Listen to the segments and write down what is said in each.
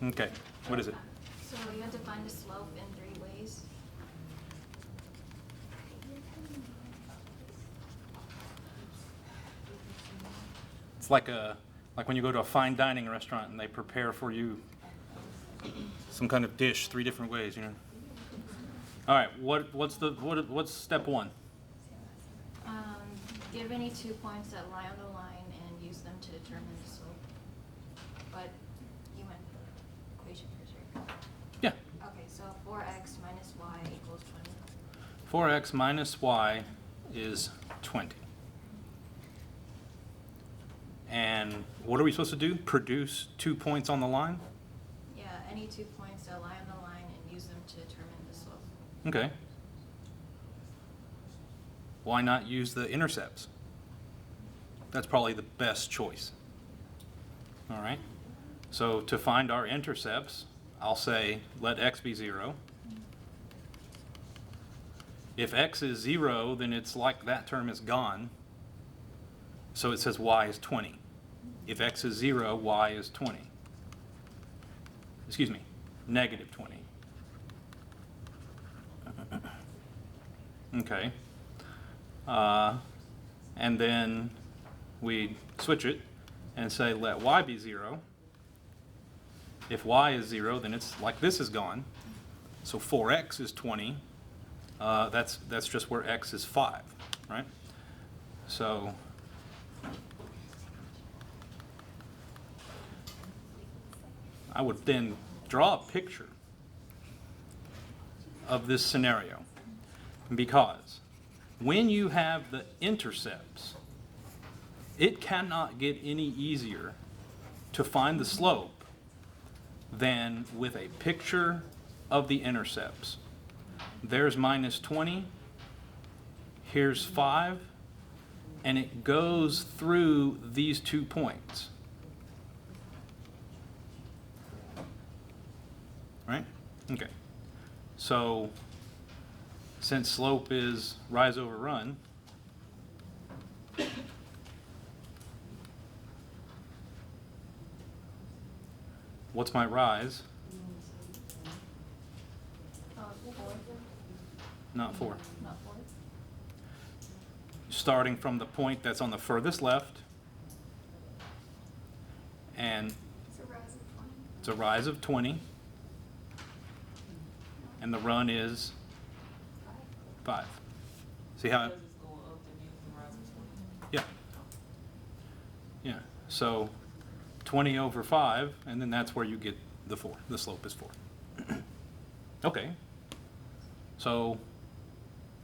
Okay, what is it? So you have to find the slope in 3 ways. It's like when you go to a fine dining restaurant and they prepare for you some kind of dish 3 different ways, you know. All right, what's step 1? Give any 2 points that lie on the line and use them to determine the slope. But you meant the equation first, right? Yeah. Okay, so 4x minus y equals 20. 4x minus y is 20. And what are we supposed to do? Produce 2 points on the line? Yeah, any 2 points that lie on the line and use them to determine the slope. Okay. Why not use the intercepts? That's probably the best choice. All right. So to find our intercepts, I'll say let x be 0. If x is 0, then it's like that term is gone. So it says y is 20. If x is 0, y is 20. Excuse me, negative 20. Okay. And then we switch it and say let y be 0. If y is 0, then it's like this is gone. So 4x is 20. That's just where x is 5, right? So I would then draw a picture of this scenario, because when you have the intercepts, it cannot get any easier to find the slope than with a picture of the intercepts. There's minus 20, here's 5, and it goes through these 2 points. Right? Okay. So since slope is rise over run, what's my rise? 4. Not 4. Not 4. Starting from the point that's on the furthest left, and it's a rise of 20, and the run is 5. See how? Yeah. Yeah. So 20 over 5, and then that's where you get the 4. The slope is 4. Okay. So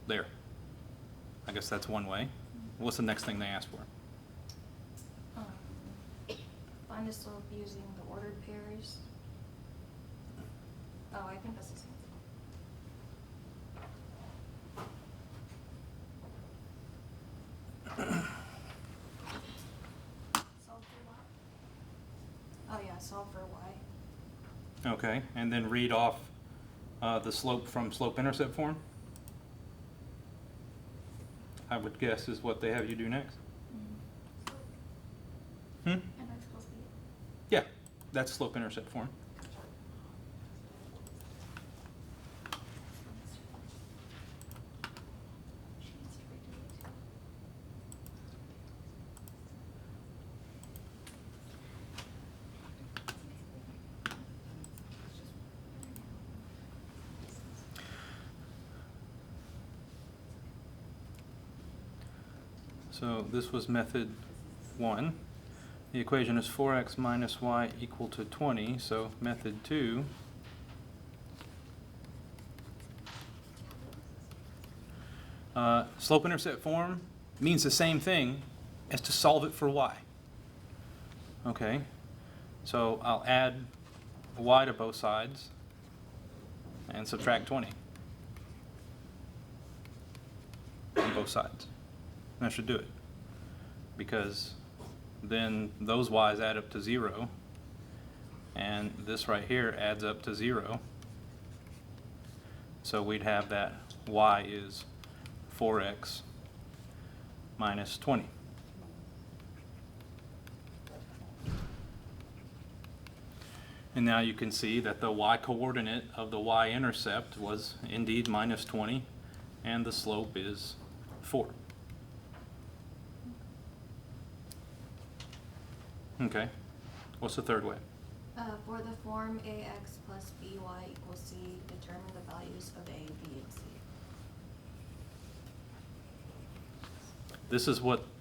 there. I guess that's one way. What's the next thing they ask for? Find the slope using the ordered pairs. Oh, I think that's the same thing. Solve for y. Oh yeah, solve for y. Okay, and then read off the slope from slope-intercept form? I would guess is what they have you do next. Hmm? Yeah, that's slope-intercept form. So this was method 1. The equation is 4x minus y equal to 20. So method 2, slope-intercept form means the same thing as to solve it for y. Okay, so I'll add y to both sides and subtract 20 on both sides. That should do it, because then those y's add up to 0, and this right here adds up to 0. So we'd have that y is 4x minus 20. And now you can see that the y-coordinate of the y-intercept was indeed minus 20, and the slope is 4. Okay, what's the third way? For the form ax plus by equals c, determine the values of a, b, and c.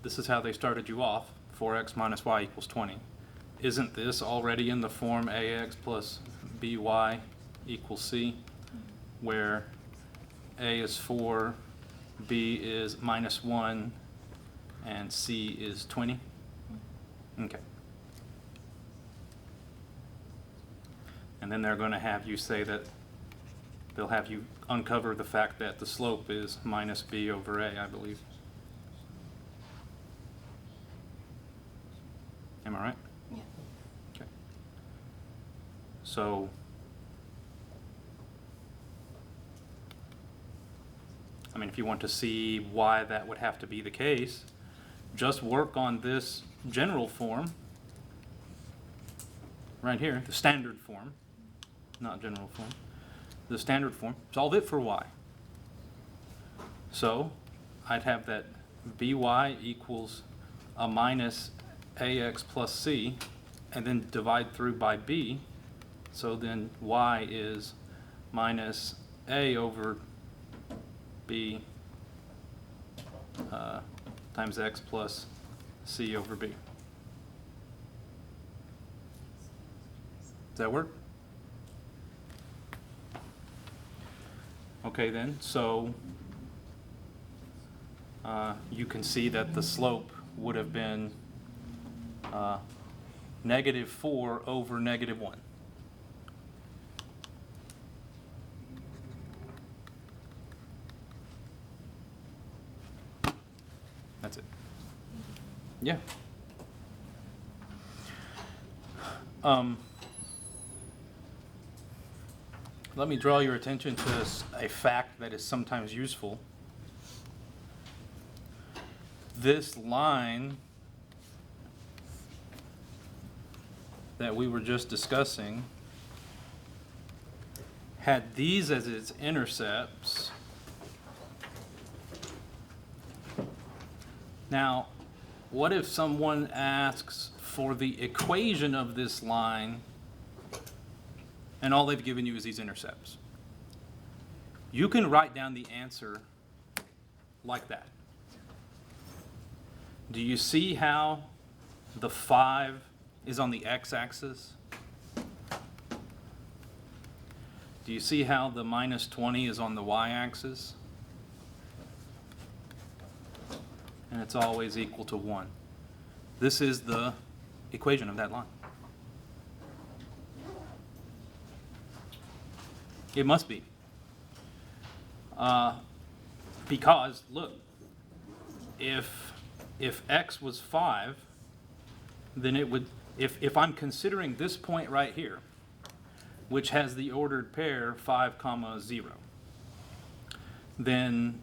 This is how they started you off, 4x minus y equals 20. Isn't this already in the form ax plus by equals c, where a is 4, b is minus 1, and c is 20? Okay. And then they're going to have you say that they'll have you uncover the fact that the slope is minus b over a, I believe. Am I right? Yeah. Okay. So, I mean, if you want to see why that would have to be the case, just work on this general form right here, the standard form, not general form, the standard form. Solve it for y. So I'd have that by equals a minus ax plus c, and then divide through by b. So then y is minus a over b times x plus c over b. Does that work? Okay then, so you can see that the slope would have been negative 4 over negative 1. That's it. Yeah. Let me draw your attention to a fact that is sometimes useful. This line that we were just discussing had these as its intercepts. Now, what if someone asks for the equation of this line and all they've given you is these intercepts? You can write down the answer like that. Do you see how the 5 is on the x-axis? Do you see how the minus 20 is on the y-axis? And it's always equal to 1. This is the equation of that line. It must be. Because, look, if x was 5, then it would, if I'm considering this point right here, which has the ordered pair 5, 0, then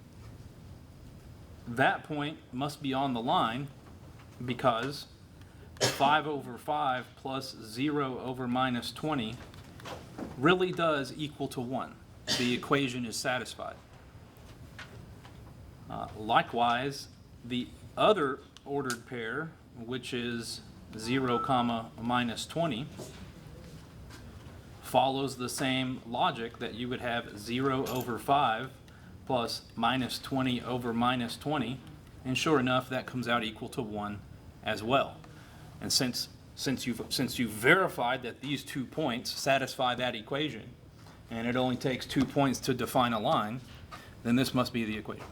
that point must be on the line, because 5 over 5 plus 0 over minus 20 really does equal to 1. The equation is satisfied. Likewise, the other ordered pair, which is 0, minus 20, follows the same logic that you would have 0 over 5 plus minus 20 over minus 20, and sure enough, that comes out equal to 1 as well. And since you've verified that these 2 points satisfy that equation, and it only takes 2 points to define a line, then this must be the equation.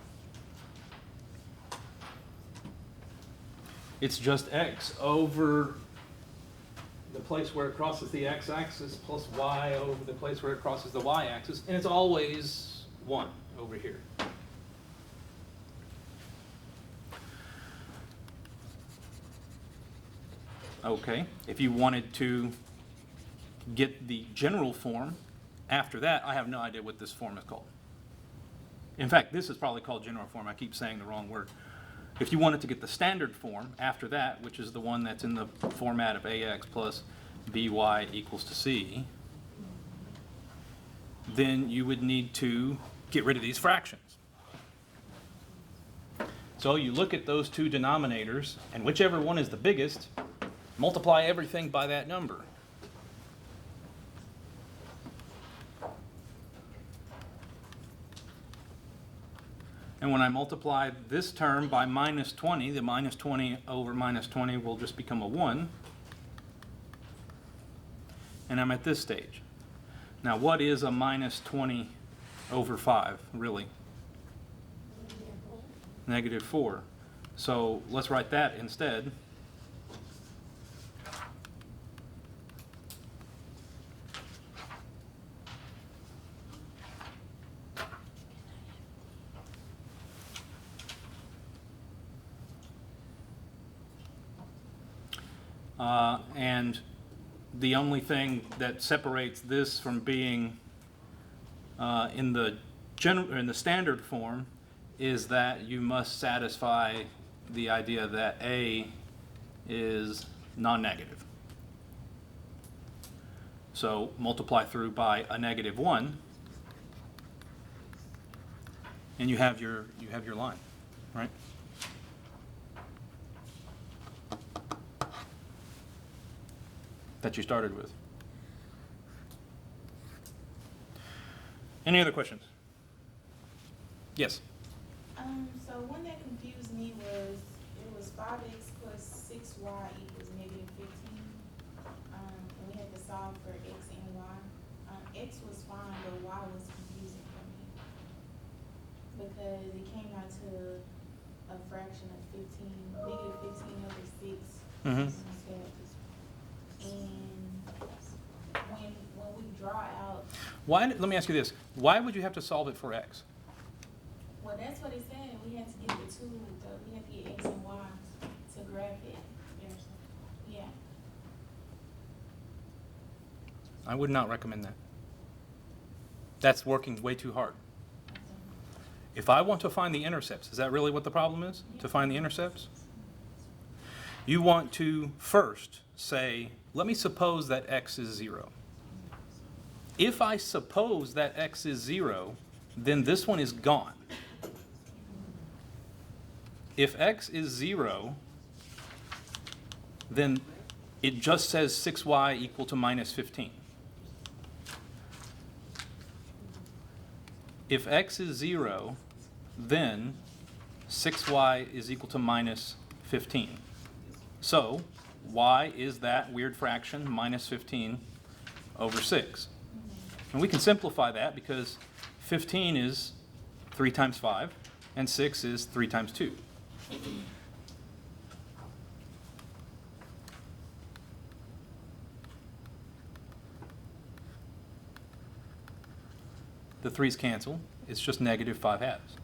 It's just x over the place where it crosses the x-axis plus y over the place where it crosses the y-axis, and it's always 1 over here. Okay, if you wanted to get the general form after that, I have no idea what this form is called. In fact, this is probably called general form. I keep saying the wrong word. If you wanted to get the standard form after that, which is the one that's in the format of ax plus by equals to c, then you would need to get rid of these fractions. So you look at those two denominators, and whichever one is the biggest, multiply everything by that number. And when I multiply this term by minus 20, the minus 20 over minus 20 will just become a 1. And I'm at this stage. Now, what is a minus 20 over 5, really? Negative 4. So let's write that instead. And the only thing that separates this from being in the standard form is that you must satisfy the idea that A is non-negative. So multiply through by a negative 1, and you have your line, right? That you started with. Any other questions? Yes. So one that confused me was, it was 5x plus 6y equals negative 15. And we had to solve for x and y. X was fine, but y was confusing for me. Because it came out to a fraction of 15, negative 15 over 6. Mm-hmm. And when we draw out, Let me ask you this. Why would you have to solve it for x? well, that's what it said. We had to get the two, we had to get x and y to graph it. Yeah. I would not recommend that. That's working way too hard. If I want to find the intercepts, is that really what the problem is? To find the intercepts? You want to first say, let me suppose that x is 0. If I suppose that x is 0, then this one is gone. If x is 0, then it just says 6y equal to minus 15. If x is 0, then 6y is equal to minus 15. So y is that weird fraction, minus 15 over 6. And we can simplify that because 15 is 3 times 5, and 6 is 3 times 2. The 3's cancel. It's just negative 5 halves.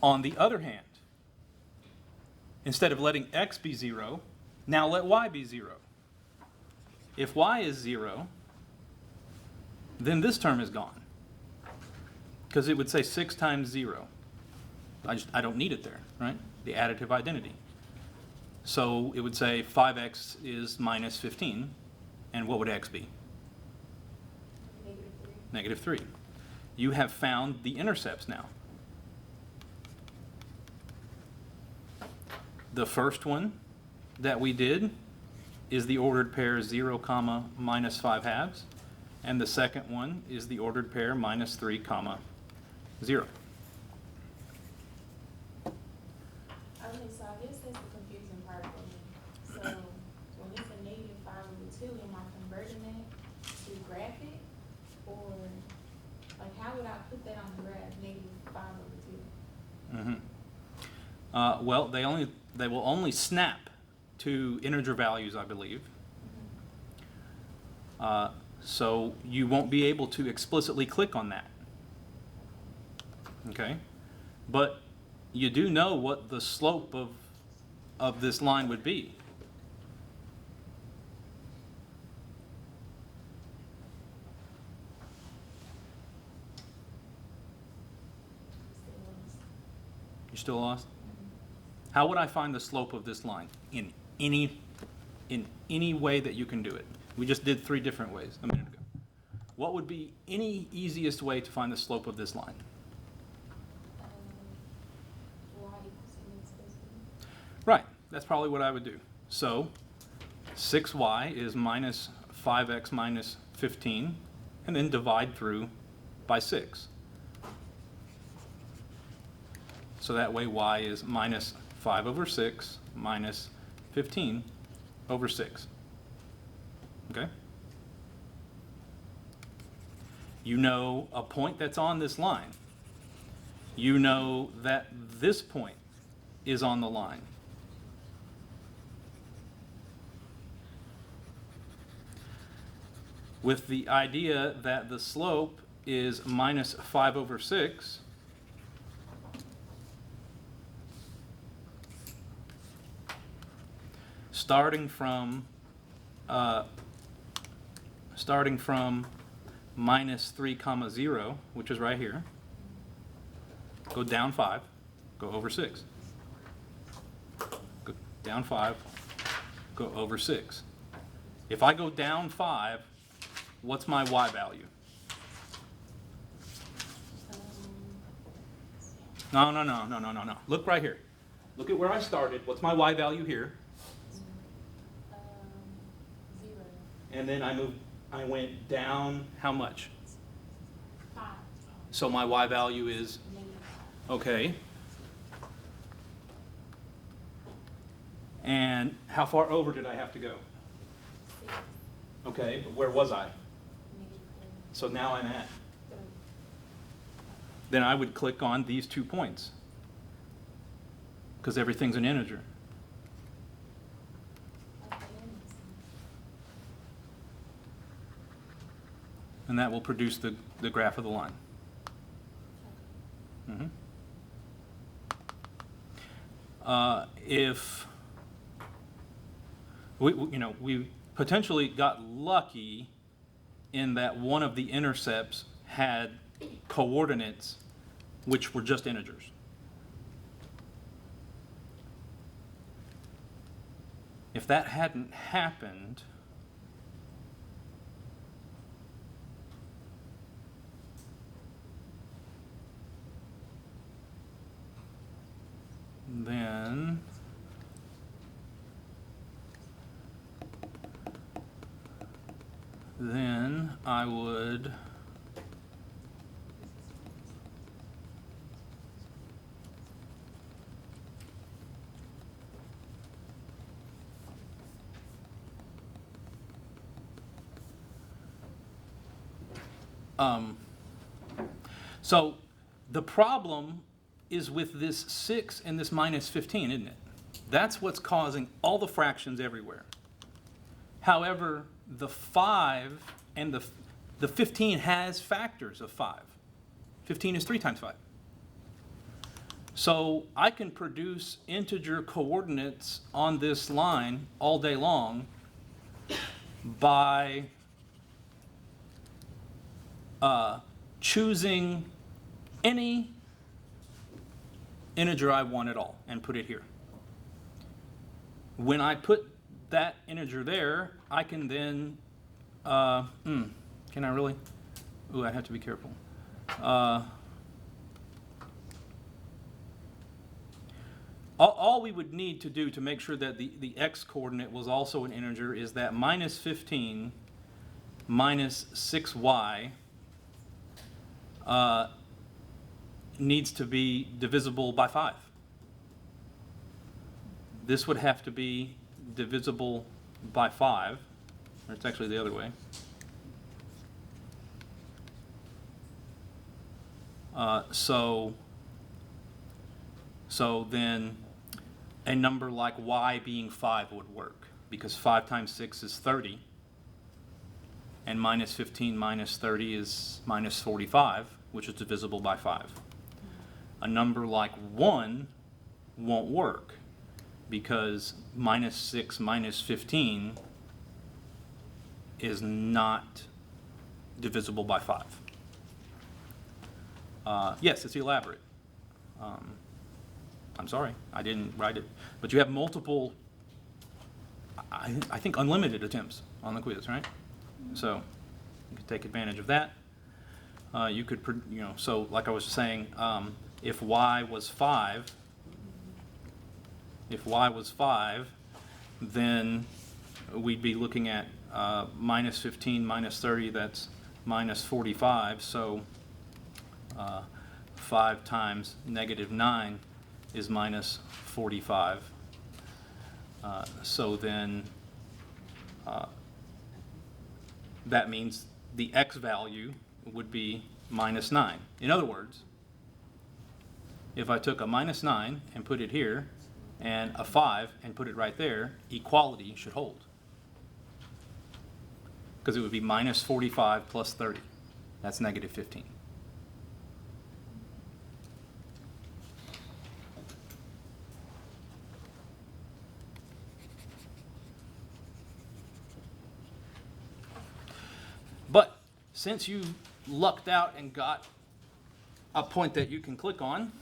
On the other hand, instead of letting x be 0, now let y be 0. If y is 0, then this term is gone. Because it would say 6 times 0. I don't need it there, right? The additive identity. So it would say 5x is minus 15. And what would x be? Negative 3. You have found the intercepts now. The first one that we did is the ordered pair 0, comma, minus 5 halves. And the second one is the ordered pair minus 3, comma, 0. Okay, so I guess that's the confusing part for me. So when it's a negative 5 over 2, am I converting that to graph it? Or, like, how would I put that on the graph, negative 5 over 2? Mm-hmm. Well, they will only snap to integer values, I believe. So you won't be able to explicitly click on that. Okay? But you do know what the slope of this line would be. You still lost? How would I find the slope of this line in any in any way that you can do it. We just did 3 different ways a minute ago. What would be any easiest way to find the slope of this line? Y equals mx plus b. Right, that's probably what I would do. So 6y is minus 5x minus 15, and then divide through by 6. So that way y is minus 5 over 6 minus 15 over 6. Okay? You know a point that's on this line. You know that this point is on the line. With the idea that the slope is minus 5 over 6, starting from minus 3 comma 0, which is right here, go down 5, go over 6. Go down 5, go over 6. If I go down 5, what's my y value? No. Look right here. Look at where I started. What's my y value here? 0. And then I went down how much? 5. So my y value is, -5. okay. And how far over did I have to go? 6. Okay, but where was I? -3. So now I'm at. 3. Then I would click on these 2 points, because everything's an integer. Okay, that makes sense. And that will produce the graph of the line. Okay. If we potentially got lucky in that one of the intercepts had coordinates which were just integers. If that hadn't happened, then I would so the problem is with this 6 and this minus 15, isn't it? That's what's causing all the fractions everywhere. However, the 5 and the 15 has factors of 5. 15 is 3 times 5. So I can produce integer coordinates on this line all day long by choosing any integer I want at all and put it here. When I put that integer there, I can then, can I really? Ooh, I have to be careful. All we would need to do to make sure that the x coordinate was also an integer is that minus 15 minus 6y needs to be divisible by 5. This would have to be divisible by 5, or it's actually the other way. So then a number like y being 5 would work, because 5 times 6 is 30, and minus 15 minus 30 is minus 45, which is divisible by 5. A number like 1 won't work, because minus 6 minus 15 is not divisible by 5. Yes, it's elaborate. I'm sorry, I didn't write it. But you have multiple, I think, unlimited attempts on the quiz, right? So you could take advantage of that. You could, so like I was saying, if y was 5, then we'd be looking at minus 15, minus 30, that's minus 45. So 5 times negative 9 is minus 45. So then that means the x value would be minus 9. In other words, if I took a minus 9 and put it here, and a 5 and put it right there, equality should hold. Because it would be minus 45 plus 30. That's negative 15. But since you lucked out and got a point that you can click on,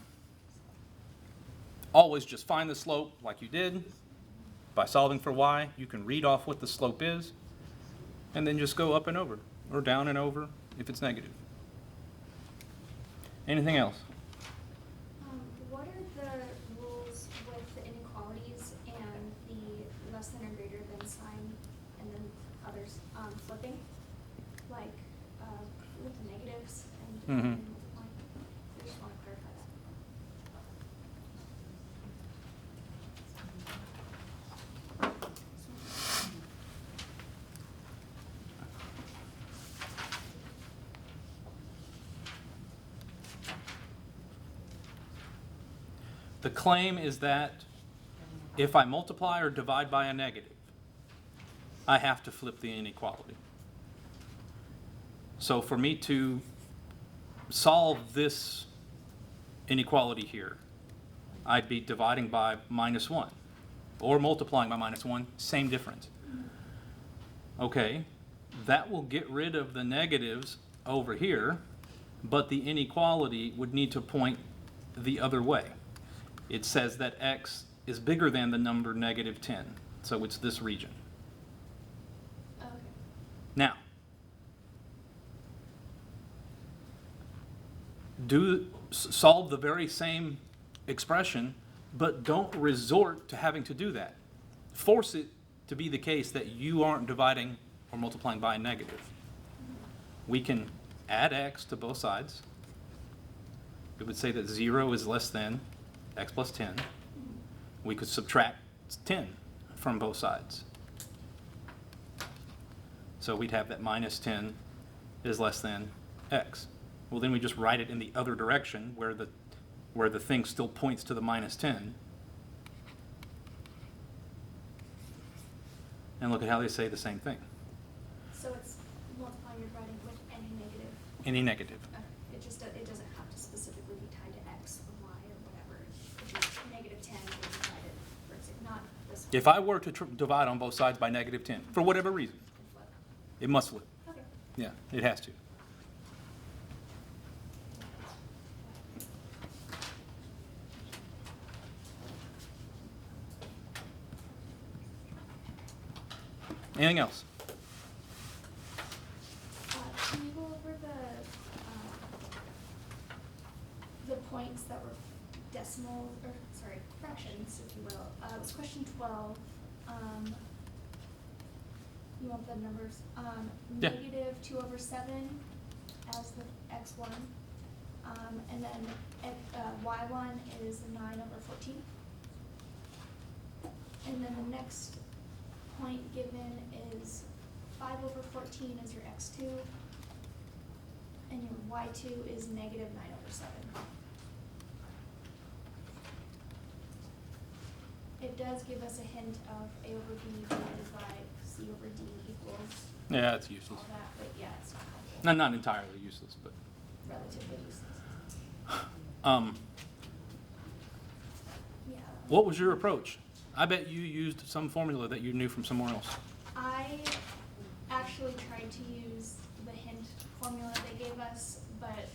always just find the slope like you did. By solving for y, you can read off what the slope is, and then just go up and over, or down and over if it's negative. Anything else? What are the rules with the inequalities and the less than or greater than sign and then others flipping? Like with the negatives and Mhm. multiplying? I just want to clarify that. The claim is that if I multiply or divide by a negative, I have to flip the inequality. So for me to solve this inequality here, I'd be dividing by minus 1 or multiplying by minus 1, same difference. Okay, that will get rid of the negatives over here, but the inequality would need to point the other way. It says that x is bigger than the number negative 10, so it's this region. Okay. Now, solve the very same expression, but don't resort to having to do that. Force it to be the case that you aren't dividing or multiplying by a negative. We can add x to both sides. It would say that 0 is less than x plus 10. We could subtract 10 from both sides. So we'd have that minus 10 is less than x. Well, then we just write it in the other direction where the thing still points to the minus 10. And look at how they say the same thing. So it's multiplying or dividing with any negative. Any negative. Okay. It doesn't have to specifically be tied to x or y or whatever. It could be negative 10 or divided, for example, not this one. If I were to divide on both sides by negative 10, for whatever reason, And flip. it must flip. Okay. Yeah, it has to. Anything else? Can you go over the points that were decimal, or sorry, fractions, if you will? It was question 12. You want the numbers? Yeah. Negative 2/7 as the x1. And then y1 is 9/14. And then the next point given is 5/14 is your x2, and your y2 is negative 9/7. It does give us a hint of a over b divided by c over d equals Yeah, it's useless. all that, but yeah, it's not helpful. No, not entirely useless, but Relatively useless. Yeah. what was your approach? I bet you used some formula that you knew from somewhere else. I actually tried to use the hint formula they gave us, but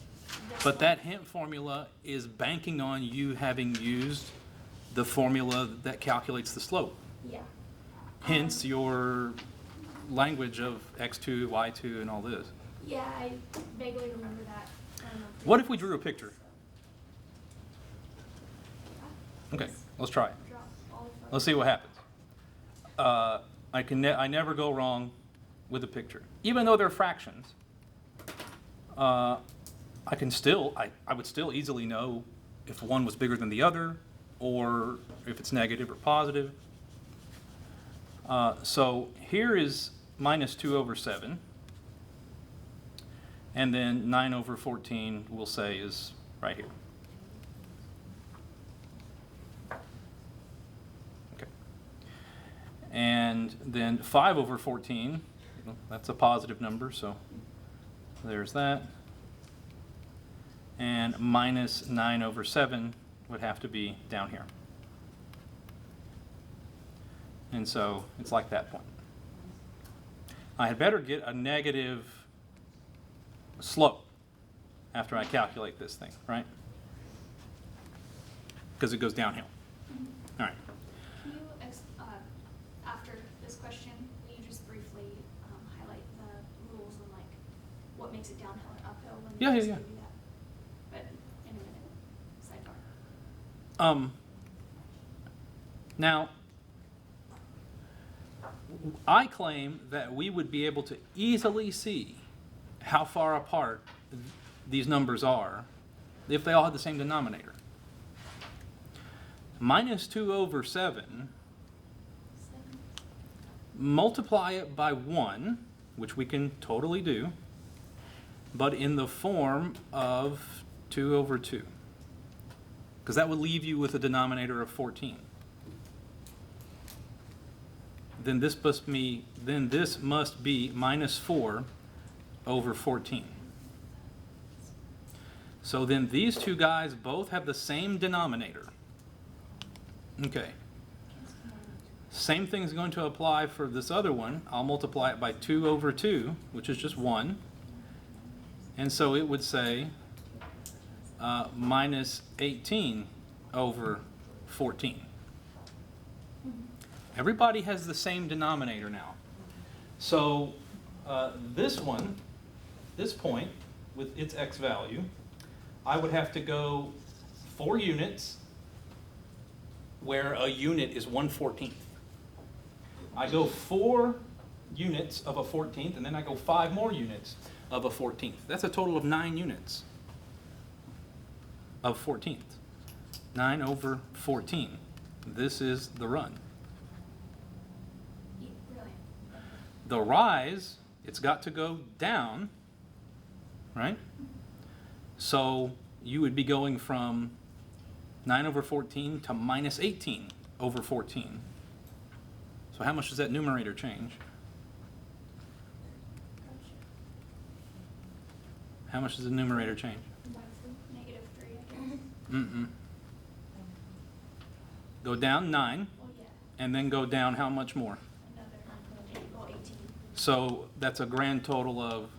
this But one- that hint formula is banking on you having used the formula that calculates the slope. Yeah. Hence your language of x2, y2, and all this. Yeah, I vaguely remember that. I don't know. What if we drew a picture? Okay, let's try it. Draw all the photos. Let's see what happens. I never go wrong with a picture. Even though they're fractions, I would still easily know if one was bigger than the other, or if it's negative or positive. So here is minus 2 over 7. And then 9 over 14, we'll say, is right here. Okay. And then 5 over 14, well, that's a positive number, so there's that. And minus 9 over 7 would have to be down here. And so it's like that point. I had better get a negative slope after I calculate this thing, right? Because it goes downhill. All right. Can you, after this question, will you just briefly highlight the rules and like what makes it downhill and uphill when Yeah, you yeah, actually yeah. do that? But in a minute. Sidebar. Now, I claim that we would be able to easily see how far apart these numbers are if they all had the same denominator. Minus 2 over 7, multiply it by 1, which we can totally do, but in the form of 2 over 2, because that would leave you with a denominator of 14. Then this must be minus 4 over 14. So then these two guys both have the same denominator. Okay. Same thing is going to apply for this other one. I'll multiply it by 2 over 2, which is just 1. And so it would say minus 18 over 14. Everybody has the same denominator now. So this point, with its x value, I would have to go 4 units, where a unit is 1/14. I go 4 units of a 14th, and then I go 5 more units of a 14th. That's a total of 9 units of 14th. 9 over 14. This is the run. Yeah, brilliant. The rise, it's got to go down, right? So you would be going from 9 over 14 to minus 18 over 14. So how much does that numerator change? How much does the numerator change? Negative 3, I guess. Mm-mm. Go down 9, Well, yeah, and then go down how much more? another 18. So that's a grand total of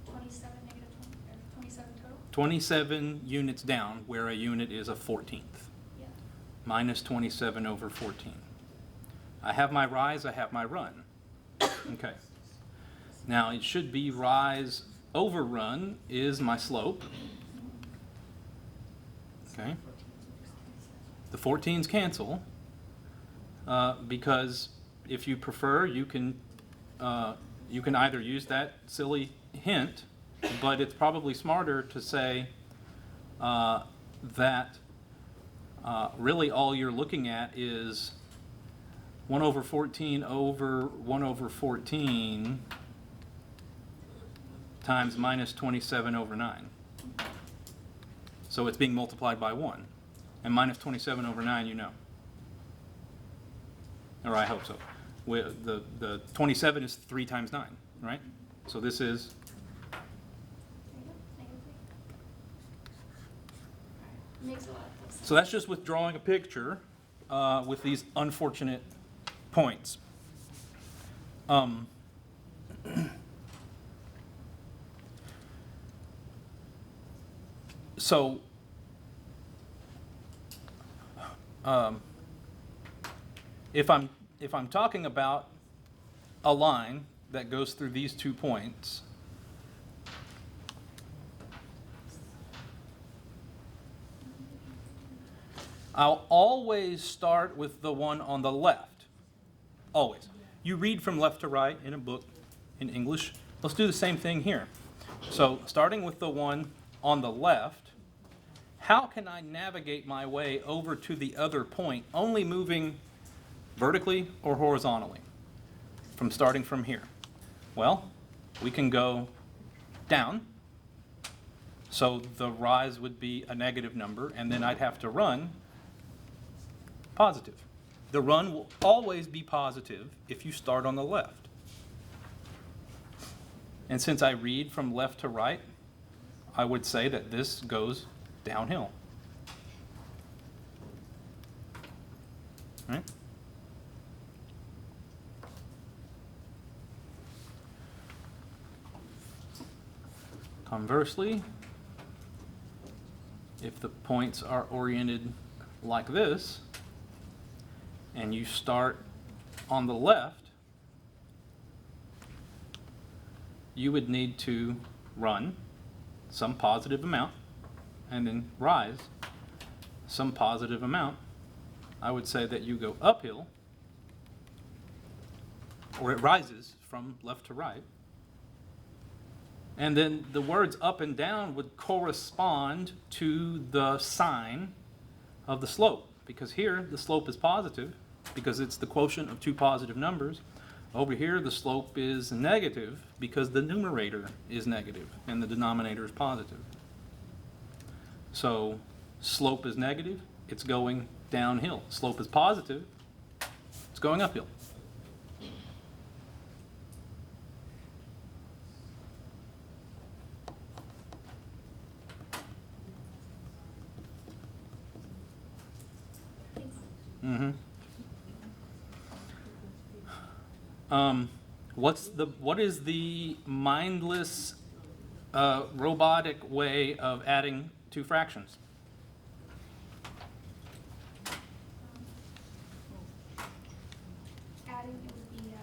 27 negative 20, or 27 total? 27 units down, where a unit is a 14th. Yeah. Minus 27 over 14. I have my rise, I have my run. Okay. Now it should be rise over run is my slope. Okay. The 14s cancel because if you prefer, you can either use that silly hint, but it's probably smarter to say that really all you're looking at is 1 over 14 over 1 over 14 times minus 27 over 9. So it's being multiplied by 1. And minus 27 over 9, you know. Or I hope so. The 27 is 3 times 9, right? So this is, There you go, negative 3. Makes a lot of sense. so that's just withdrawing a picture with these unfortunate points. So if I'm talking about a line that goes through these 2 points, I'll always start with the one on the left. Always. You read from left to right in a book in English. Let's do the same thing here. So starting with the one on the left, how can I navigate my way over to the other point only moving vertically or horizontally from starting from here? Well, we can go down. So the rise would be a negative number, and then I'd have to run positive. The run will always be positive if you start on the left. And since I read from left to right, I would say that this goes downhill. Right? Conversely, if the points are oriented like this, and you start on the left, you would need to run some positive amount and then rise some positive amount. I would say that you go uphill, or it rises from left to right. And then the words up and down would correspond to the sign of the slope, because here the slope is positive because it's the quotient of 2 positive numbers. Over here the slope is negative because the numerator is negative and the denominator is positive. So slope is negative, it's going downhill. Slope is positive, it's going uphill. Mm-hmm. What is the mindless, robotic way of adding 2 fractions? Adding, it would be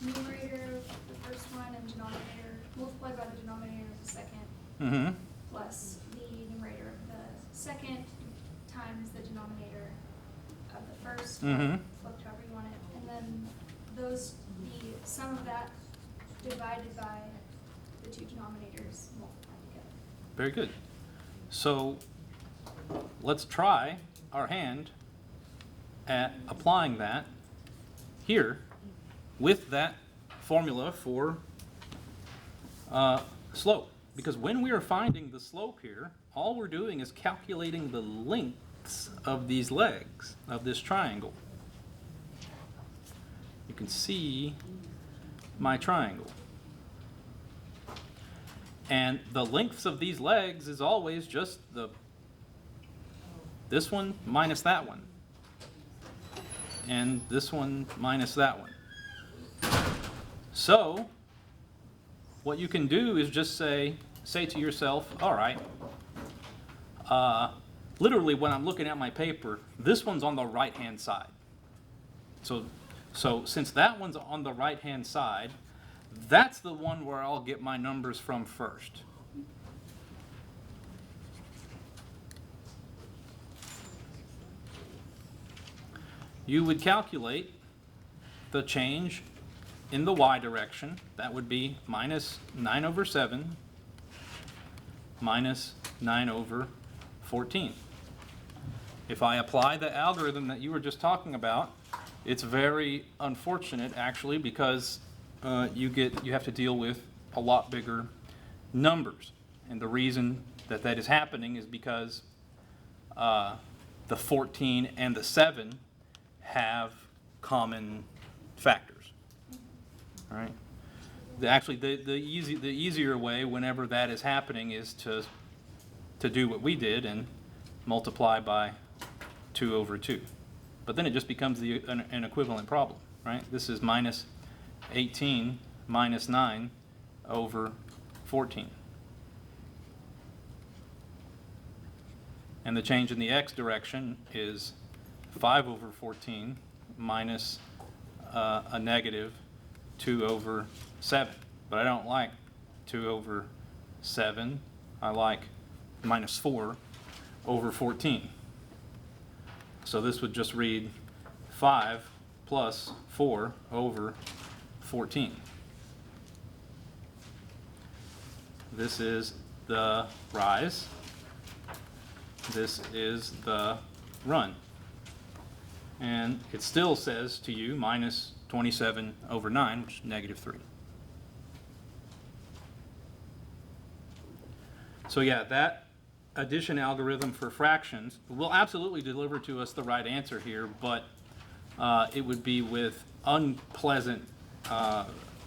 the numerator of the first one and denominator multiplied by the denominator of the second, Mm-hmm. plus the numerator of the second times the denominator of the first, Mm-hmm. flipped however you want it, and then the sum of that divided by the 2 denominators multiplied together. Very good. So let's try our hand at applying that here with that formula for slope. Because when we are finding the slope here, all we're doing is calculating the lengths of these legs of this triangle. You can see my triangle. And the lengths of these legs is always just this one minus that one. And this one minus that one. So what you can do is just say to yourself, all right, literally when I'm looking at my paper, this one's on the right-hand side. So since that one's on the right-hand side, that's the one where I'll get my numbers from first. You would calculate the change in the y direction. That would be minus 9 over 7 minus 9 over 14. If I apply the algorithm that you were just talking about, it's very unfortunate actually, because you have to deal with a lot bigger numbers. And the reason that that is happening is because the 14 and the 7 have common factors. All right. The easier way whenever that is happening is to do what we did and multiply by 2 over 2. But then it just becomes an equivalent problem, right? This is minus 18 minus 9 over 14. And the change in the x direction is 5 over 14 minus a negative 2 over 7. But I don't like 2 over 7. I like minus 4 over 14. So this would just read 5 plus 4 over 14. This is the rise. This is the run. And it still says to you minus 27 over 9, which is negative 3. So yeah, that addition algorithm for fractions will absolutely deliver to us the right answer here, but it would be with unpleasant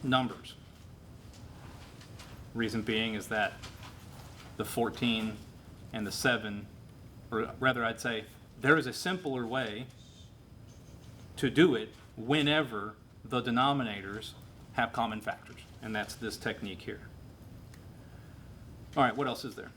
numbers. Reason being is that the 14 and the 7, or rather I'd say there is a simpler way to do it whenever the denominators have common factors, and that's this technique here. All right, what else is there?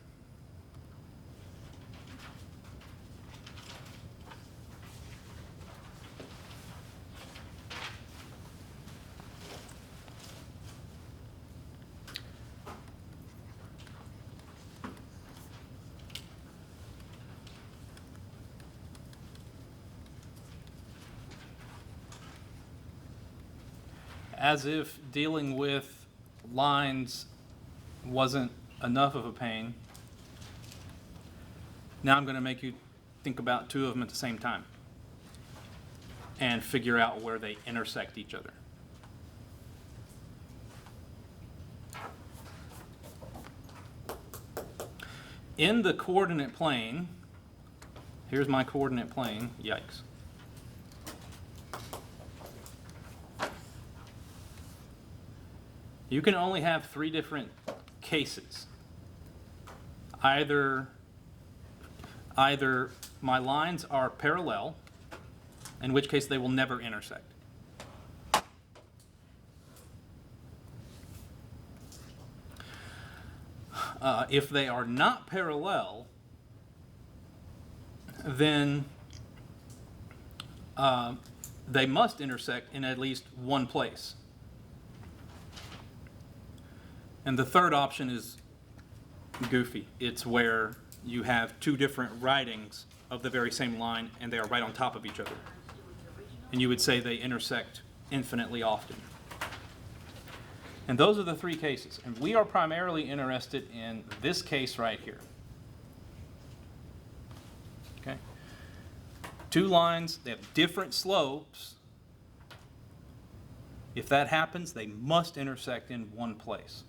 As if dealing with lines wasn't enough of a pain, now I'm going to make you think about two of them at the same time and figure out where they intersect each other. In the coordinate plane, here's my coordinate plane, yikes. You can only have 3 different cases. Either my lines are parallel, in which case they will never intersect. If they are not parallel, then they must intersect in at least one place. And the third option is goofy. It's where you have 2 different writings of the very same line and they are right on top of each other. And you would say they intersect infinitely often. And those are the 3 cases. And we are primarily interested in this case right here. Okay? 2 lines, they have different slopes. If that happens, they must intersect in one place.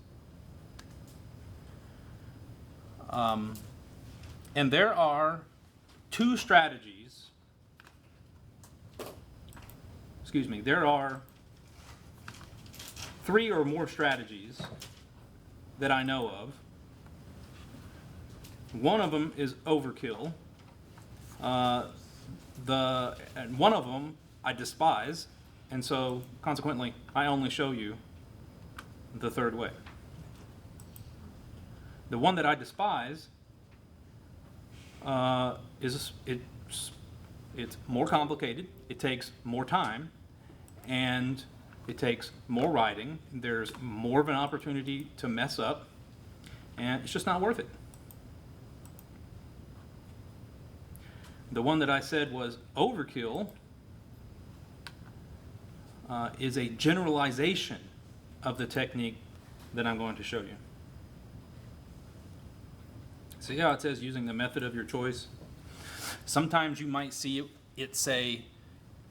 And there are 2 strategies. Excuse me, there are 3 or more strategies that I know of. One of them is overkill. And one of them I despise, and so consequently I only show you the third way. The one that I despise it's more complicated, it takes more time, and it takes more writing. There's more of an opportunity to mess up, and it's just not worth it. The one that I said was overkill is a generalization of the technique that I'm going to show you. See how it says using the method of your choice? Sometimes you might see it say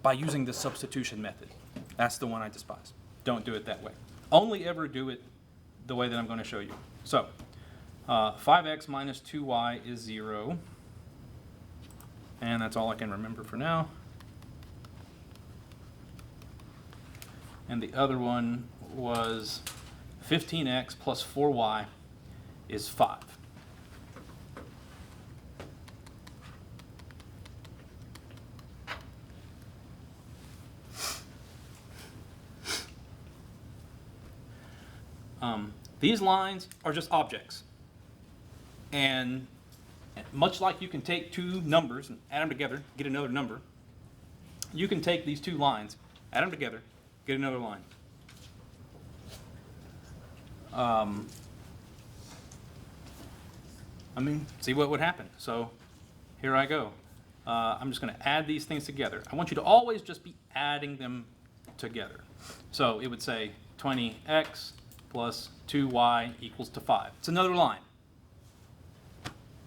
by using the substitution method. That's the one I despise. Don't do it that way. Only ever do it the way that I'm going to show you. So 5x minus 2y is 0. And that's all I can remember for now. And the other one was 15x plus 4y is 5. These lines are just objects. And much like you can take two numbers and add them together, get another number, you can take these two lines, add them together, get another line. See what would happen. So here I go. I'm just going to add these things together. I want you to always just be adding them together. So it would say 20x plus 2y equals to 5. It's another line,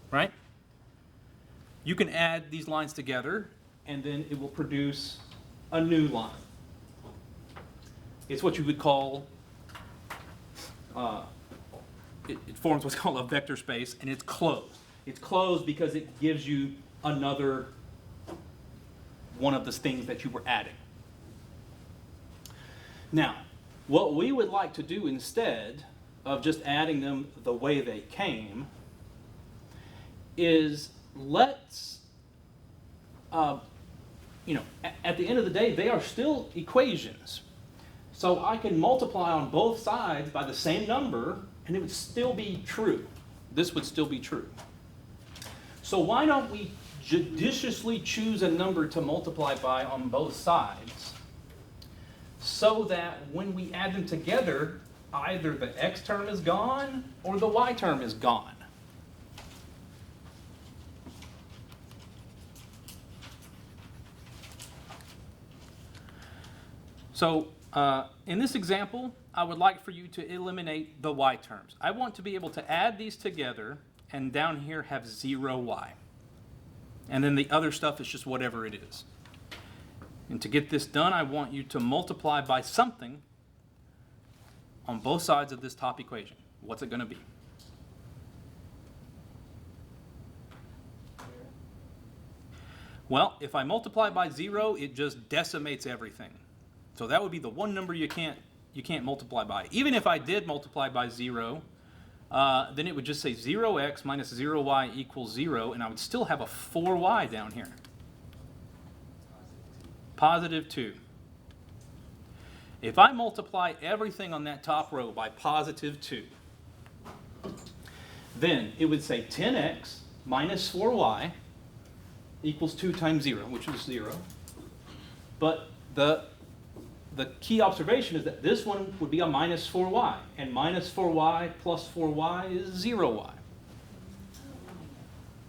right? You can add these lines together, and then it will produce a new line. It's what you would call, it forms what's called a vector space, and it's closed. It's closed because it gives you another one of the things that you were adding. Now, what we would like to do instead of just adding them the way they came is let's, at the end of the day, they are still equations. So I can multiply on both sides by the same number, and it would still be true. This would still be true. So why don't we judiciously choose a number to multiply by on both sides so that when we add them together, either the x term is gone or the y term is gone. So in this example, I would like for you to eliminate the y terms. I want to be able to add these together and down here have 0y. And then the other stuff is just whatever it is. And to get this done, I want you to multiply by something on both sides of this top equation. What's it going to be? Well, if I multiply by 0, it just decimates everything. So that would be the one number you can't multiply by. Even if I did multiply by 0, then it would just say 0x minus 0y equals 0, and I would still have a 4y down here. Positive 2. If I multiply everything on that top row by positive 2, then it would say 10x minus 4y equals 2 times 0, which is 0. But the key observation is that this one would be a minus 4y, and minus 4y plus 4y is 0y.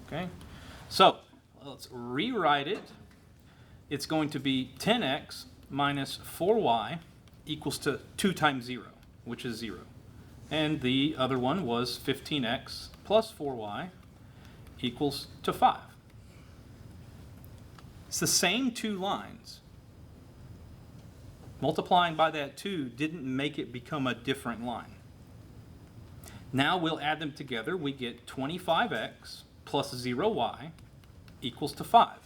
Okay? So let's rewrite it. It's going to be 10x minus 4y equals to 2 times 0, which is 0. And the other one was 15x plus 4y equals to 5. It's the same two lines. Multiplying by that 2 didn't make it become a different line. Now we'll add them together. We get 25x plus 0y equals to 5.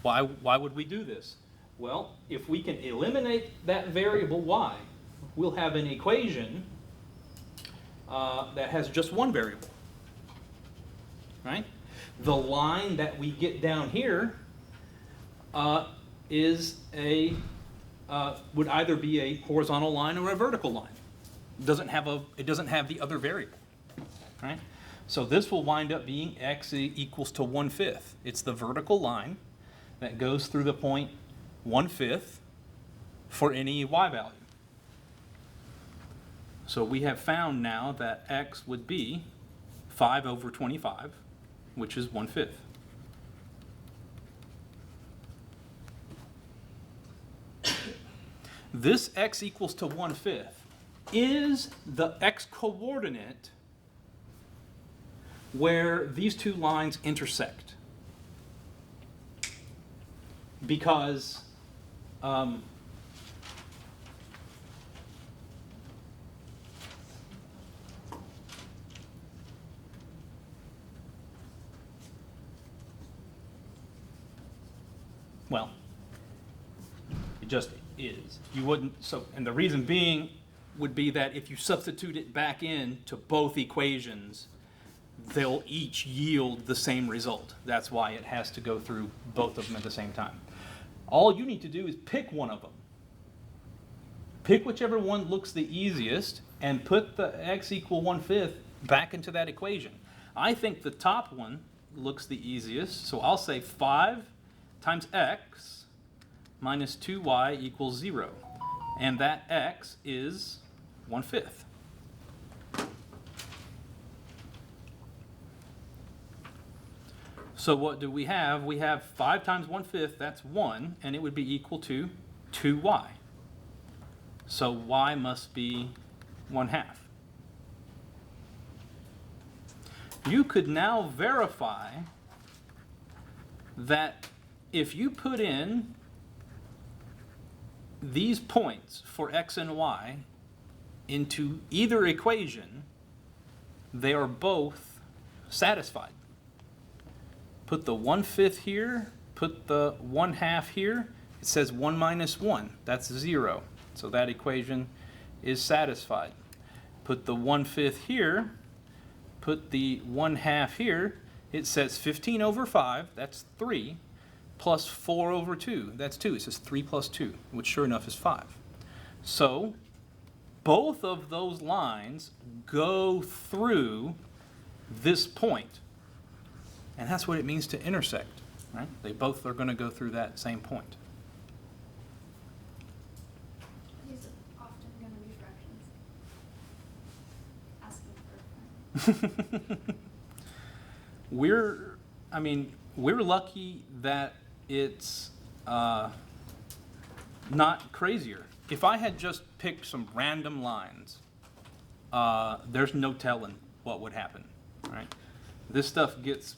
Why would we do this? Well, if we can eliminate that variable y, we'll have an equation that has just one variable, right? The line that we get down here is would either be a horizontal line or a vertical line. It doesn't have the other variable, right? So this will wind up being x equals to 1/5. It's the vertical line that goes through the point 1/5 for any y value. So we have found now that x would be 5 over 25, which is 1/5. This x equals to 1/5 is the x-coordinate where these two lines intersect. Because well, it just is. You wouldn't, and the reason being would be that if you substitute it back in to both equations, they'll each yield the same result. That's why it has to go through both of them at the same time. All you need to do is pick one of them. Pick whichever one looks the easiest and put the x equal 1/5 back into that equation. I think the top one looks the easiest, so I'll say 5 times x minus 2y equals 0. And that x is 1/5. So what do we have? We have 5 times 1/5, that's 1, and it would be equal to 2y. So y must be 1/2. You could now verify that if you put in these points for x and y into either equation, they are both satisfied. Put the 1/5 here, put the 1/2 here. It says 1 minus 1, that's 0. So that equation is satisfied. Put the 1/5 here, put the 1/2 here. It says 15 over 5, that's 3, plus 4 over 2, that's 2. It says 3 plus 2, which sure enough is 5. So both of those lines go through this point. And that's what it means to intersect, right? They both are going to go through that same point. These are often going to be fractions. Asking for a friend. We're lucky that it's not crazier. If I had just picked some random lines, there's no telling what would happen, right? This stuff gets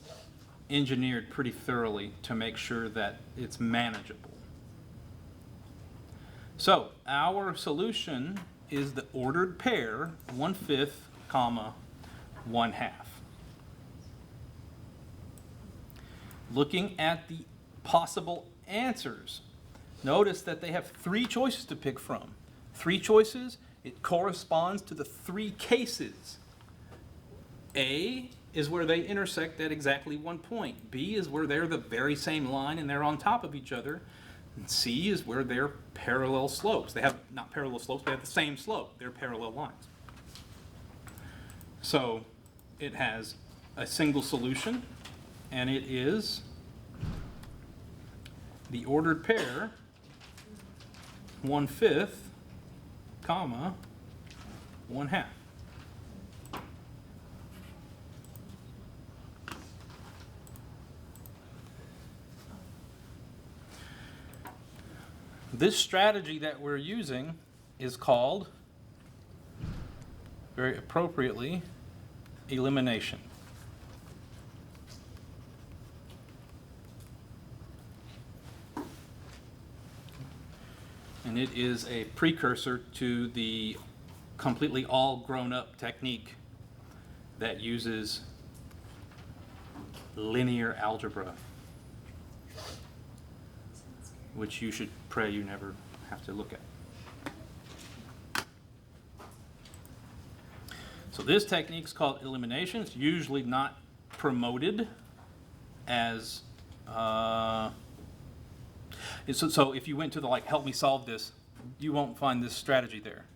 engineered pretty thoroughly to make sure that it's manageable. So our solution is the ordered pair 1/5, comma 1/2. Looking at the possible answers, notice that they have 3 choices to pick from. 3 choices, it corresponds to the 3 cases. A is where they intersect at exactly 1 point. B is where they're the very same line and they're on top of each other. And C is where they're parallel slopes. They have not parallel slopes, they have the same slope. They're parallel lines. So it has a single solution, and it is the ordered pair 1/5, comma 1/2. This strategy that we're using is called, very appropriately, elimination. And it is a precursor to the completely all grown up technique that uses linear algebra, which you should pray you never have to look at. So this technique is called elimination. It's usually not promoted as, so if you went to the help me solve this, you won't find this strategy there.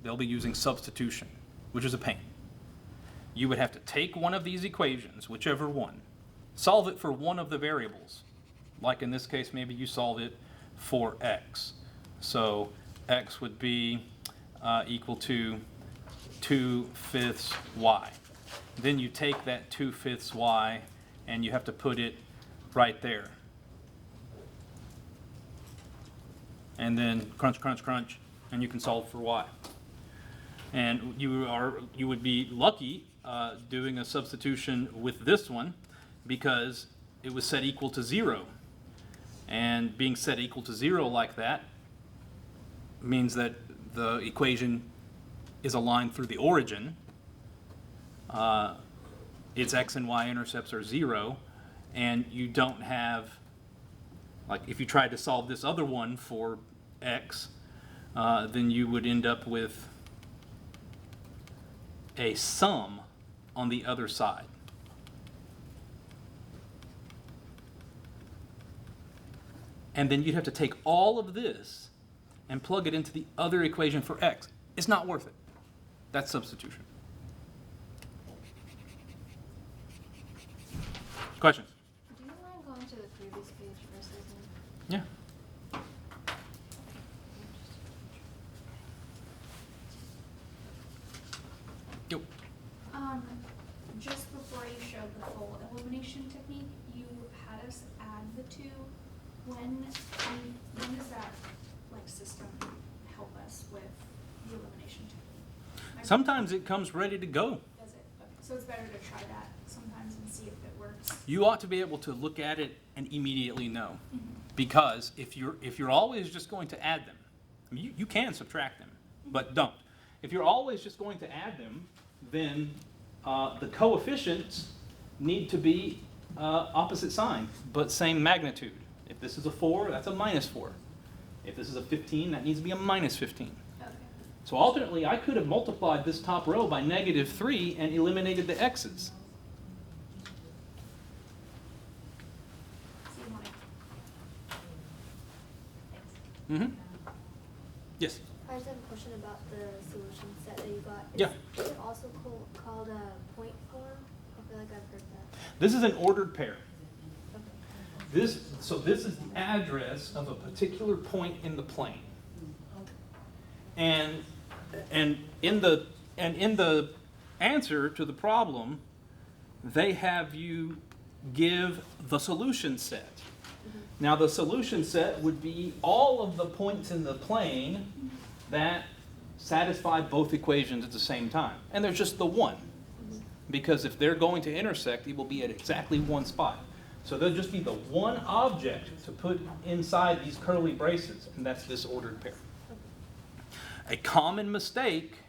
They'll be using substitution, which is a pain. You would have to take one of these equations, whichever one, solve it for one of the variables. Like in this case, maybe you solve it for x. So x would be equal to 2/5 y. Then you take that 2/5 y and you have to put it right there. And then crunch, crunch, crunch, and you can solve for y. And you would be lucky doing a substitution with this one because it was set equal to 0. And being set equal to 0 like that means that the equation is a line through the origin. Its x and y intercepts are 0, and you don't have, if you tried to solve this other one for x, then you would end up with a sum on the other side. And then you'd have to take all of this and plug it into the other equation for x. It's not worth it. That's substitution. Questions? Do you mind going to the previous page for a second? Yeah. Yo. Just before you showed the full elimination technique, you had us add the two. When does that system help us with the elimination technique? Sometimes it comes ready to go. Does it? Okay. So it's better to try that sometimes and see if it works. You ought to be able to look at it and immediately know. Mm-hmm. Because if you're always just going to add them, I mean, you can subtract them, but don't. If you're always just going to add them, then the coefficients need to be opposite sign, but same magnitude. If this is a 4, that's a -4. If this is a 15, that needs to be a -15. Okay. So alternately, I could have multiplied this top row by -3 and eliminated the x's. So you want to. Mm-hmm. Yes? I just have a question about the solution set that you got. Yeah. Is it also called a point form? I feel like I've heard that. This is an ordered pair. Okay. This is the address of a particular point in the plane. And in the answer to the problem, they have you give the solution set. Now the solution set would be all of the points in the plane that satisfy both equations at the same time. And there's just the one. Because if they're going to intersect, it will be at exactly one spot. So there'll just be the one object to put inside these curly braces, and that's this ordered pair. A common mistake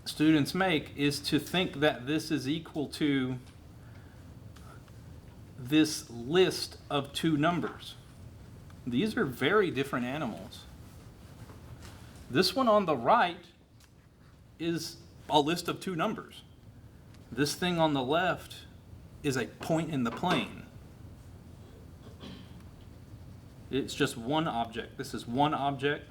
students make is to think that this is equal to this list of two numbers. These are very different animals. This one on the right is a list of two numbers. This thing on the left is a point in the plane. It's just one object. This is one object.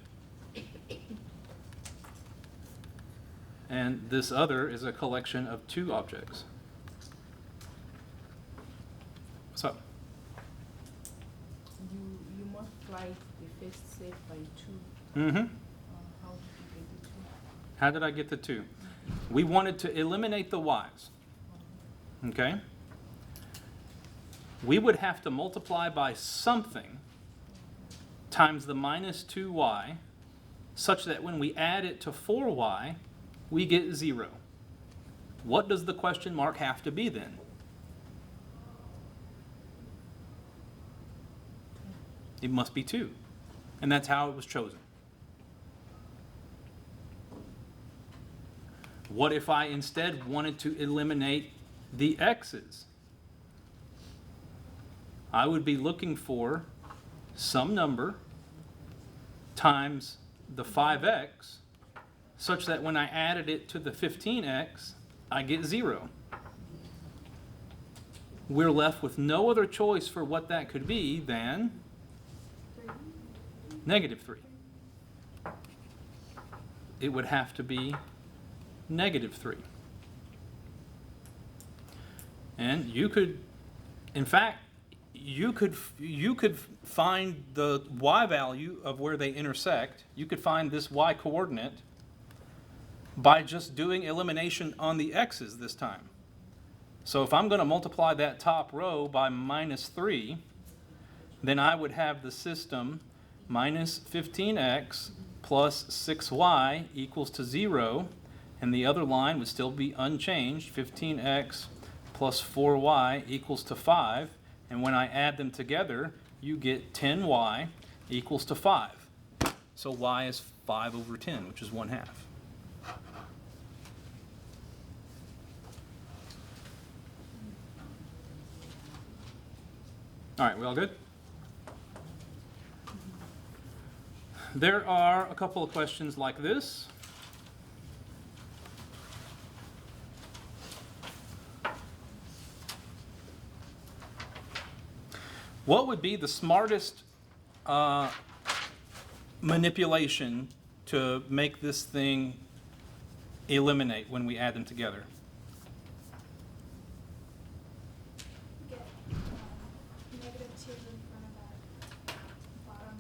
And this other is a collection of two objects. What's up? You multiplied the first set by 2. Mm-hmm. How did you get the 2? How did I get the 2? We wanted to eliminate the y's. Okay? We would have to multiply by something times the -2y such that when we add it to 4y, we get 0. What does the question mark have to be then? It must be 2. And that's how it was chosen. What if I instead wanted to eliminate the x's? I would be looking for some number times the 5x such that when I added it to the 15x, I get 0. We're left with no other choice for what that could be than -3. It would have to be -3. And you could, in fact, you could find the y value of where they intersect. You could find this y coordinate by just doing elimination on the x's this time. So if I'm going to multiply that top row by -3, then I would have the system minus 15x plus 6y equals to 0, and the other line would still be unchanged, 15x plus 4y equals to 5, and when I add them together, you get 10y equals to 5. So y is 5 over 10, which is 1/2. All right, we all good? There are a couple of questions like this. What would be the smartest manipulation to make this thing eliminate when we add them together? 2 in front of that bottom.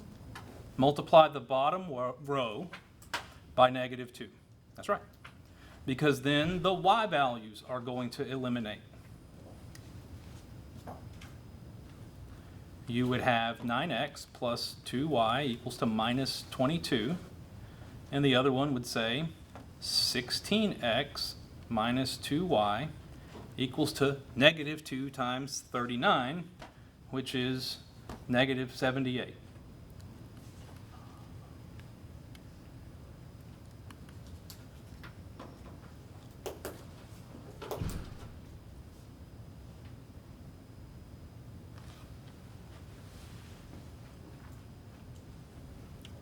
Multiply the bottom row by negative 2. That's right. Because then the y values are going to eliminate. You would have 9x plus 2y equals to minus 22. And the other one would say 16x minus 2y equals to negative 2 times 39, which is negative 78.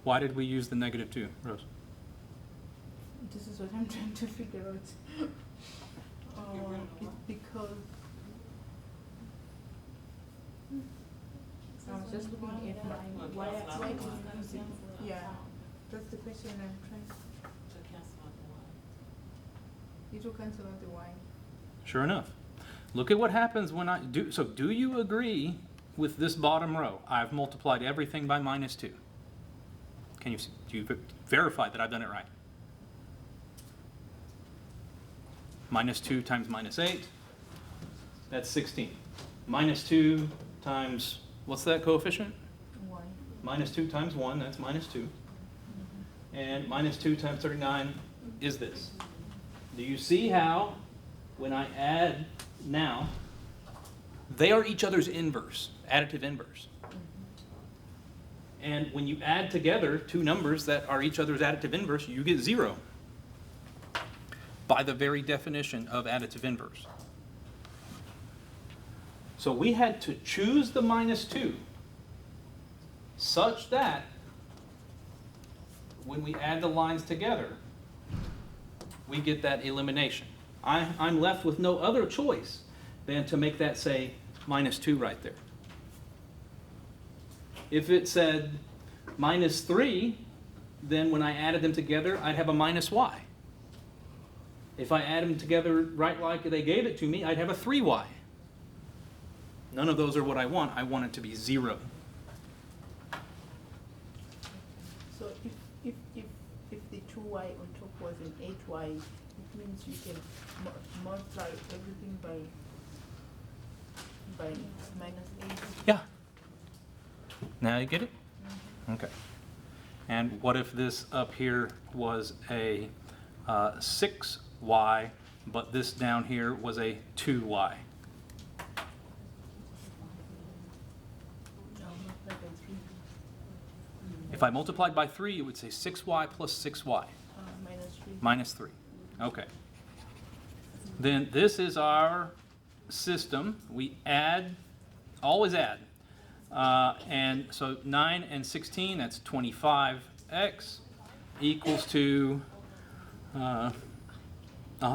Why did we use the negative 2, Rose? This is what I'm trying to figure out. It's because I was just looking at mine. Why confusing? Yeah, that's the question I'm trying. It will cancel out the y. Sure enough. Look at what happens when I do. So do you agree with this bottom row? I've multiplied everything by minus 2. Can you, do you verify that I've done it right? Minus 2 times minus 8, that's 16. Minus 2 times, what's that coefficient? Y. Minus 2 times 1, that's minus 2. And minus 2 times 39 is this. Do you see how, when I add now, they are each other's inverse, additive inverse. And when you add together two numbers that are each other's additive inverse, you get 0. By the very definition of additive inverse. So we had to choose the minus 2 such that when we add the lines together, we get that elimination. I'm left with no other choice than to make that say minus 2 right there. If it said minus 3, then when I added them together, I'd have a minus y. If I add them together right like they gave it to me, I'd have a 3y. None of those are what I want. I want it to be 0. So if the 2y on top was an 8y, it means you can multiply everything by minus 8. Yeah. Now you get it? Okay. And what if this up here was a 6y, but this down here was a 2y? If I multiplied by 3, it would say 6y plus 6y. Minus 3. Minus 3. Okay. Then this is our system. We add, always add. And so 9 and 16, that's 25x equals to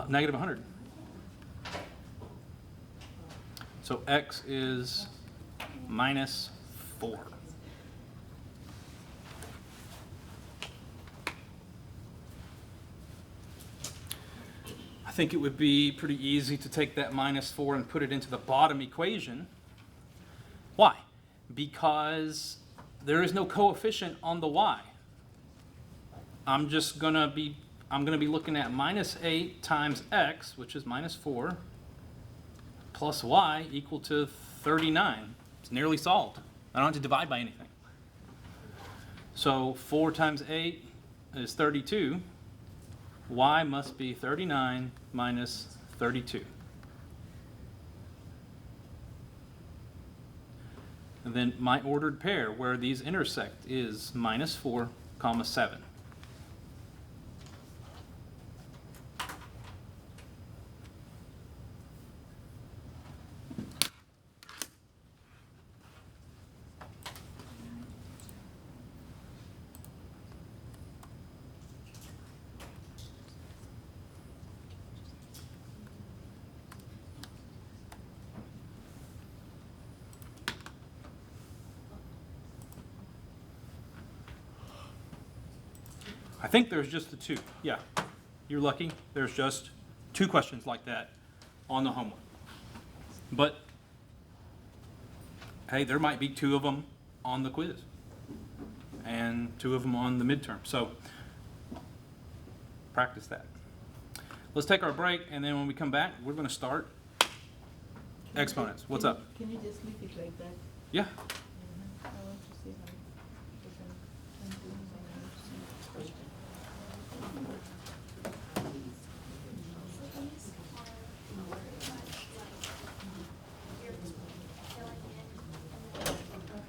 negative 100. So x is minus 4. I think it would be pretty easy to take that minus 4 and put it into the bottom equation. Why? Because there is no coefficient on the y. I'm gonna be looking at minus 8 times x, which is minus 4, plus y equal to 39. It's nearly solved. I don't have to divide by anything. So 4 times 8 is 32. Y must be 39 minus 32. And then my ordered pair where these intersect is minus 4, comma 7. I think there's just the 2. Yeah, you're lucky. There's just 2 questions like that on the homework. But Hey, there might be 2 of them on the quiz and 2 of them on the midterm. So practice that. Let's take our break, and then when we come back, we're going to start exponents. What's up? Can you just leave it like that? Yeah. I want to see how different countries and I want to see question. So these are pretty much like you're filling in and then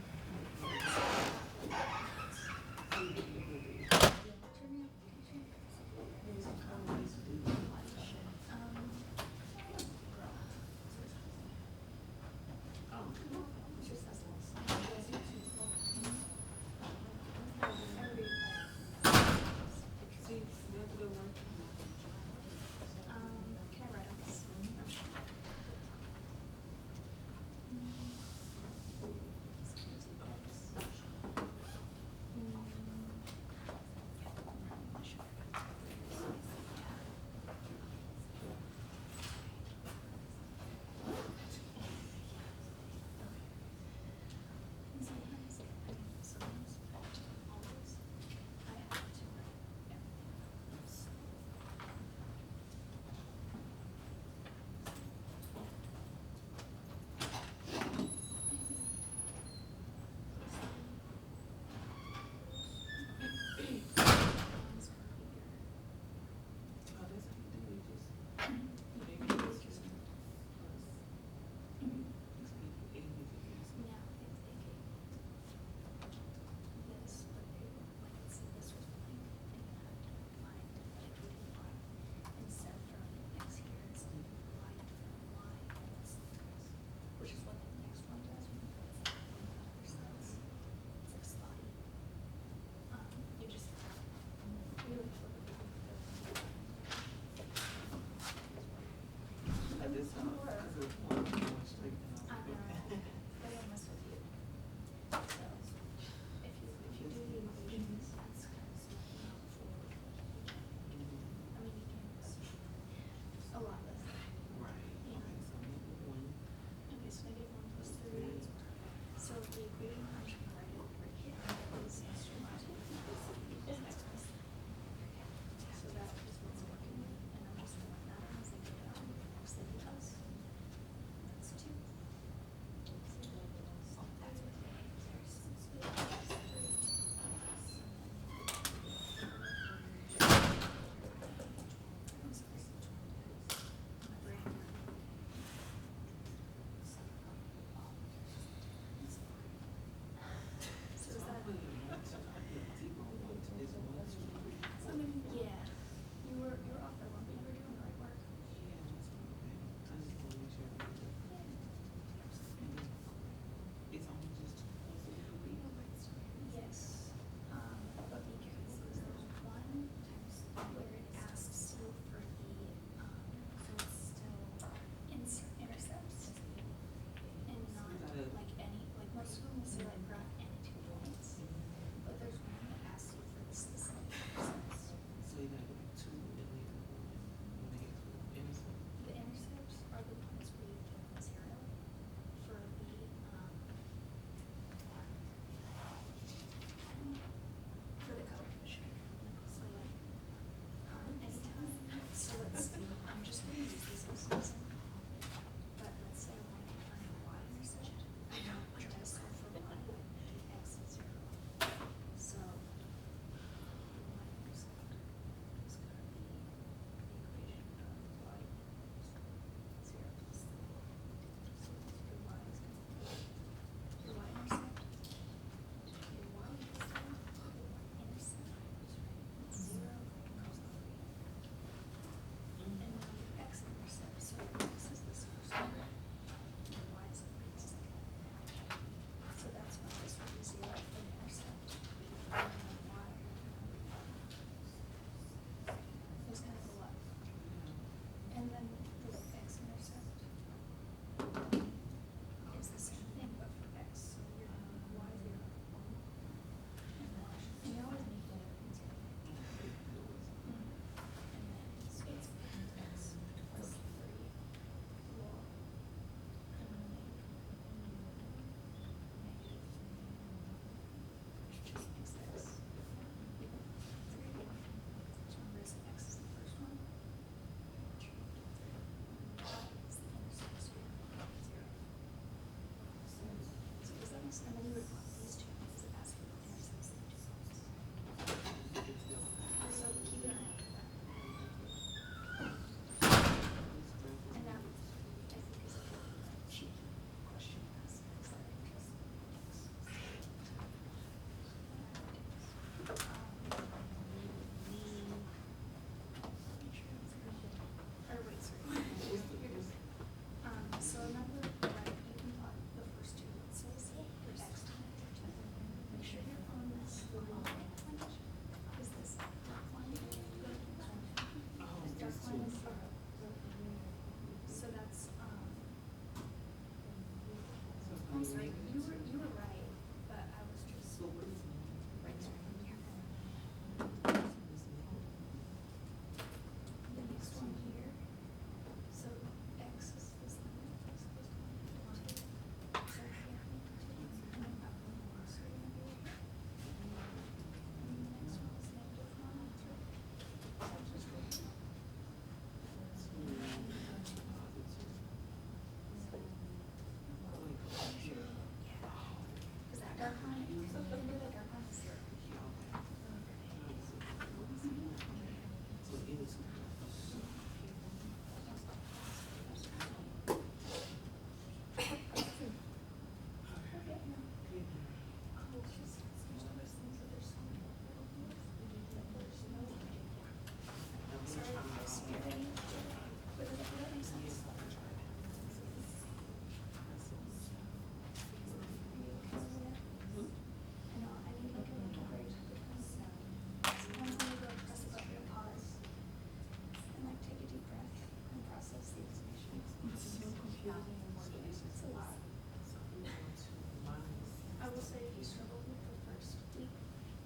I will say if you struggle with the first week,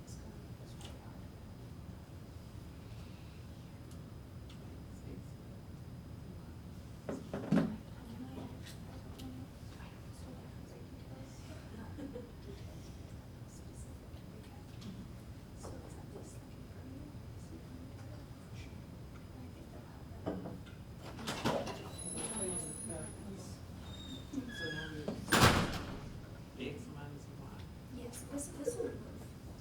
it's gonna be really hard. So it's at least looking for you. I think they'll have that. X minus y. Yes, this will move.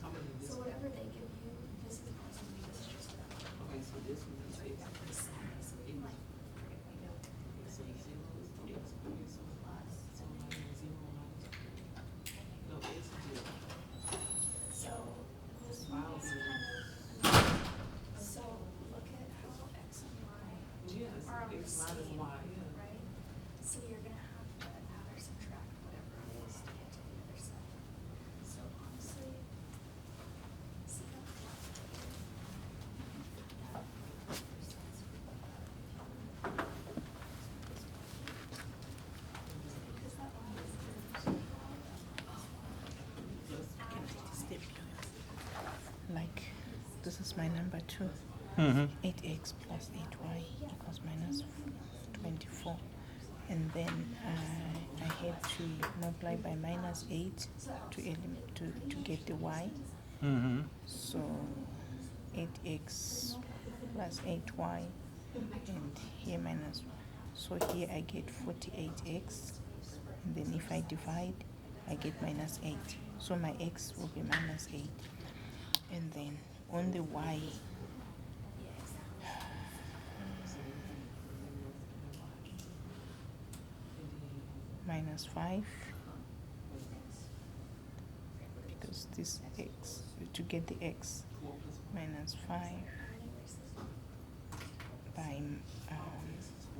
How many this So one? whatever they give you, this is also, this is just that. Okay, so this one is X. So we might, forget we know. So 0 is X, okay, so minus 0 minus 3. No, X is 0. So this one is kind of, so look at how X and Y Yes, are on the X minus same, Y, yeah. right? So you're gonna have to add or subtract whatever it is to get to the other side. So honestly, see how flat because that line is Like, this is my number 2. Mm-hmm. 8x plus 8y equals minus 24. And then I had to multiply by minus 8 to get the y. Mm-hmm. So 8x plus 8y and here minus. So here I get 48x. And then if I divide, I get minus 8. So my x will be minus 8. And then on the y, minus 5, because this x, to get the x, minus 5 by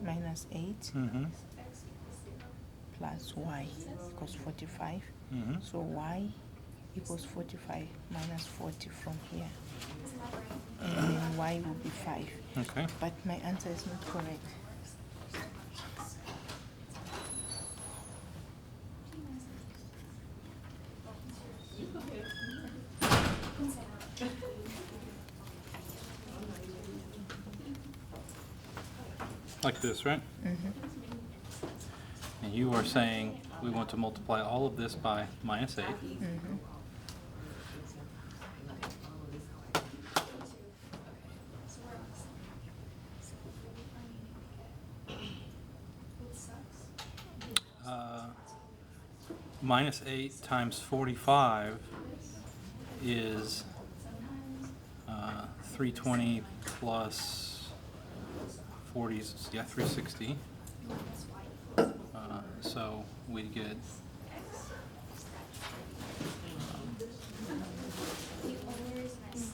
minus 8 Mm-hmm. plus y equals 45. Mm-hmm. So y equals 45 minus 40 from here. And then y will be 5. Okay. But my answer is not correct. Like this, right? Mm-hmm. And you are saying we want to multiply all of this by minus 8. Mm-hmm. Minus 8 times 45 is 320 plus 40, yeah, 360. So we get The only reason I say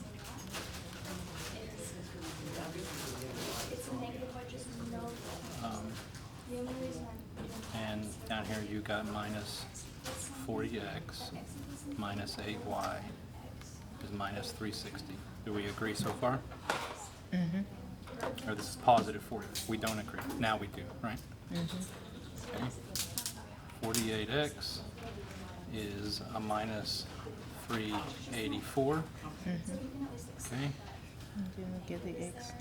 that is it's a negative, but just no. The only reason and down here you got minus 40x minus 8y is minus 360. Do we agree so far? Mm-hmm. Or this is positive 40. We don't agree. Now we do, right? Mm-hmm. Okay. 48x is a minus 384. Mm-hmm. Okay. And then we get the x.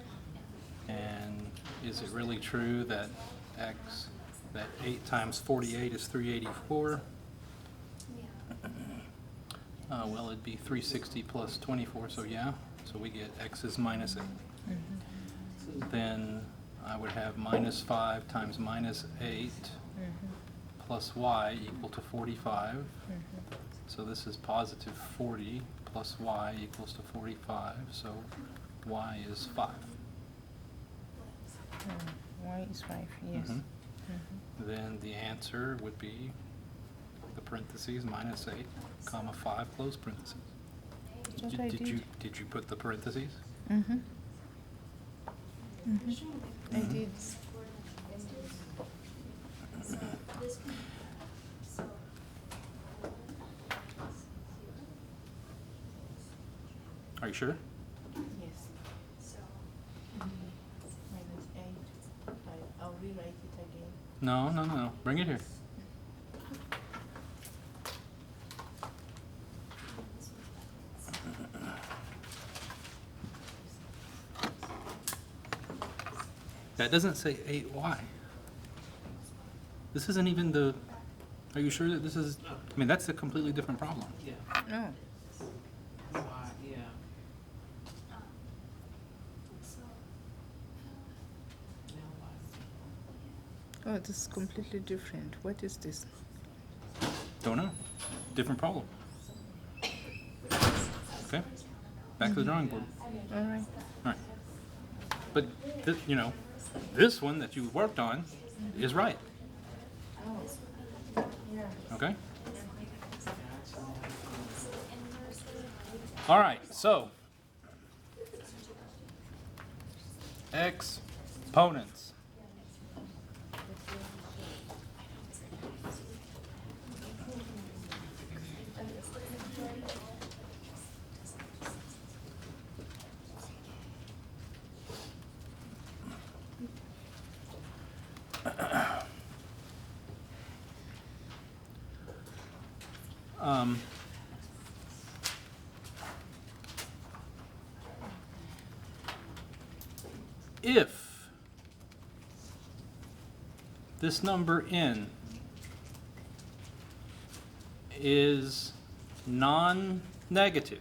And is it really true that x, that 8 times 48 is 384? Well, it'd be 360 plus 24, so yeah. So we get x is minus 8. Mm-hmm. Then I would have minus 5 times minus 8 Mm-hmm. plus y equal to 45. Mm-hmm. So this is positive 40 plus y equals to 45, so y is 5. Y is 5, yes. Mhm. Then the answer would be the parentheses minus 8, comma 5, close parentheses. That's what I did. Did you put the parentheses? Mm-hmm. I did. Are you sure? Yes. Minus 8. I'll rewrite it again. No. Bring it here. That doesn't say 8y. This isn't even the, are you sure that this is, I mean, that's a completely different problem. Yeah, No. why, yeah. Now why? Oh, this is completely different. What is this? Don't know. Different problem. Okay? Back to the drawing board. All right. All right. But, you know, this one that you worked on is right. Okay? All right, so exponents. If this number n is non-negative,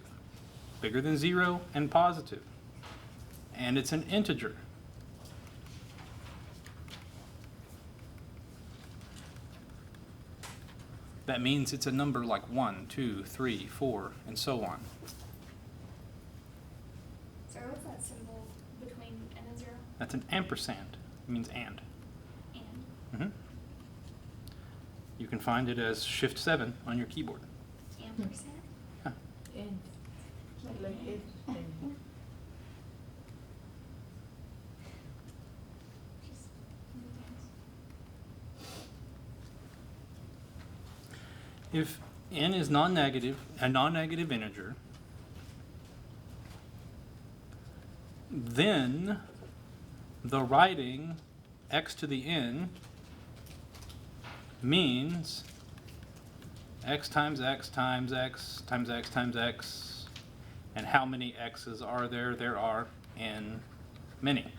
bigger than 0 and positive, and it's an integer, that means it's a number like 1, 2, 3, 4, and so on. Sorry, what's that symbol between n and 0? That's an ampersand. It means and. And? hmm You can find it as Shift 7 on your keyboard. Ampersand? Huh. And like it. And If n is non-negative, a non-negative integer, then the writing x to the n means x times x times x times x times x. And how many x's are there? There are n many.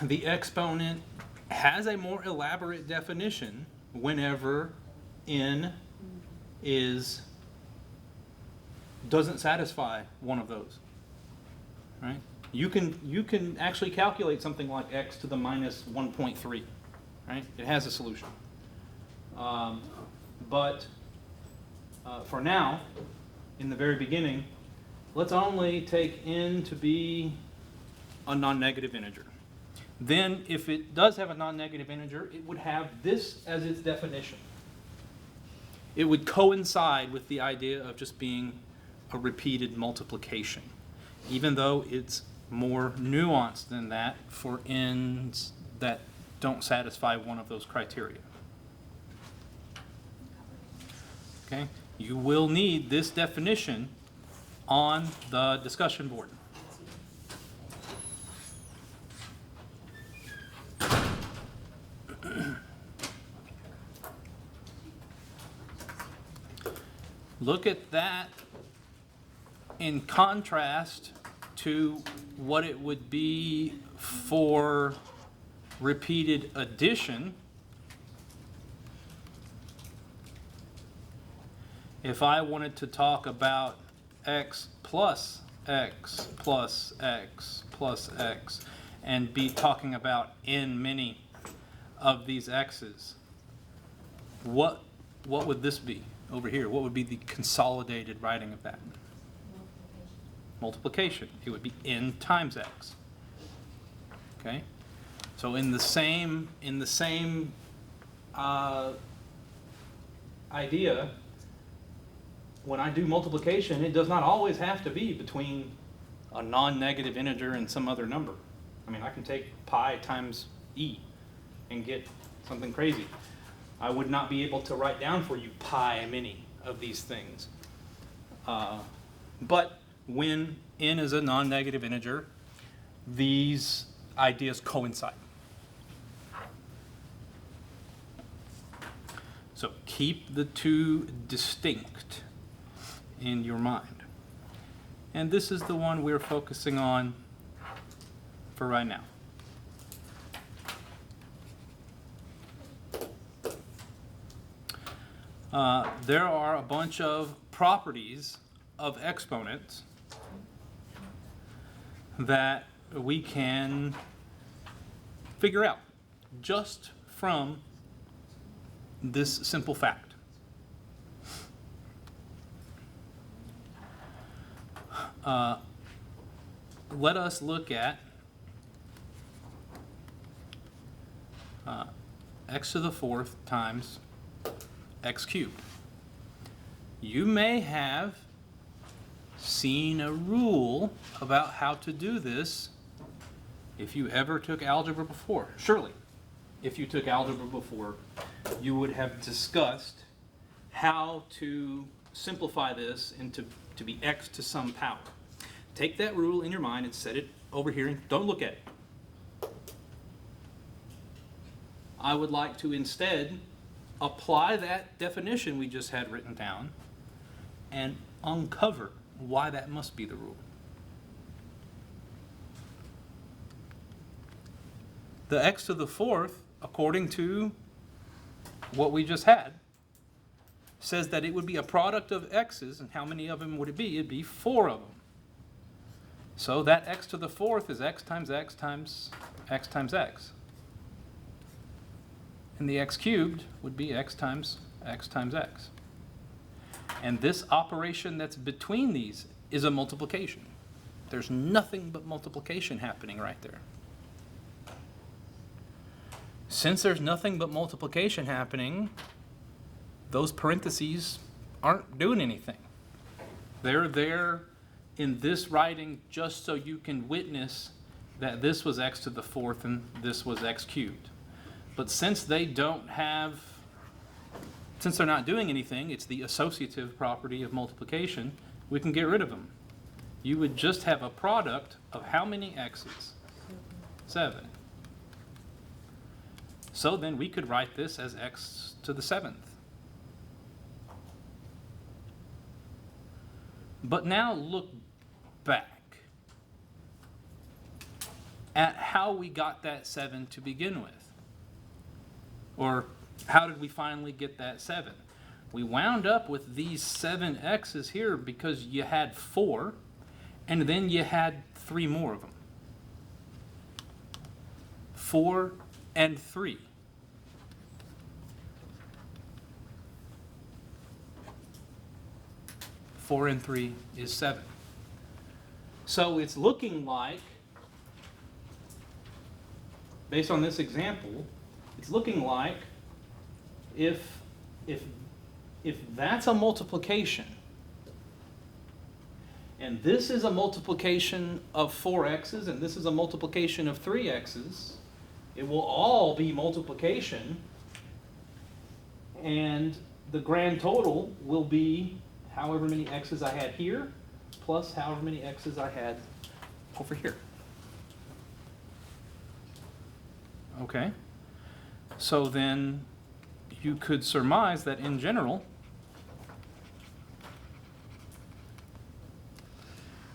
The exponent has a more elaborate definition whenever n doesn't satisfy one of those. Right? You can actually calculate something like x to the minus 1.3. Right? It has a solution. But for now, in the very beginning, let's only take n to be a non-negative integer. Then, if it does have a non-negative integer, it would have this as its definition. It would coincide with the idea of just being a repeated multiplication, even though it's more nuanced than that for n's that don't satisfy one of those criteria. Okay? You will need this definition on the discussion board. Look at that in contrast to what it would be for repeated addition. If I wanted to talk about x plus x plus x plus x and be talking about n many of these x's, what would this be over here? What would be the consolidated writing of that? Multiplication. It would be n times x. Okay? So in the same idea, when I do multiplication, it does not always have to be between a non-negative integer and some other number. I mean, I can take pi times e and get something crazy. I would not be able to write down for you pi many of these things. But when n is a non-negative integer, these ideas coincide. So keep the two distinct in your mind. And this is the one we're focusing on for right now. There are a bunch of properties of exponents that we can figure out just from this simple fact. Let us look at x to the fourth times x cubed. You may have seen a rule about how to do this if you ever took algebra before. Surely, if you took algebra before, you would have discussed how to simplify this into to be x to some power. Take that rule in your mind and set it over here and don't look at it. I would like to instead apply that definition we just had written down and uncover why that must be the rule. The x to the fourth, according to what we just had, says that it would be a product of x's, and how many of them would it be? It'd be 4 of them. So that x to the fourth is x times x times x times x. And the x cubed would be x times x times x. And this operation that's between these is a multiplication. There's nothing but multiplication happening right there. Since there's nothing but multiplication happening, those parentheses aren't doing anything. They're there in this writing just so you can witness that this was x to the fourth and this was x cubed. But since they don't have, since they're not doing anything, it's the associative property of multiplication, we can get rid of them. You would just have a product of how many x's? 7. So then we could write this as x to the 7th. But now look back at how we got that 7 to begin with. Or how did we finally get that 7? We wound up with these 7 x's here because you had 4, and then you had 3 more of them. 4 and 3. Four and 3 is 7. So it's looking like, based on this example, it's looking like if that's a multiplication, and this is a multiplication of 4x's, and this is a multiplication of 3x's, it will all be multiplication, and the grand total will be however many x's I had here, plus however many x's I had over here. Okay? So then you could surmise that in general,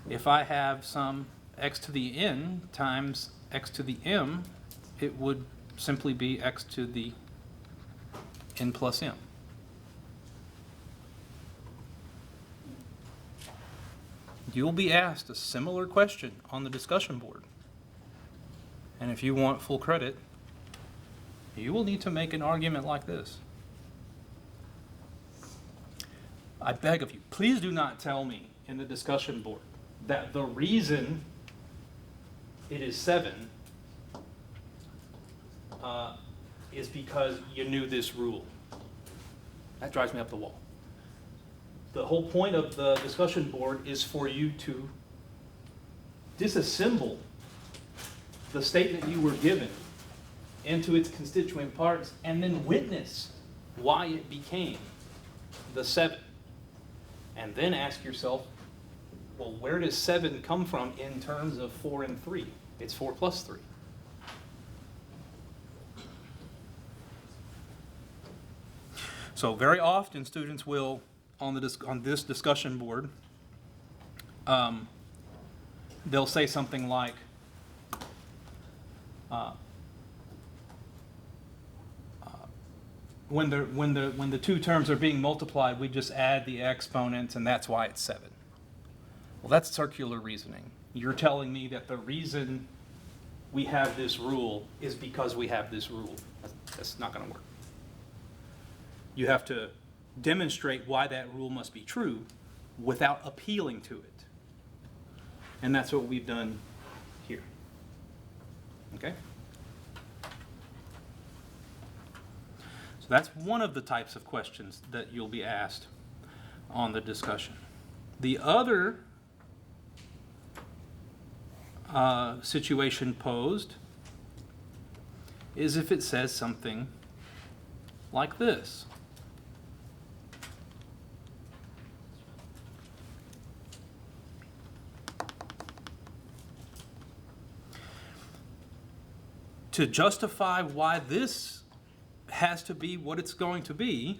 if I have some x to the n times x to the m, it would simply be x to the n plus m. you'll be asked a similar question on the discussion board. And if you want full credit, you will need to make an argument like this. I beg of you, please do not tell me in the discussion board that the reason it is 7 is because you knew this rule. That drives me up the wall. The whole point of the discussion board is for you to disassemble the statement you were given into its constituent parts and then witness why it became the 7. And then ask yourself, well, where does 7 come from in terms of 4 and 3? It's 4 plus 3. So very often students will, on this discussion board, they'll say something like, when the two terms are being multiplied, we just add the exponents, and that's why it's 7. Well, that's circular reasoning. You're telling me that the reason we have this rule is because we have this rule. That's not going to work. You have to demonstrate why that rule must be true without appealing to it. And that's what we've done here. Okay? So that's one of the types of questions that you'll be asked on the discussion. The other situation posed is if it says something like this. To justify why this has to be what it's going to be,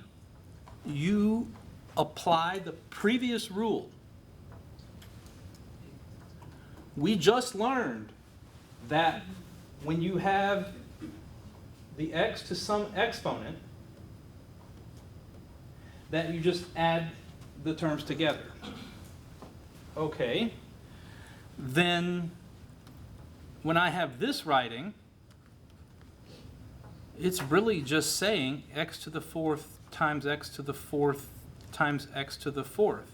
you apply the previous rule. We just learned that when you have the x to some exponent, that you just add the terms together. Okay, then when I have this writing, it's really just saying x to the 4th times x to the 4th times x to the 4th.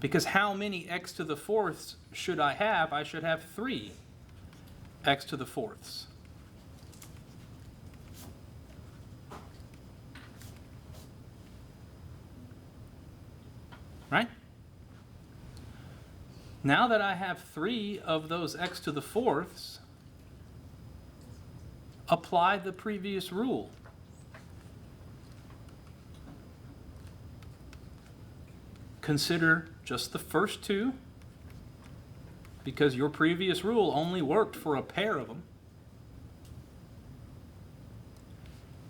Because how many x to the 4ths should I have? I should have 3 x to the 4ths. Right? Now that I have 3 of those x to the 4ths, apply the previous rule. Consider just the first 2, because your previous rule only worked for a pair of them.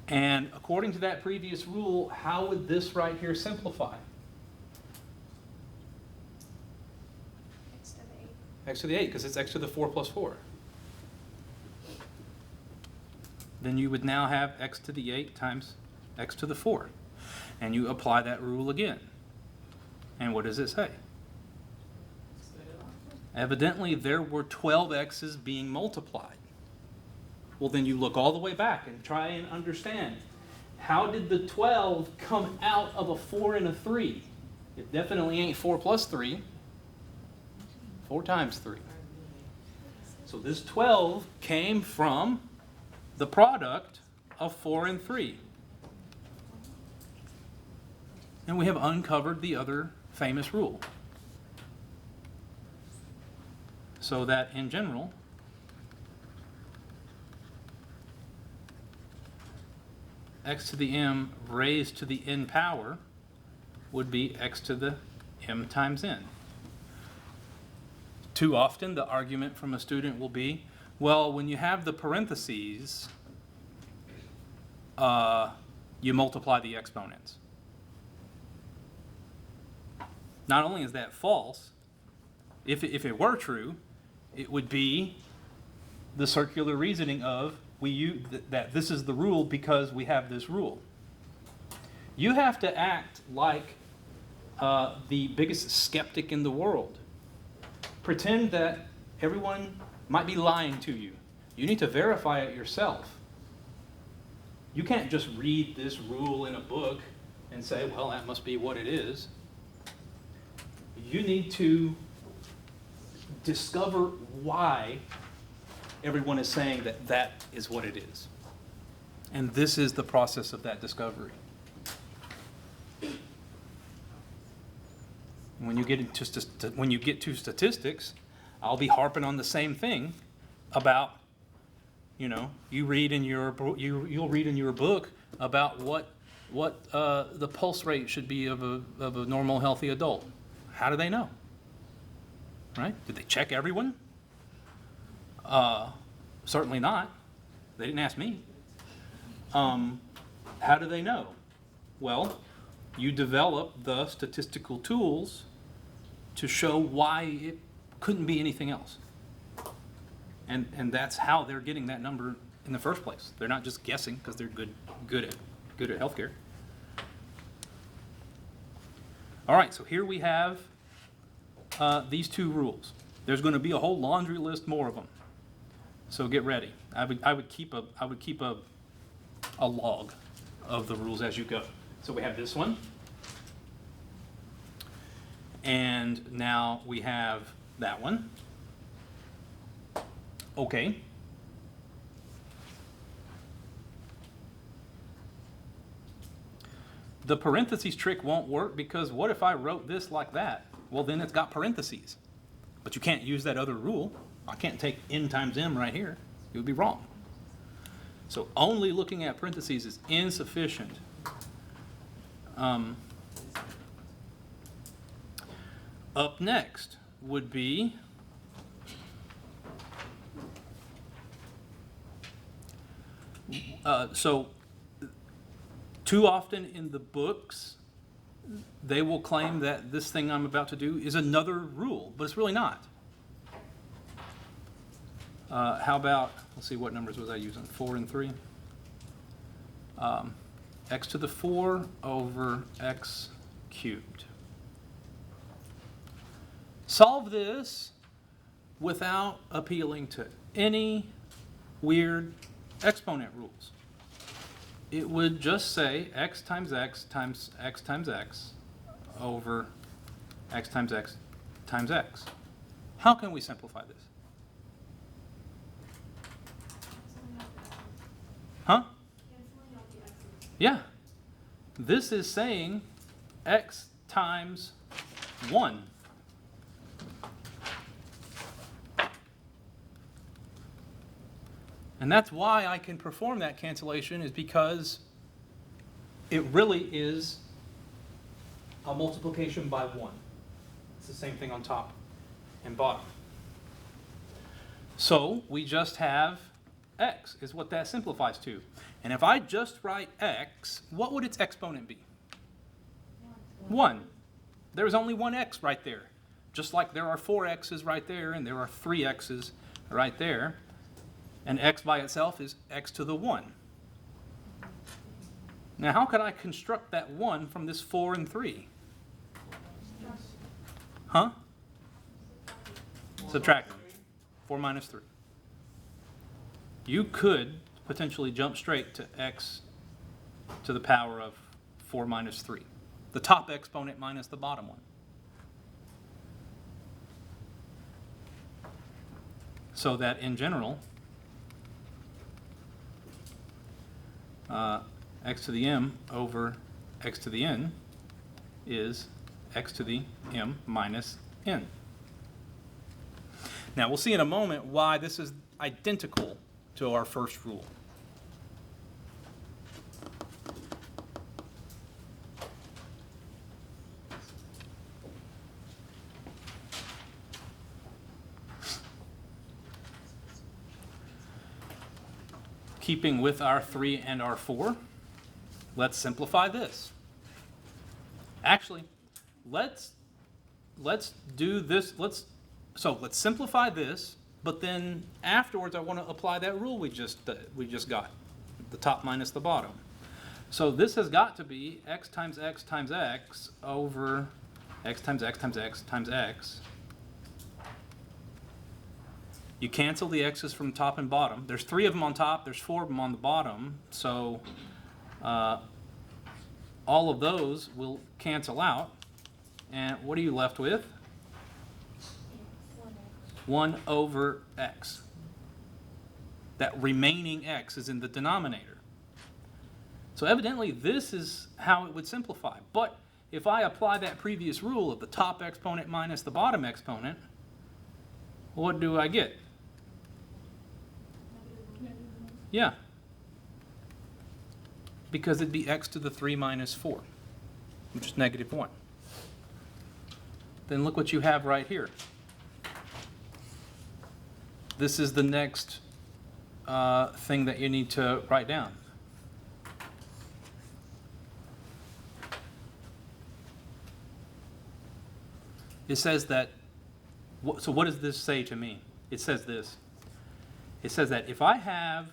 And according to that previous rule, how would this right here simplify? X to the 8. X to the 8, because it's x to the 4 plus 4. Then you would now have x to the 8 times x to the 4. And you apply that rule again. And what does it say? Evidently, there were 12 x's being multiplied. Well, then you look all the way back and try and understand. How did the 12 come out of a 4 and a 3? It definitely ain't 4 plus 3. 4 times 3. So this 12 came from the product of 4 and 3. And we have uncovered the other famous rule. So that in general, x to the m raised to the n power would be x to the m times n. Too often the argument from a student will be, well, when you have the parentheses, you multiply the exponents. Not only is that false, if it were true, it would be the circular reasoning of that this is the rule because we have this rule. You have to act like the biggest skeptic in the world pretend that everyone might be lying to you. You need to verify it yourself. You can't just read this rule in a book and say, well, that must be what it is. You need to discover why everyone is saying that that is what it is. And this is the process of that discovery. When you get to statistics, I'll be harping on the same thing about, you'll read in your book about what the pulse rate should be of a normal healthy adult. How do they know? Right? Did they check everyone? Certainly not. They didn't ask me. How do they know? Well, you develop the statistical tools to show why it couldn't be anything else. And that's how they're getting that number in the first place. They're not just guessing because they're good at healthcare. All right, so here we have these two rules. There's going to be a whole laundry list more of them. So get ready. I would keep a log of the rules as you go. So we have this one. And now we have that one. Okay. The parentheses trick won't work because what if I wrote this like that? Well, then it's got parentheses. But you can't use that other rule. I can't take n times m right here. It would be wrong. So only looking at parentheses is insufficient. Up next would be so too often in the books they will claim that this thing I'm about to do is another rule, but it's really not. How about, let's see, what numbers was I using? 4 and 3? X to the 4 over x cubed. Solve this without appealing to any weird exponent rules. It would just say x times x times x times x over x times x times x. How can we simplify this? Huh? Yeah. This is saying x times 1. And that's why I can perform that cancellation, is because it really is a multiplication by 1. It's the same thing on top and bottom. So we just have x is what that simplifies to. And if I just write x, what would its exponent be? 1. There's only one x right there. Just like there are 4 x's right there and there are 3 x's right there. And x by itself is x to the 1. Now how could I construct that 1 from this 4 and 3? Huh? Subtract them. 4 minus 3. You could potentially jump straight to x to the power of 4 minus 3. The top exponent minus the bottom one. So that in general, x to the m over x to the n is x to the m minus n. Now we'll see in a moment why this is identical to our first rule. Keeping with our 3 and our 4, let's simplify this. Actually, let's do this. Let's simplify this, but then afterwards I want to apply that rule we just got, the top minus the bottom. So this has got to be x times x times x over x times x times x times x You cancel the x's from top and bottom. There's 3 of them on top, there's 4 of them on the bottom, so all of those will cancel out. And what are you left with? 1 over x. That remaining x is in the denominator. So evidently this is how it would simplify. But if I apply that previous rule of the top exponent minus the bottom exponent, what do I get? Yeah. Because it'd be x to the 3 minus 4, which is negative 1. Then look what you have right here. This is the next thing that you need to write down. It says that, so what does this say to me? It says this. It says that if I have,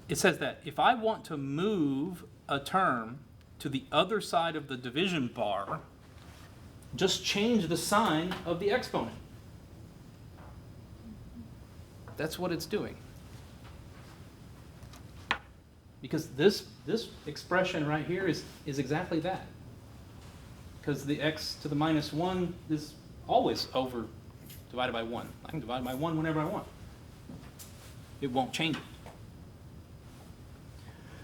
it says that if I want to move a term to the other side of the division bar, just change the sign of the exponent. That's what it's doing. Because this expression right here is exactly that. Because the x to the minus 1 is always over divided by 1. I can divide by 1 whenever I want. It won't change it.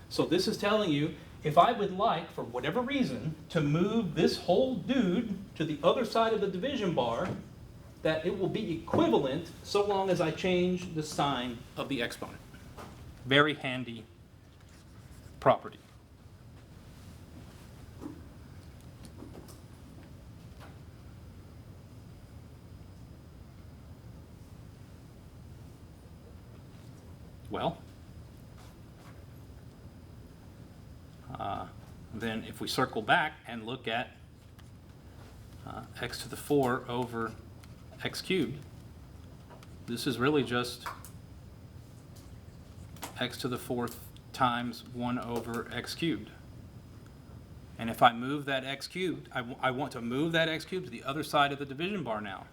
So this is telling you, if I would like, for whatever reason, to move this whole dude to the other side of the division bar, that it will be equivalent so long as I change the sign of the exponent. Very handy property. Well, then if we circle back and look at x to the 4 over x cubed, this is really just x to the 4th times 1 over x cubed. And if I move that x cubed, I want to move that x cubed to the other side of the division bar now.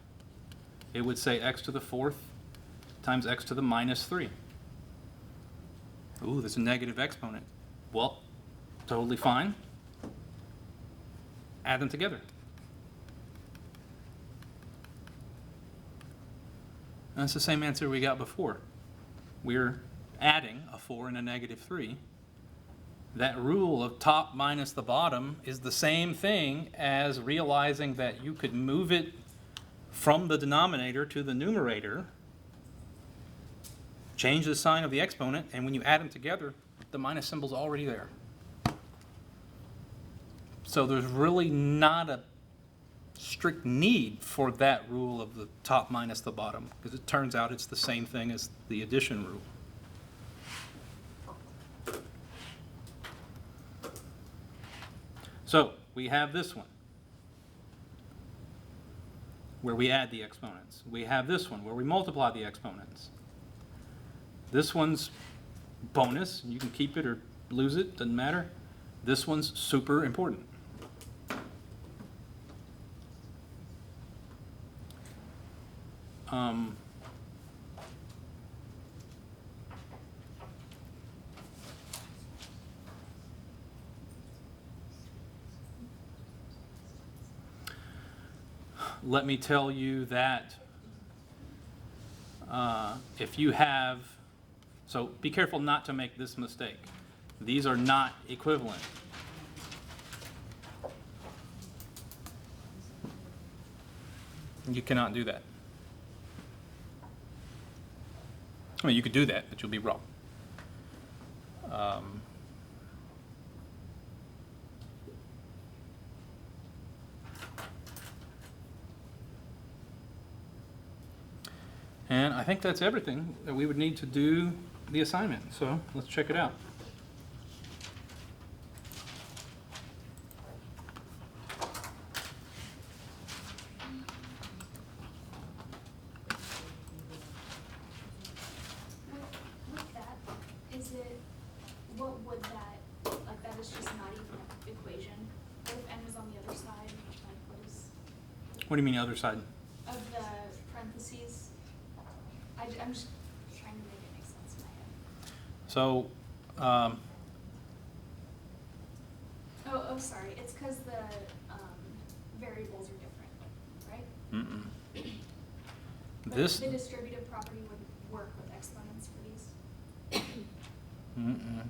It would say x to the 4th times x to the minus 3. Ooh, there's a negative exponent. Well, totally fine. Add them together. That's the same answer we got before. We're adding a 4 and a negative 3. That rule of top minus the bottom is the same thing as realizing that you could move it from the denominator to the numerator, change the sign of the exponent, and when you add them together, the minus symbol's already there. So there's really not a strict need for that rule of the top minus the bottom, because it turns out it's the same thing as the addition rule. So we have this one, where we add the exponents. We have this one, where we multiply the exponents. This one's bonus. You can keep it or lose it, doesn't matter. This one's super important. Let me tell you that if you have, so be careful not to make this mistake. These are not equivalent. You cannot do that. I mean, you could do that, but you'll be wrong. And I think that's everything that we would need to do the assignment. So let's check it out. With that, is it, what would that, like that is just not even an equation? What if n is on the other side? Like what is? What do you mean other side? of the parentheses. I'm just trying to make it make sense in my head. So, Oh, sorry, it's because the variables are different, right? mm-mm. But This, the distributive property would work with exponents for these. mm-mm.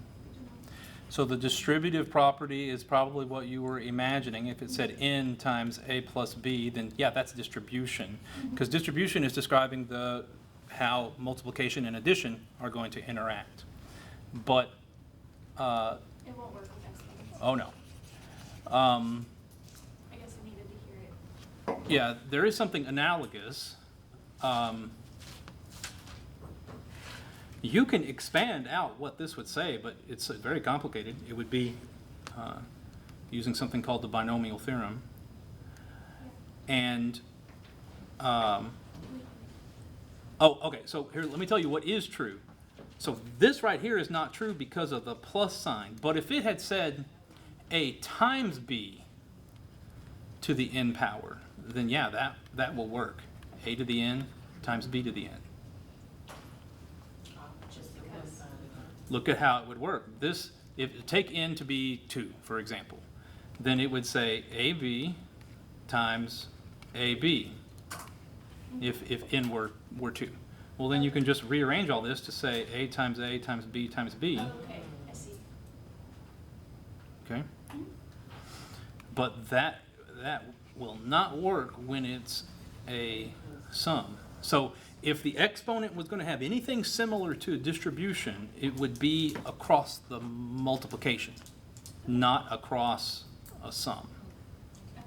So the distributive property is probably what you were imagining. If it said n times a plus b, then yeah, that's distribution. Because distribution is describing how multiplication and addition are going to interact. But, It won't work with exponents. oh no. I guess I needed to hear it. Yeah, there is something analogous. You can expand out what this would say, but it's very complicated. It would be using something called the binomial theorem. And, oh, okay, so here, let me tell you what is true. So this right here is not true because of the plus sign, but if it had said a times b to the n power, then yeah, that will work. A to the n times b to the n. Just the one side of it. Look at how it would work. This, if take n to be 2, for example, then it would say ab times ab if n were 2. Well, then you can just rearrange all this to say a times b times b. Oh, okay, I see. Okay? But that will not work when it's a sum. So if the exponent was going to have anything similar to a distribution, it would be across the multiplication, not across a sum. Okay.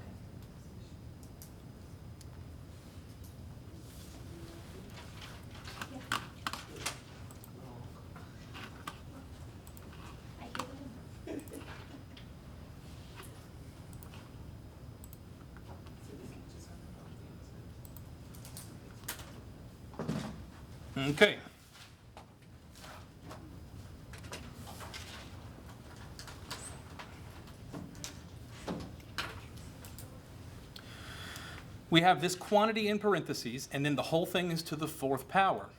Yeah. I hear you. Okay. We have this quantity in parentheses, and then the whole thing is to the 4th power.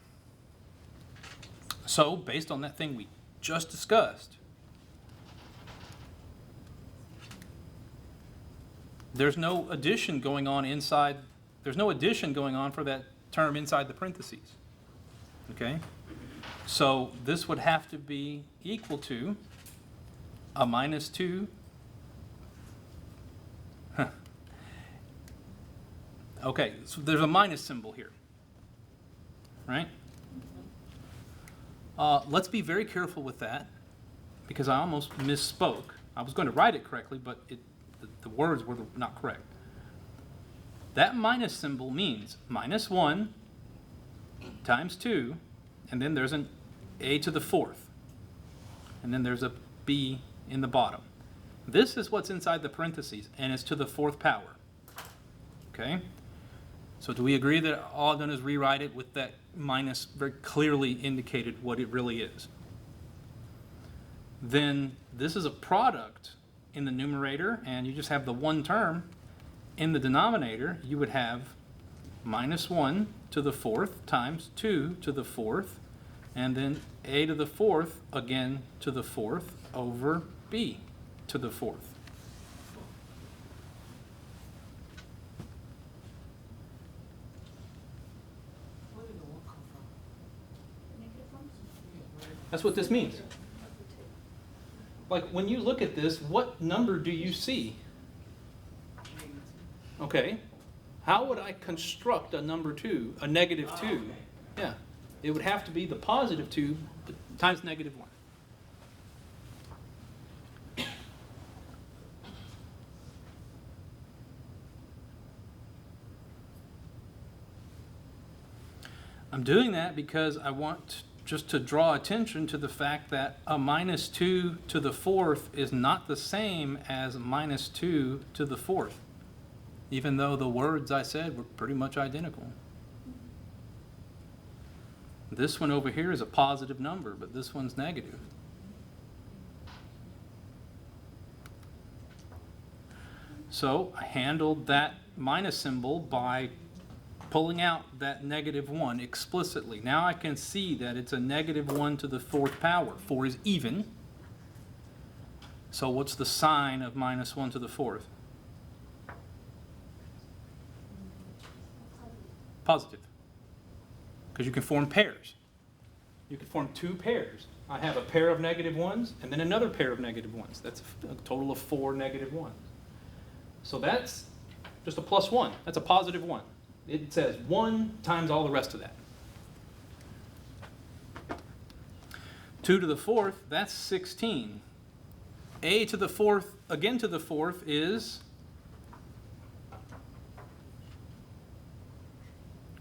So, based on that thing we just discussed, there's no addition going on inside, there's no addition going on for that term inside the parentheses. Okay? So this would have to be equal to a minus 2. Okay, so there's a minus symbol here. Right? Let's be very careful with that because I almost misspoke. I was going to write it correctly, but the words were not correct. That minus symbol means minus 1 times 2, and then there's an a to the 4th, and then there's a b in the bottom. This is what's inside the parentheses, and it's to the 4th power. Okay? So do we agree that all I've done is rewrite it with that minus very clearly indicated what it really is? Then this is a product in the numerator, and you just have the one term. In the denominator, you would have minus 1 to the 4th times 2 to the 4th, and then a to the 4th again to the 4th over b to the 4th. Where did the one come from? Negative ones? Yeah, right. That's what this means. Like when you look at this, what number do you see? Okay. How would I construct a number 2, a negative 2? Yeah. It would have to be the positive 2 times negative 1. I'm doing that because I want just to draw attention to the fact that a minus 2 to the 4th is not the same as minus 2 to the 4th, even though the words I said were pretty much identical. This one over here is a positive number, but this one's negative. So I handled that minus symbol by pulling out that -1 explicitly. Now I can see that it's a -1 to the 4th power. 4 is even. So what's the sign of -1 to the 4th? Positive. Because you can form pairs. You can form 2 pairs. I have a pair of -1s and then another pair of -1s. That's a total of 4 -1s. So that's just a +1. That's a +1. It says 1 times all the rest of that. 2 to the 4th, that's 16. A to the 4th, again to the 4th, is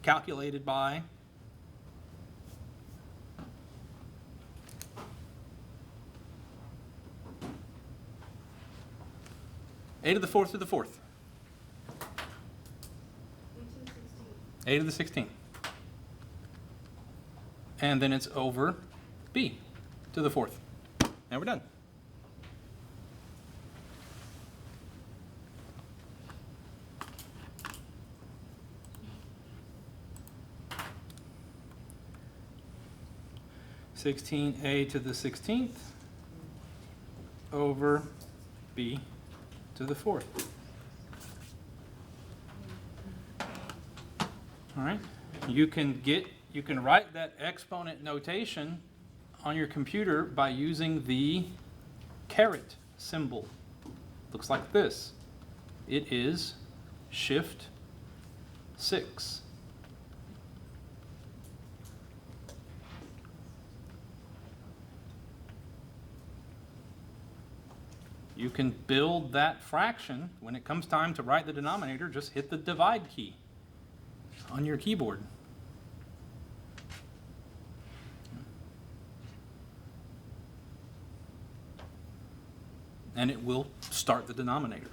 calculated by A to the 4th to the 4th. A to the 16th. And then it's over B to the 4th. And we're done. A to the 16th over B to the 4th. All right, you can write that exponent notation on your computer by using the caret symbol. Looks like this. It is shift 6. You can build that fraction. When it comes time to write the denominator, just hit the divide key on your keyboard. And it will start the denominator.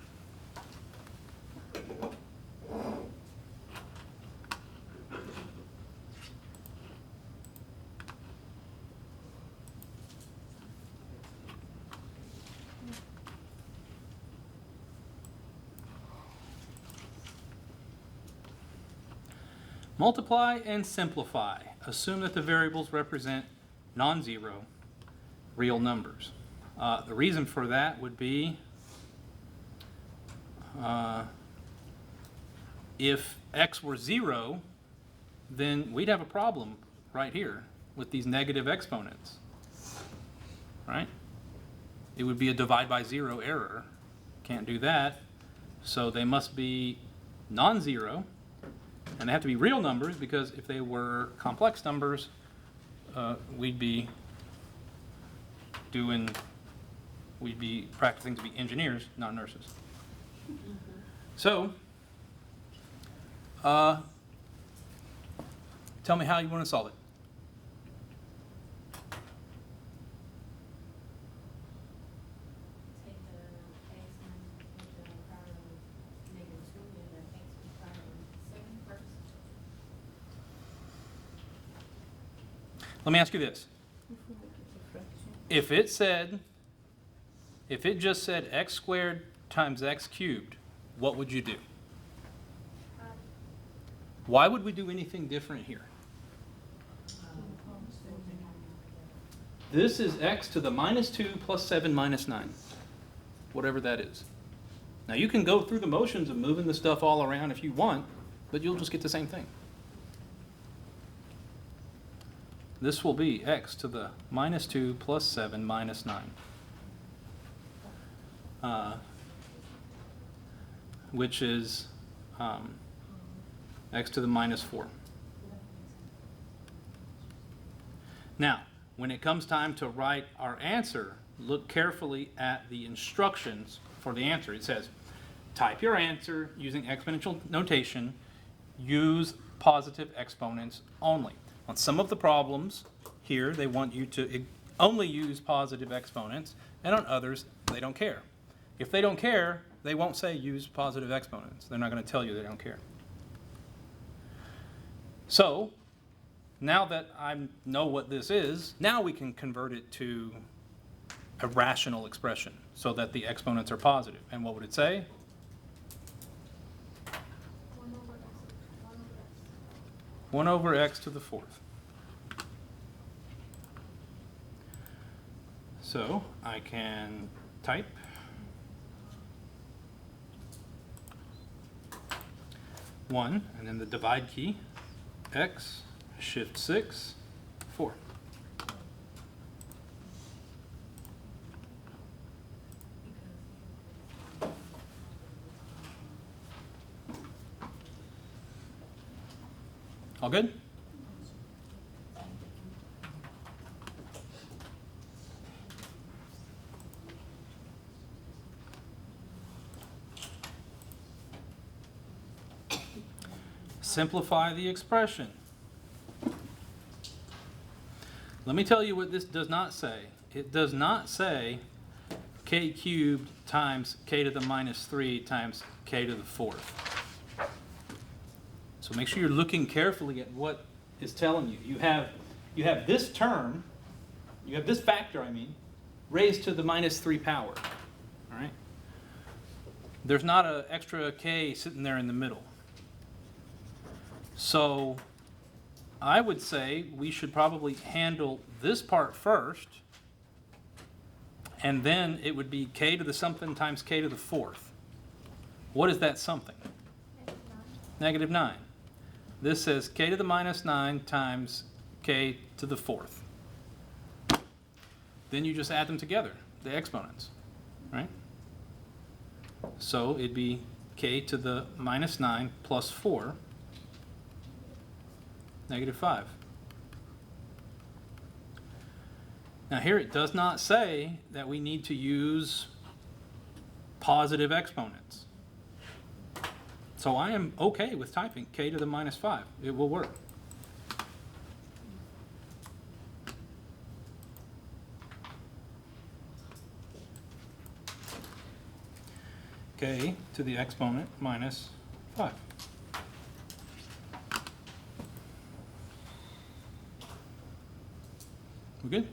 Multiply and simplify. Assume that the variables represent non-zero real numbers. The reason for that would be if x were 0, then we'd have a problem right here with these negative exponents, right? It would be a divide by 0 error. Can't do that. So they must be non-zero. And they have to be real numbers, because if they were complex numbers, we'd be practicing to be engineers, not nurses. So, tell me how you want to solve it. Take the x with the power of -2 and the x with the power of 7 first. Let me ask you this. If it just said x squared times x cubed, what would you do? Why would we do anything different here? This is x to the -2 plus 7 minus 9, whatever that is. Now you can go through the motions of moving the stuff all around if you want, but you'll just get the same thing. This will be x to the -2 plus 7 minus 9, which is x to the -4. Now, when it comes time to write our answer, look carefully at the instructions for the answer. It says, type your answer using exponential notation, use positive exponents only. On some of the problems here, they want you to only use positive exponents, and on others, they don't care. If they don't care, they won't say use positive exponents. They're not going to tell you they don't care. So, now that I know what this is, now we can convert it to a rational expression so that the exponents are positive. And what would it say? 1 over x to the 4th. So I can type 1 and then the divide key, x, shift 6, 4. All good? Simplify the expression. Let me tell you what this does not say. It does not say k cubed times k to the minus 3 times k to the 4th. So make sure you're looking carefully at what is telling you. You have this term, you have this factor, I mean, raised to the minus 3 power. All right? There's not an extra k sitting there in the middle. So I would say we should probably handle this part first, and then it would be k to the something times k to the 4th. What is that something? Negative 9. This says k to the minus 9 times k to the 4th. Then you just add them together, the exponents, right? So it'd be k to the minus 9 plus 4, negative 5. Now here it does not say that we need to use positive exponents. So I am okay with typing k to the minus 5. It will work. K to the exponent minus 5. We good?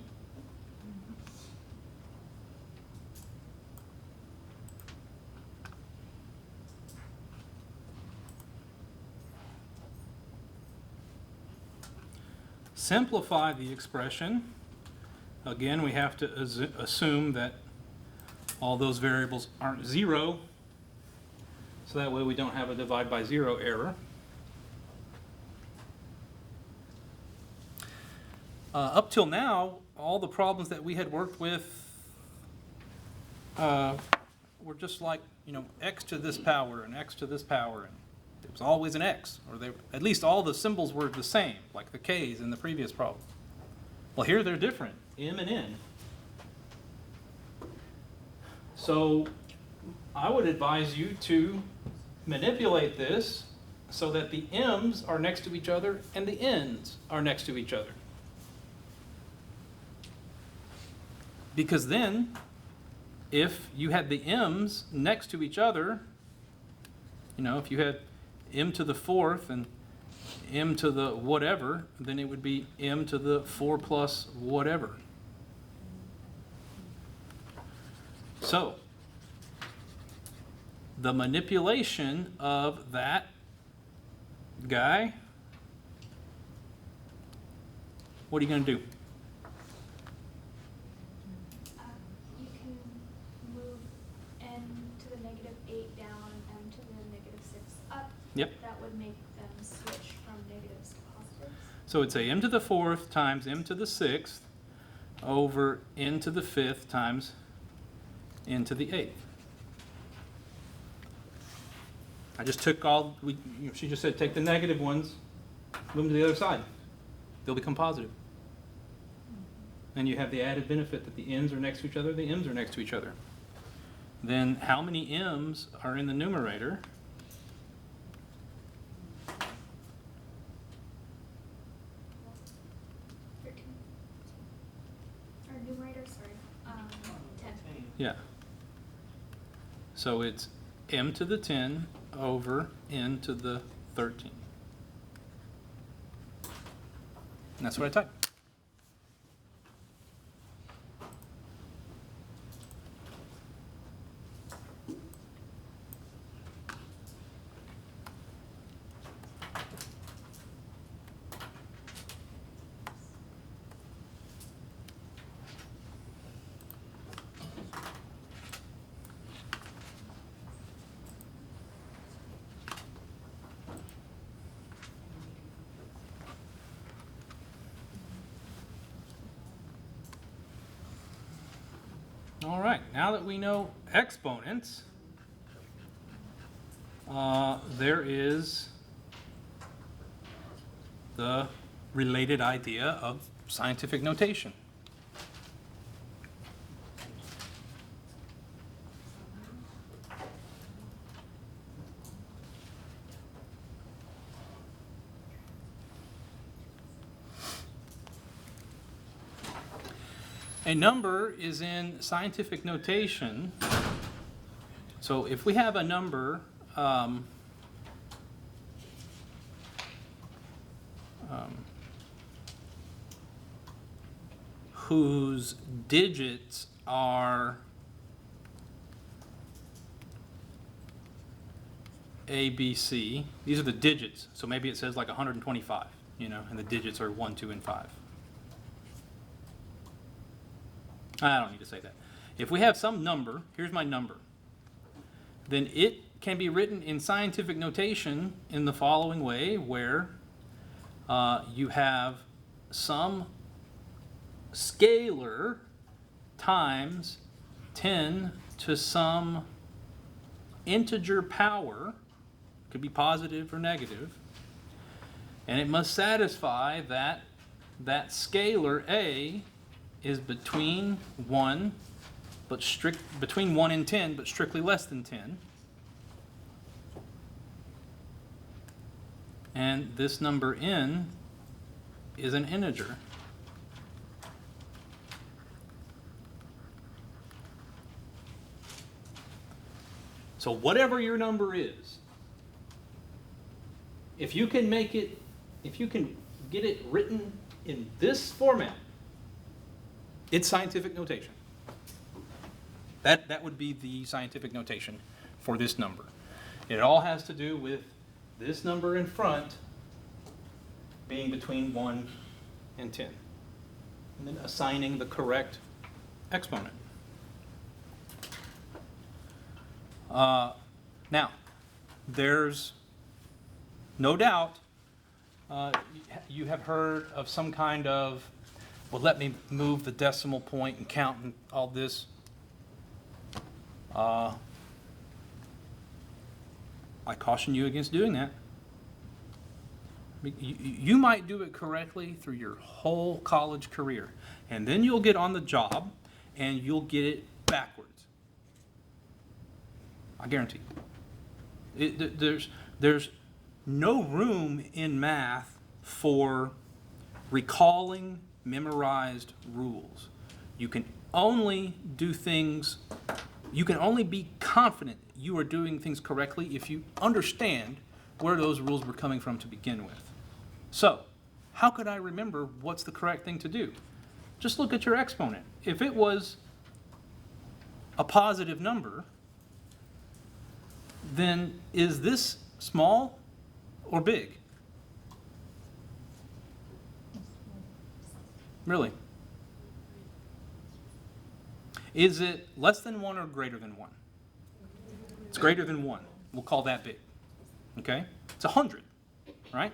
Simplify the expression. Again, we have to assume that all those variables aren't 0, so that way we don't have a divide by 0 error. Up till now, all the problems that we had worked with were just like, x to this power and x to this power, and it was always an x, or at least all the symbols were the same, like the k's in the previous problem. Well, here they're different, m and n. So I would advise you to manipulate this so that the m's are next to each other and the n's are next to each other. Because then, if you had the m's next to each other, if you had m to the 4th and m to the whatever, then it would be m to the 4 plus whatever. So, the manipulation of that guy, what are you going to do? You can move n to the negative 8 down, m to the negative 6 up. Yep. That would make them switch from negatives to positives. So it's a m to the 4th times m to the 6th over n to the 5th times n to the 8th. I just took she just said take the negative ones, move them to the other side. They'll become positive. And you have the added benefit that the n's are next to each other, the m's are next to each other. Then how many m's are in the numerator? Or numerator, sorry, 10. Yeah. So it's m to the 10 over n to the 13. And that's what I typed. All right, now that we know exponents, there is the related idea of scientific notation. A number is in scientific notation. So if we have a number whose digits are A, B, C, these are the digits. So maybe it says like 125, and the digits are 1, 2, and 5. I don't need to say that. If we have some number, here's my number, then it can be written in scientific notation in the following way, where you have some scalar times 10 to some integer power, could be positive or negative, and it must satisfy that that scalar A is between 1 between 1 and 10, but strictly less than 10. And this number n is an integer. So whatever your number is, if you can get it written in this format, it's scientific notation. That would be the scientific notation for this number. It all has to do with this number in front being between 1 and 10. And then assigning the correct exponent. Now, there's no doubt you have heard of some kind of, well, let me move the decimal point and count and all this. I caution you against doing that. You might do it correctly through your whole college career, and then you'll get on the job and you'll get it backwards. I guarantee you. There's no room in math for recalling memorized rules. You can only do things, you can only be confident you are doing things correctly if you understand where those rules were coming from to begin with. So, how could I remember what's the correct thing to do? Just look at your exponent. If it was a positive number, then is this small or big? Really? Is it less than 1 or greater than 1? It's greater than 1. We'll call that big. Okay? It's 100, right?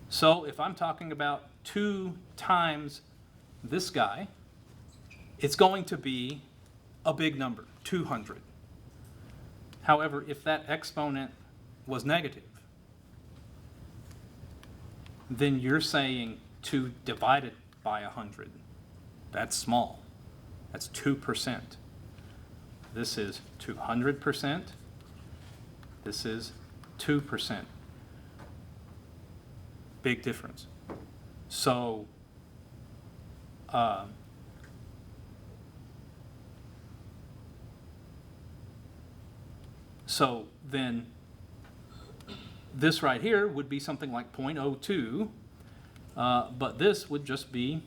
So if I'm talking about 2 times this guy, it's going to be a big number, 200. However, if that exponent was negative, then you're saying 2 divided by 100. That's small. That's 2%. This is 200%. This is 2%. Big difference. So, then this right here would be something like 0.02, but this would just be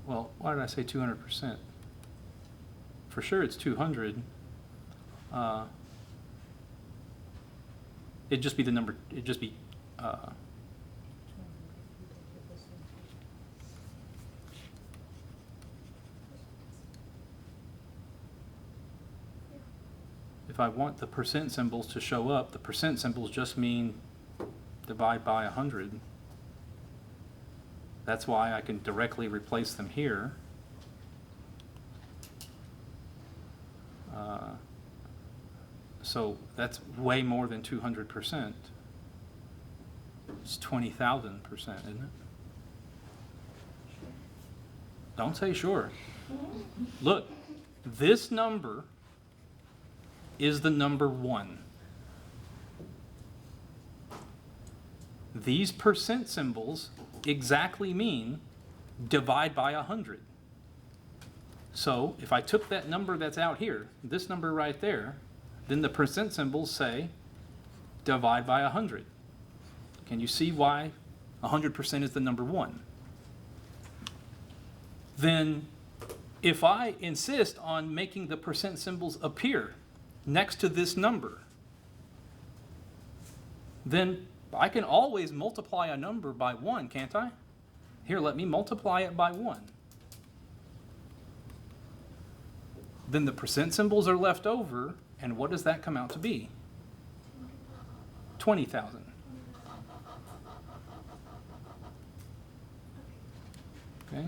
well, why did I say 200%? For sure it's 200. It'd just be the number, it'd just be if I want the percent symbols to show up, the percent symbols just mean divide by 100. That's why I can directly replace them here. So that's way more than 200%. It's 20,000%, isn't it? Don't say sure. Look, this number is the number 1. These percent symbols exactly mean divide by 100. So if I took that number that's out here, this number right there, then the percent symbols say divide by 100. Can you see why 100% is the number 1? Then if I insist on making the percent symbols appear next to this number, then I can always multiply a number by 1, can't I? Here, let me multiply it by 1. Then the percent symbols are left over, and what does that come out to be? 20,000. Okay?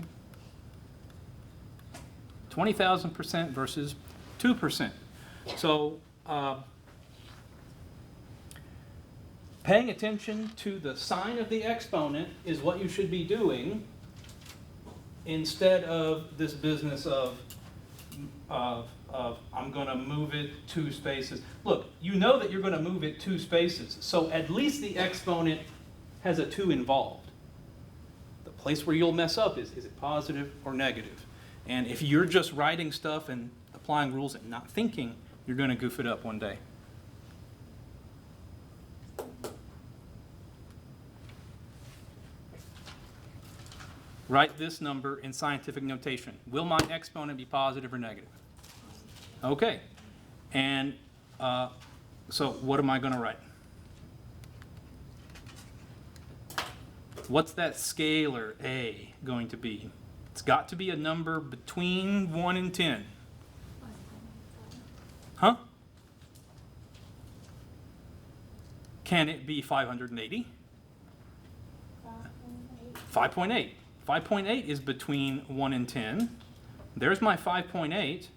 20,000% versus 2%. So, paying attention to the sign of the exponent is what you should be doing instead of this business of I'm going to move it 2 spaces. Look, you know that you're going to move it 2 spaces, so at least the exponent has a 2 involved. The place where you'll mess up is it positive or negative? And if you're just writing stuff and applying rules and not thinking, you're going to goof it up one day. Write this number in scientific notation. Will my exponent be positive or negative? Okay. And so what am I going to write? What's that scalar A going to be? It's got to be a number between 1 and 10. Huh? Can it be 580? 5.8. 5.8 is between 1 and 10. There's my 5.8,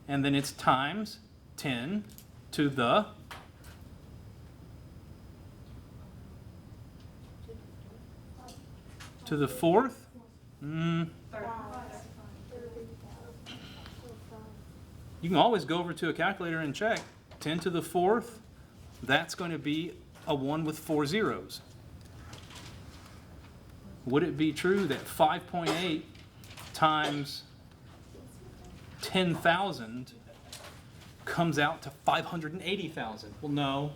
and then it's times 10 to the fourth? You can always go over to a calculator and check. 10 to the fourth, that's going to be a 1 with 4 zeros. Would it be true that 5.8 times 10,000 comes out to 580,000? Well, no,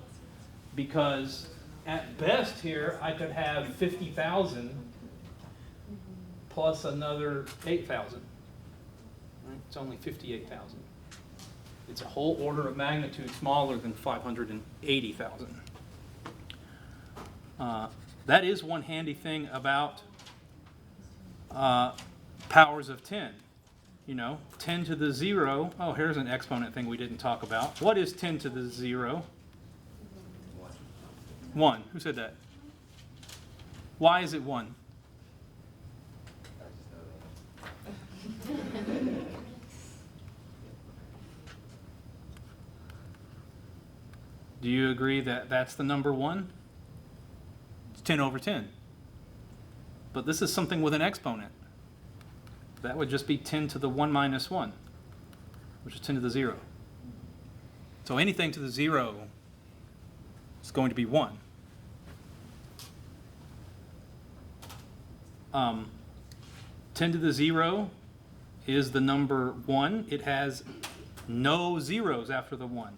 because at best here I could have 50,000 plus another 8,000. Right? It's only 58,000. It's a whole order of magnitude smaller than 580,000. That is one handy thing about powers of 10. You know, 10 to the 0. Oh, here's an exponent thing we didn't talk about. What is 10 to the 0? 1. Who said that? Why is it 1? Do you agree that that's the number 1? 10 over 10. But this is something with an exponent. That would just be 10 to the 1 minus 1, which is 10 to the 0. So anything to the 0 is going to be 1. 10 to the 0 is the number 1. It has no zeros after the 1.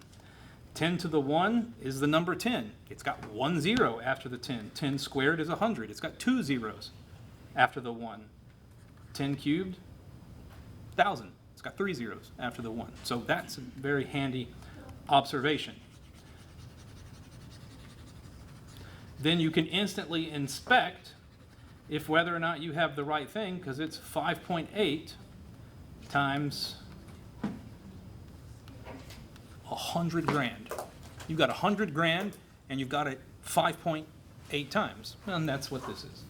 10 to the 1 is the number 10. It's got 1 0 after the 10. 10 squared is 100. It's got 2 zeros after the 1. 10 cubed, 1,000. It's got 3 zeros after the 1. So that's a very handy observation. Then you can instantly inspect if whether or not you have the right thing, because it's 5.8 times 100 grand. You've got 100 grand and you've got a 5.8 8 times. And that's what this is.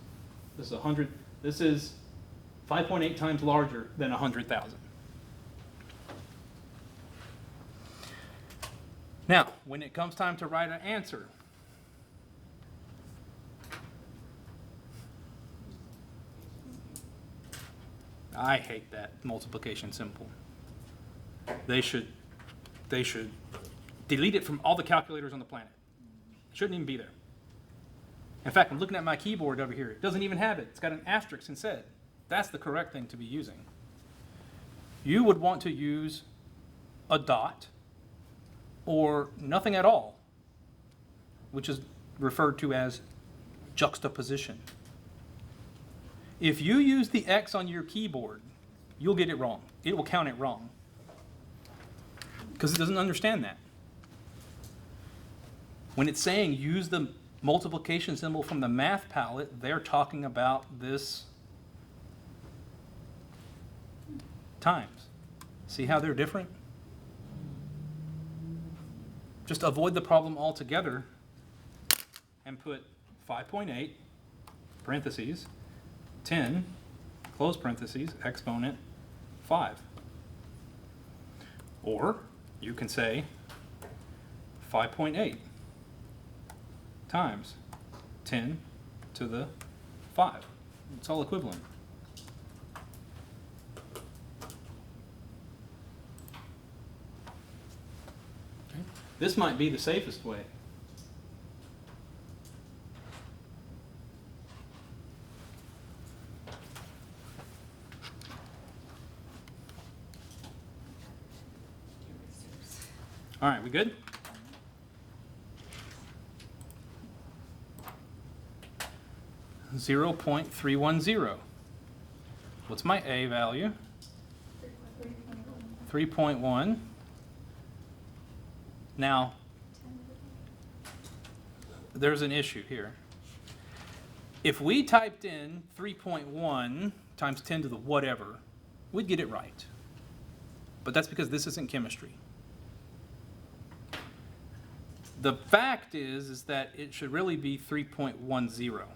This is 100. This is 5.8 times larger than 100,000. Now, when it comes time to write an answer, I hate that multiplication symbol. They should delete it from all the calculators on the planet. It shouldn't even be there. In fact, I'm looking at my keyboard over here. It doesn't even have it. It's got an asterisk instead. That's the correct thing to be using. You would want to use a dot or nothing at all, which is referred to as juxtaposition. If you use the X on your keyboard, you'll get it wrong. It will count it wrong because it doesn't understand that. When it's saying use the multiplication symbol from the math palette, they're talking about this times. See how they're different? Just avoid the problem altogether and put 5.8 parentheses 10 close parentheses exponent 5. Or you can say 5.8 times 10 to the 5. It's all equivalent. Okay. This might be the safest way. All right, we good? Zero 0.310. What's my A value? 3.1. Now, there's an issue here. If we typed in 3.1 times 10 to the whatever, we'd get it right. But that's because this isn't chemistry. The fact is that it should really be 3.10.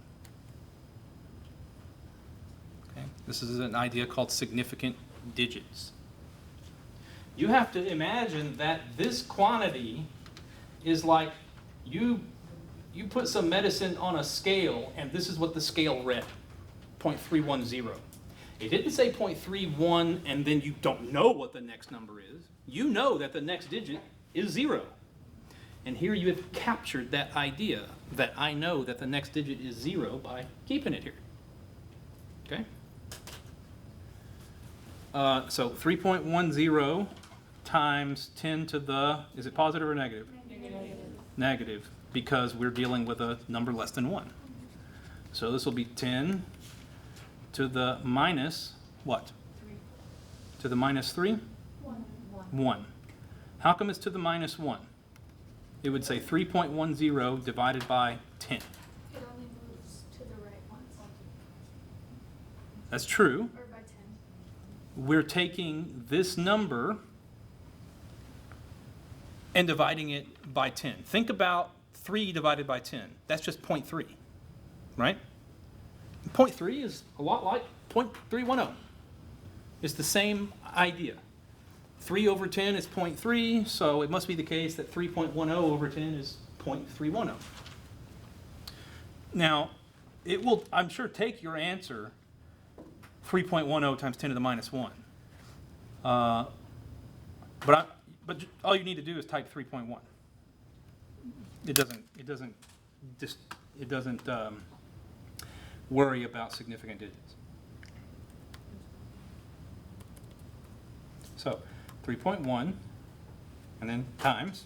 Okay? This is an idea called significant digits. You have to imagine that this quantity is like you put some medicine on a scale, and this is what the scale read, 0.310. It didn't say 0.31 and then you don't know what the next number is. You know that the next digit is 0. And here you have captured that idea that I know that the next digit is 0 by keeping it here. Okay? So 3.10 times 10 to the, is it positive or negative? Negative. Negative, because we're dealing with a number less than 1. So this will be 10 to the minus what? 3. To the minus 3? 1. How come it's to the minus 1? It would say 3.10 divided by 10. It only moves to the right once. That's true. Or by 10. We're taking this number and dividing it by 10. Think about 3 divided by 10. That's just 0.3, right? 0.3 is a lot like 0.310. It's the same idea. 3 over 10 is 0.3, so it must be the case that 3.10 over 10 is 0.310. Now, it will, I'm sure, take your answer 3.10 times 10 to the minus 1. But all you need to do is type 3.1. It doesn't worry about significant digits. So 3.1 and then times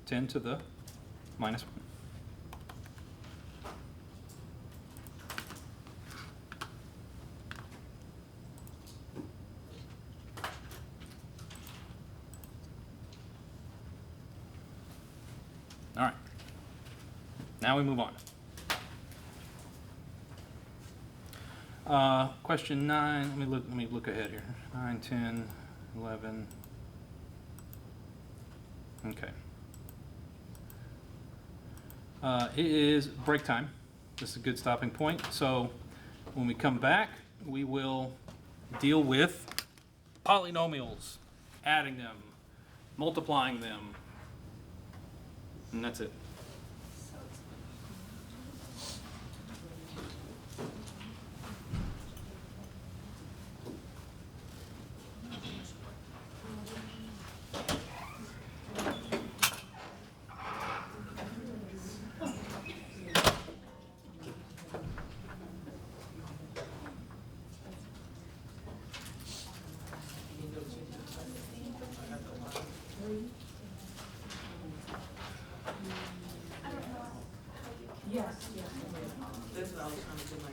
10 to the minus 1. All right. Now we move on. Question 9. Let me look ahead here. 9, 10, 11. Okay. It is break time. This is a good stopping point. So when we come back, we will deal with polynomials, adding them, multiplying them, and that's it. Yes, yes. That's what I was trying to do my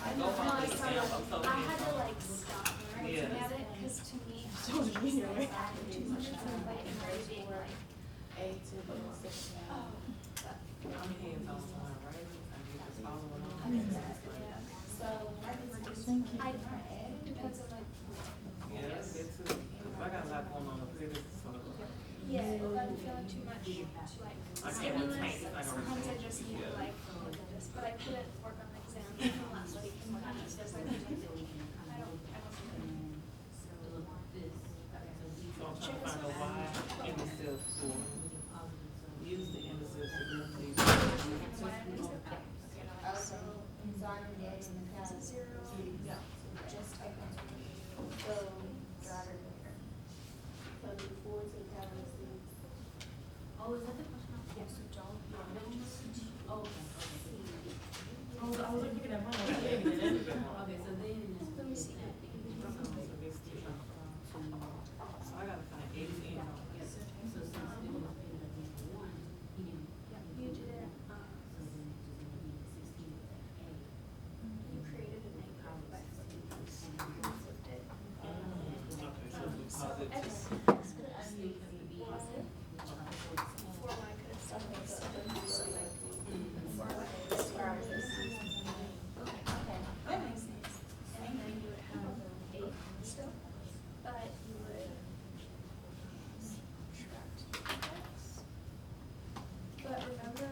I Go know, follow I the saw example, it. so I we had to can- like stop looking Yeah. at it, cause to me, I added too much to the plate and already being like, A to the six now. oh, but, I'm hands on one, right? I just follow along. yeah. So, I can reduce. I, depends on like, Yeah, that's good too. 'Cause I got a lot going on up here, this is sort of. yeah, if I'm feeling too much, like, I can't stimulus, retain it, like a sometimes I routine. just need to Yeah. like, look at this, but I couldn't work on the exam from last week, and when I was just like, I don't think So I'm trying to find out why indices for, use the indices to move these. why I was okay. So, design the X and the It's a count. zero. Just take them. So, drive it there. So do 4 to the power of 6. Oh, is that the question? Yes, so don't. Oh, okay. I was looking at mine. Okay, so then. Let me see. So I gotta find 80 in. You did it, you created a negative by flipping this, and flipped it. Okay, so we So positive. X could have stayed positive, 4y could have stayed negative, so like, 4y could have stayed negative. Okay, that makes sense. And then you would have 8 still, but you would subtract x. But remember,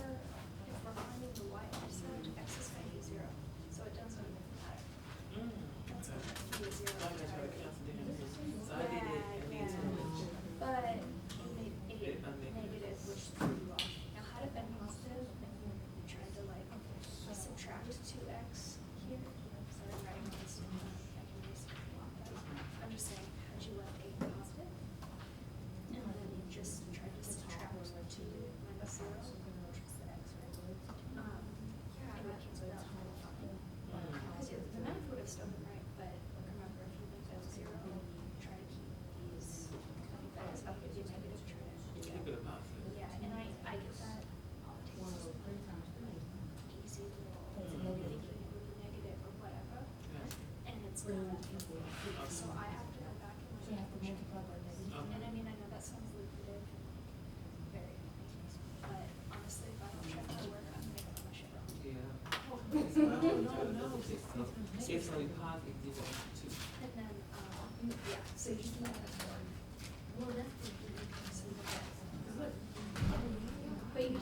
if we're finding the y-intercept, x is gonna be 0, so it doesn't matter. That's Okay. gonna be a 0. So I gotta try to cancel the difference. So I did it and then two. But you made 8 It- a negative. negative, which threw you off. Now, had it been positive, and you tried to like subtract 2x here, instead of writing this, I can basically block that. I'm just saying, had you left 8 positive, and then you just tried to subtract 2 minus 0, which is the x, right? It would cancel out whole fine. Because the math would have still been right, but remember, if you make that 0, try to keep these values up, if you negative, try to Keep it a positive. yeah, and I get that. Easy little thinking it would be negative or whatever, Yeah. and it's not. So I have to go back and like check. And I mean, I know that sounds lucrative and like very nice, but honestly, if I don't check my work, I'm gonna get my shit wrong. Yeah. It's only positive, you go to 2. And then, yeah, so you can add a 4. Well, that's the. So you get. But you,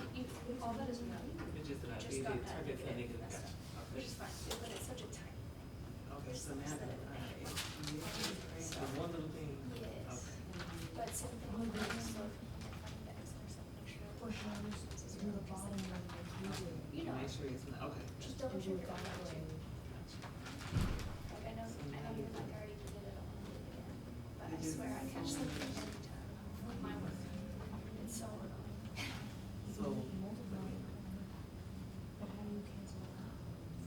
all that is right. It's just that I Just did got it, that turned it to negative, negative. that's Okay. which is fine, but it's such a tiny thing. Okay, so now Instead that of a I, negative. the one little thing. Yes. Okay. But same thing with this, so if you can't find the x intercept, make sure. You know, Make sure it's not, okay. just double check it on that too. Like I know you're like, I already did it, I don't wanna do it again, but I swear I catch something every time with my work. It's so annoying. So,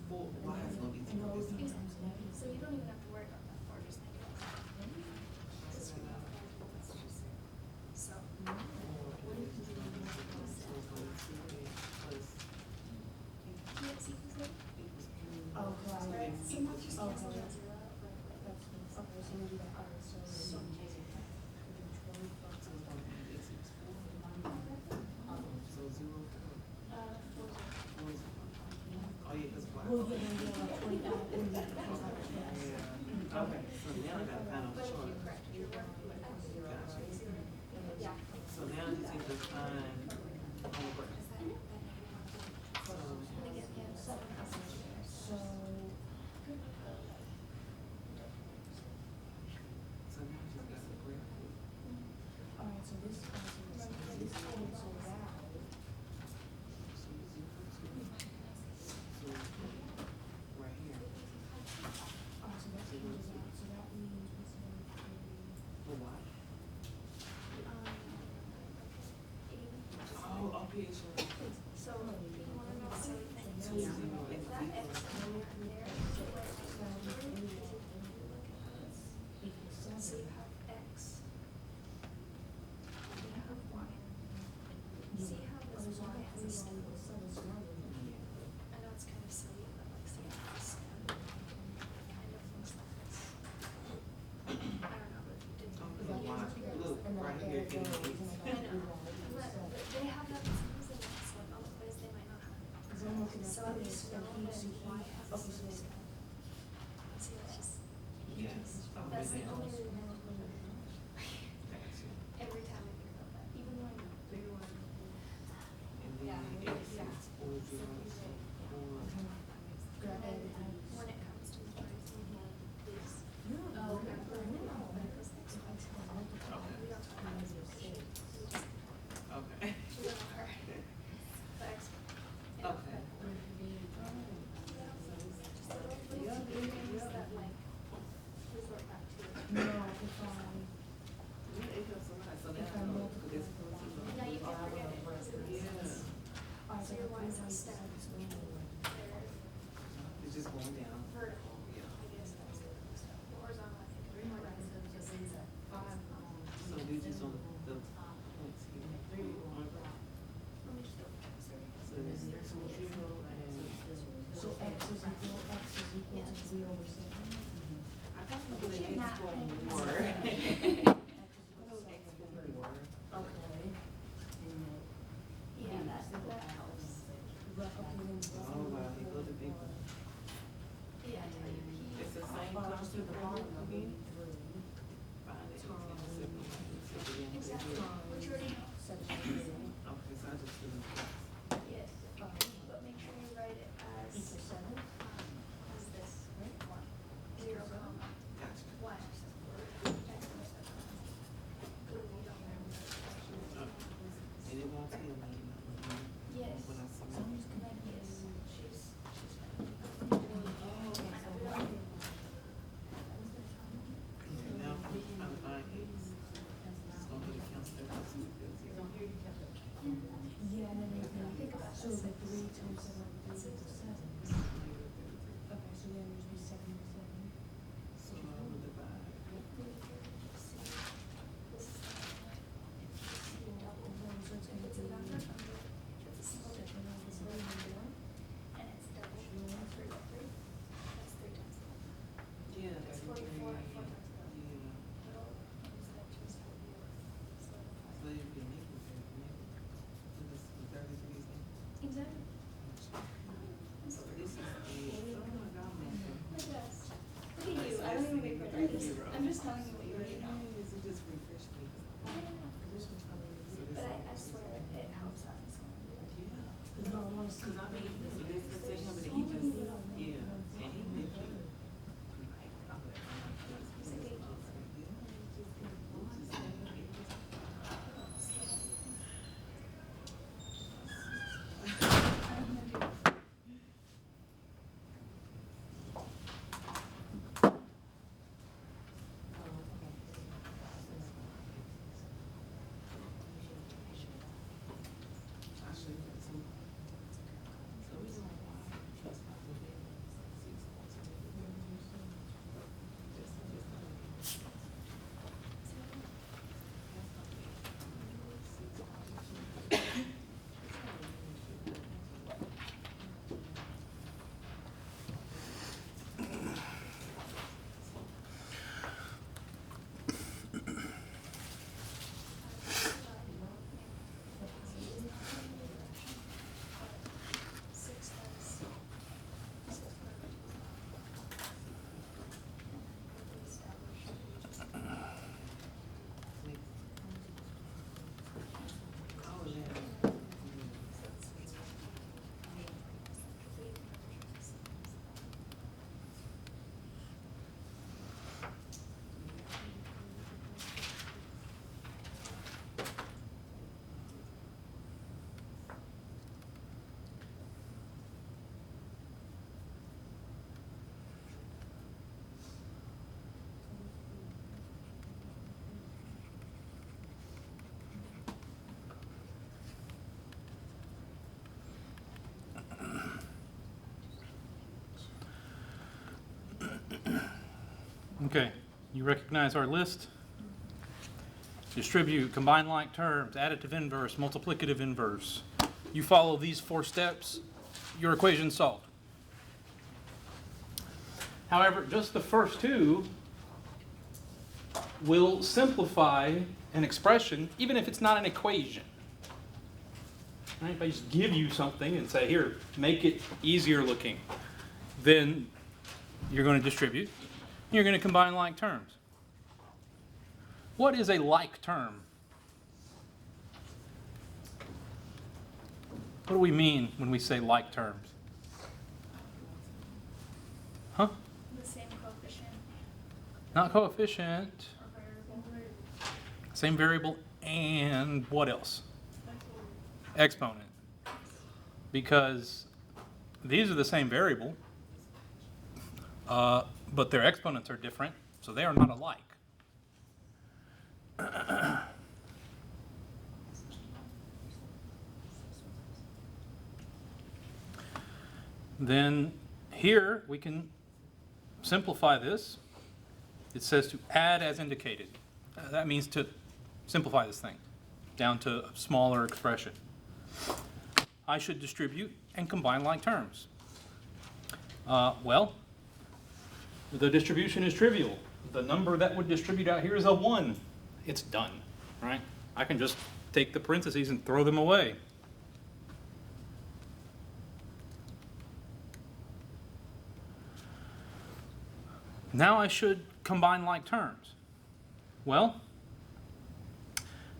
4, why is it gonna be 0 this time? Exactly. So you don't even have to worry about that, or just make it. It's just- So. So it's gonna be 2A plus Yes, you can say. Oh, Right, sometimes just cancel that 0 out, like, So it's gonna be x equals 4. So 0, 4 is 1. Oh, yeah, because y. Yeah. Okay, so now I gotta find out the chart. Gotcha. Yeah. So now I just need to find on the graph. So So, So now she's got the graph. alright, so this person is, this code, so that, So it's equal to, so right here, alright, so that changes out, so that means what's going to be. for what? Um, Oh, okay, sure. so you wanna know something? Two zero If is that X equal. is there, so what I do is if you look at this, so you have X, you have Y. See how this Y has a stem? I know it's kind of silly, but like see how the stem kind of looks like this. I don't know if you did. Okay, watch, look, right here, it is. I know, but they have that for some reason, it's like other places they might not have it. So at least know that Y has a stem. See, it's just, Yes. that's the only reason. Gotcha. Every time I think about that, even when I'm big one. And then X is 4 zeros, so 4. And then when it comes to the price, these. Oh, okay. When it goes next one. We don't talk about this. We just, Okay. we don't know her. The X. Yeah, Okay. but- Just little things that like resort back to. No, if I, Yeah, it helps a lot, so if that's I good, multiply. because it's close to the. Now you can forget it because it makes Yeah. sense. Alright, So your Y is a stem. so They're It's just going down. vertical, Yeah. I guess that's it. Horizontal, I think. is more like So these just on the points here. Let me just double check, sorry. So this is 2 0 and. So X is equal to 3 over 7. I thought we were Should X not for think more. so. I thought it was X for more. Okay. Yeah, that helps. But, okay, then. Oh, wow, he goes to big one. Yeah, I tell you, It's the same concept again? Find it, exactly, which you already know. Okay, so I just do it. Yes, but make sure you write it as, as this, one, 0, comma, Gotcha. 1. And it won't tell me. Yes. When I see So I'm it. just gonna, yes, she's Okay, now I'm fine X. It's going to the council. That's what it is. Yeah, and then, so the 3 times 7 is 7. Okay, so then there's be 7 to 7. So I will divide. So it's gonna It's a be. number, it's a single digit, it's a number, and it's double, 3 by 3, that's 3 times 11. Yeah, It's 33. 44, 4 times 11. Yeah. Little, is that just for you? So So you'd be making that, so this is 33 is that? exactly. So this is a, oh my God, man. Look at us. Look at you, I don't even make progress. I'm just telling you what you already know. Yes, it just refreshed me. This one's probably. So this But is- I swear it helps having someone do it. Yeah. Cause no, I wanna see. Cause I mean, so this is him, but he just, yeah, and he did it. Like, I'm like, oh my God, this is awesome. Yeah. I should have some. So we Okay, you recognize our list? Distribute, combine like terms, additive inverse, multiplicative inverse. You follow these 4 steps, your equation's solved. However, just the first 2 will simplify an expression, even if it's not an equation. Right? If I just give you something and say, here, make it easier looking, then you're going to distribute. You're going to combine like terms. What is a like term? What do we mean when we say like terms? Huh? The same coefficient Not coefficient. or variable. Same variable and what else? Exponent. Because these are the same variable, but their exponents are different, so they are not alike. Then here we can simplify this. It says to add as indicated. That means to simplify this thing down to a smaller expression. I should distribute and combine like terms. Well, the distribution is trivial. The number that would distribute out here is a 1. It's done, right? I can just take the parentheses and throw them away. Now I should combine like terms. Well,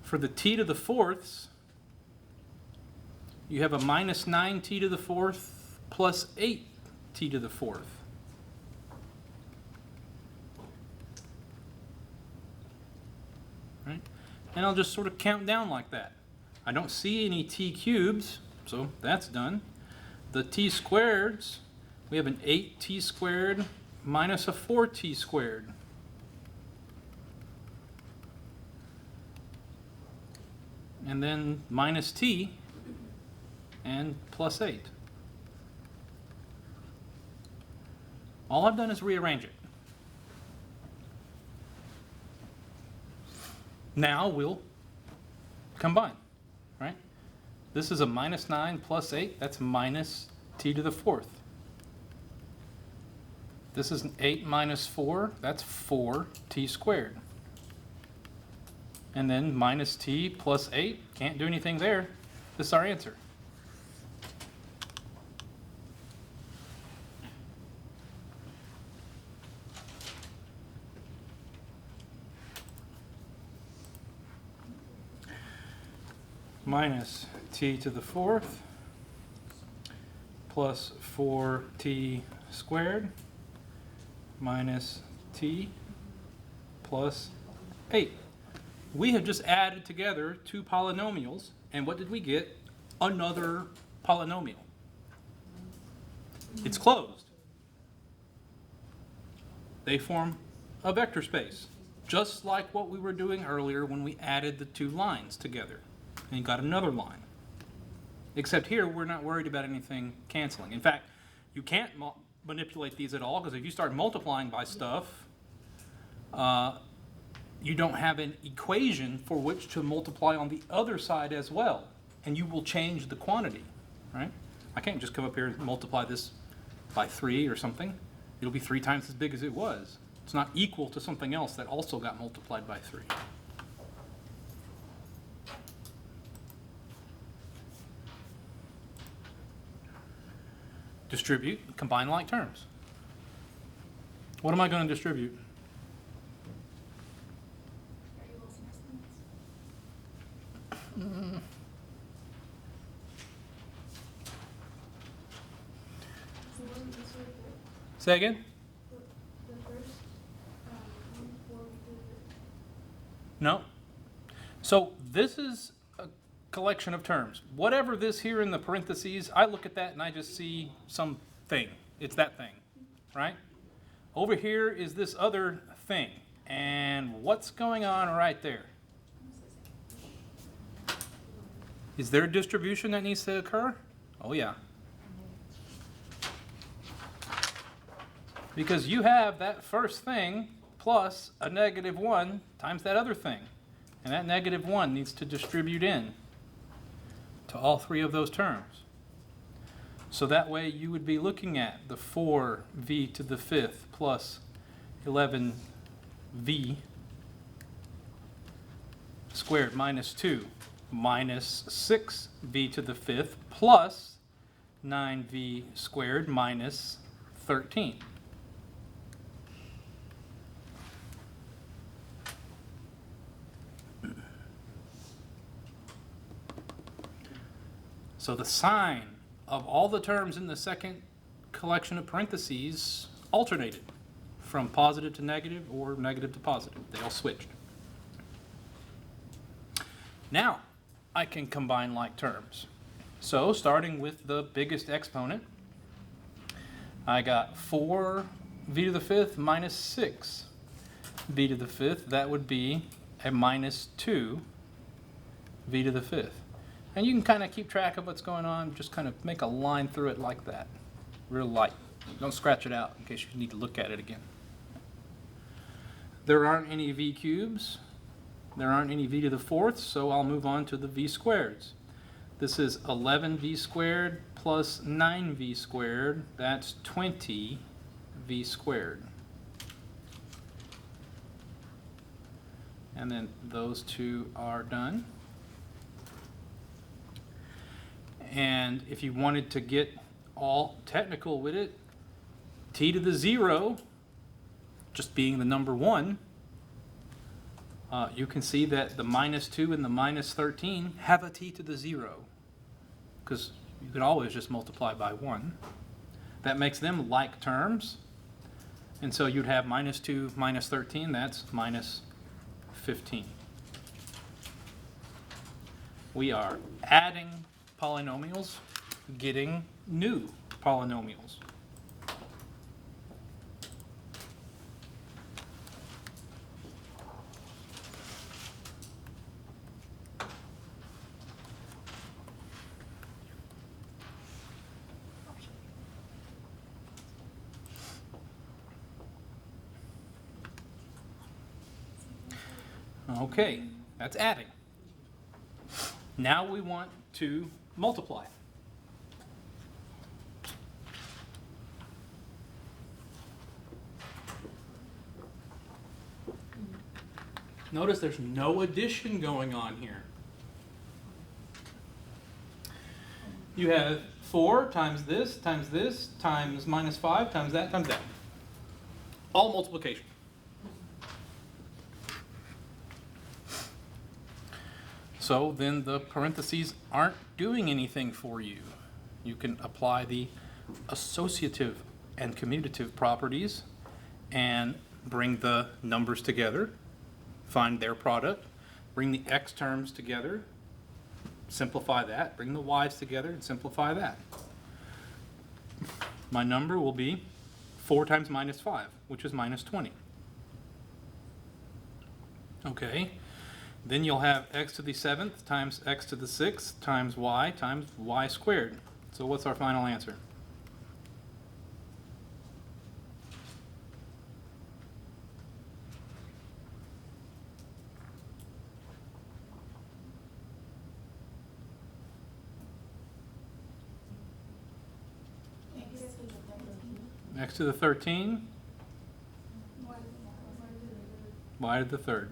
for the t to the 4ths, you have a minus 9t to the 4th plus 8t to the 4th. Right? And I'll just sort of count down like that. I don't see any t cubes, so that's done. The t squareds, we have an 8t squared minus a 4t squared. And then minus t and plus 8. All I've done is rearrange it. Now we'll combine, right? This is a minus 9 plus 8. That's minus t to the 4th. This is an 8 minus 4. That's 4t squared. And then minus t plus 8. Can't do anything there. This is our answer. Minus t to the 4th plus 4t squared minus t plus 8. We have just added together 2 polynomials, and what did we get? Another polynomial. It's closed. They form a vector space, just like what we were doing earlier when we added the 2 lines together. And you got another line. Except here, we're not worried about anything canceling. In fact, you can't manipulate these at all, because if you start multiplying by stuff, you don't have an equation for which to multiply on the other side as well. And you will change the quantity, right? I can't just come up here and multiply this by 3 or something. It'll be 3 times as big as it was. It's not equal to something else that also got multiplied by 3. Distribute, combine like terms. What am I going to distribute? Variables and exponents. Say again? No. So this is a collection of terms. Whatever this here in the parentheses, I look at that and I just see some thing. It's that thing, right? Over here is this other thing. And what's going on right there? Is there a distribution that needs to occur? Oh yeah. Because you have that first thing plus a negative 1 times that other thing. And that negative 1 needs to distribute in to all three of those terms. So that way you would be looking at the 4v to the 5th plus 11v squared minus 2 minus 6v to the 5th plus 9v squared minus 13. So the sign of all the terms in the second collection of parentheses alternated from positive to negative or negative to positive. They all switched. Now I can combine like terms. So starting with the biggest exponent, I got 4v to the 5th minus 6v to the 5th. That would be a minus 2v to the 5th. And you can kind of keep track of what's going on. Just kind of make a line through it like that. Real light. Don't scratch it out in case you need to look at it again. There aren't any v cubes. There aren't any v to the 4th, so I'll move on to the v squareds. This is 11v squared plus 9v squared. That's 20v squared. And then those two are done. And if you wanted to get all technical with it, t to the 0, just being the number 1, you can see that the minus 2 and the minus 13 have a t to the 0, because you could always just multiply by 1. That makes them like terms. And so you'd have minus 2 minus 13, that's minus 15. We are adding polynomials, getting new polynomials. Okay, that's adding. Now we want to multiply. Notice there's no addition going on here. You have 4 times this times minus 5 times that times that. All multiplication. So then the parentheses aren't doing anything for you. You can apply the associative and commutative properties and bring the numbers together, find their product, bring the x terms together, simplify that, bring the y's together and simplify that. My number will be 4 times minus 5, which is minus 20. Okay. Then you'll have x to the 7th times x to the 6th times y squared. So what's our final answer? X to the 13, y to the 3rd.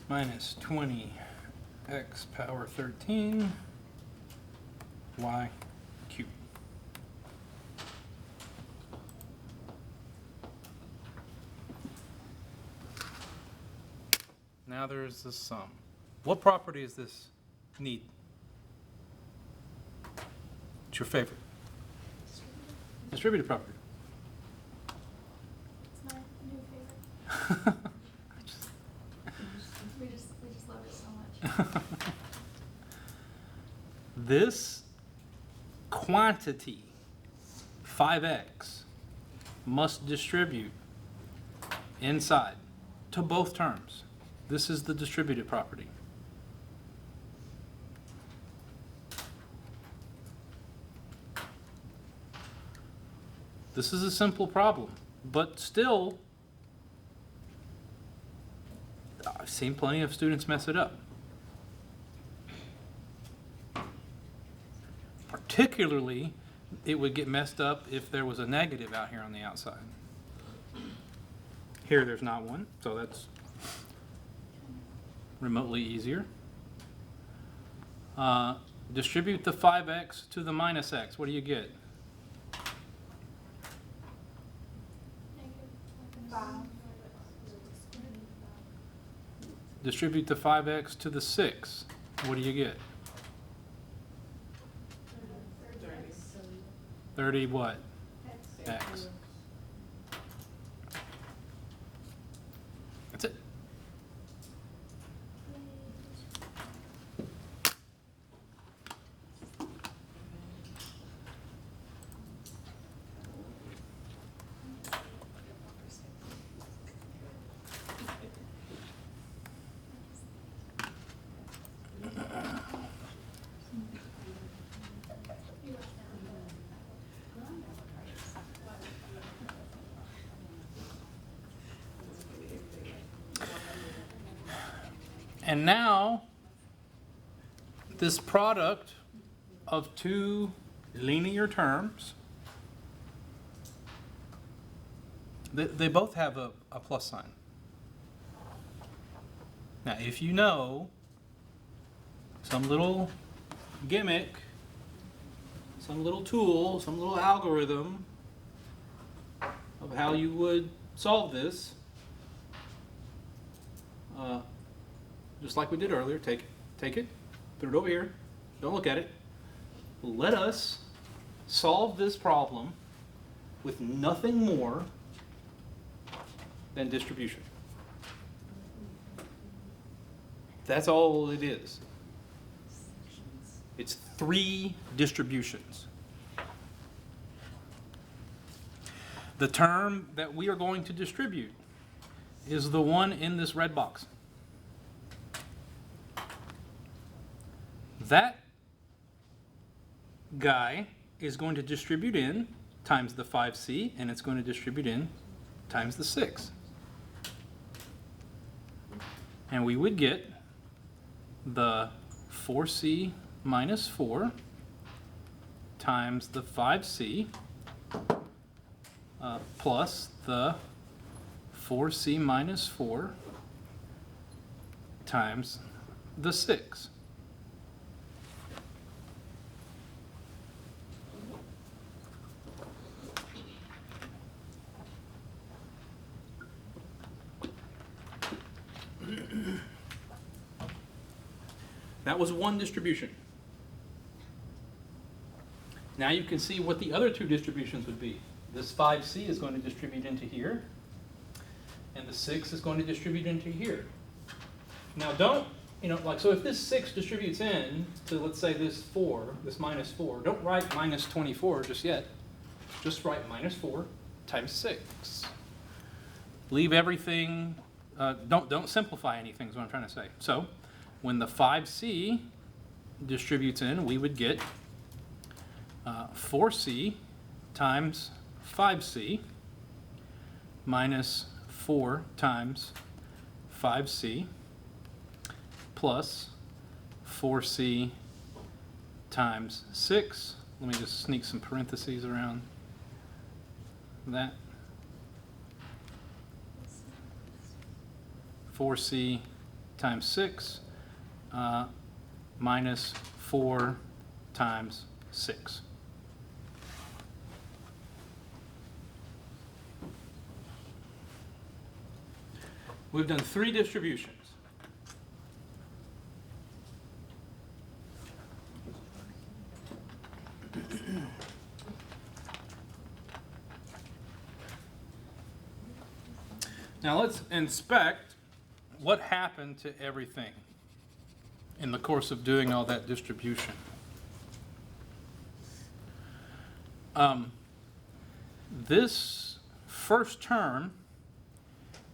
Minus 20 x power 13 y cubed. Now there's the sum. What property does this need? What's your favorite? Distributive property. It's my new favorite. We just love it so much. This quantity, 5x, must distribute inside to both terms. This is the distributive property. This is a simple problem, but still, I've seen plenty of students mess it up. Particularly, it would get messed up if there was a negative out here on the outside. Here, there's not one, so that's remotely easier. Distribute the 5x to the minus x. What do you get? Distribute the 5x to the 6. What do you get? 30 what? X. That's it. And now, this product of two linear terms, they both have a plus sign. Now, if you know some little gimmick, some little tool, some little algorithm of how you would solve this, just like we did earlier, take it, put it over here, don't look at it. Let us solve this problem with nothing more than distribution. That's all it is. It's 3 distributions. The term that we are going to distribute is the one in this red box. That guy is going to distribute in times the 5c, and it's going to distribute in times the 6. And we would get the 4c minus 4 times the 5c plus the 4c minus 4 times the 6. That was one distribution. Now you can see what the other 2 distributions would be. This 5c is going to distribute into here, and the 6 is going to distribute into here. Now don't, so if this 6 distributes in to, let's say, this 4, this minus 4, don't write minus 24 just yet. Just write minus 4 times 6. Leave everything, don't simplify anything is what I'm trying to say. So when the 5c distributes in, we would get 4c times 5c minus 4 times 5c plus 4c times 6. Let me just sneak some parentheses around that. 4c times 6 minus 4 times 6. We've done 3 distributions. Now let's inspect what happened to everything in the course of doing all that distribution. This first term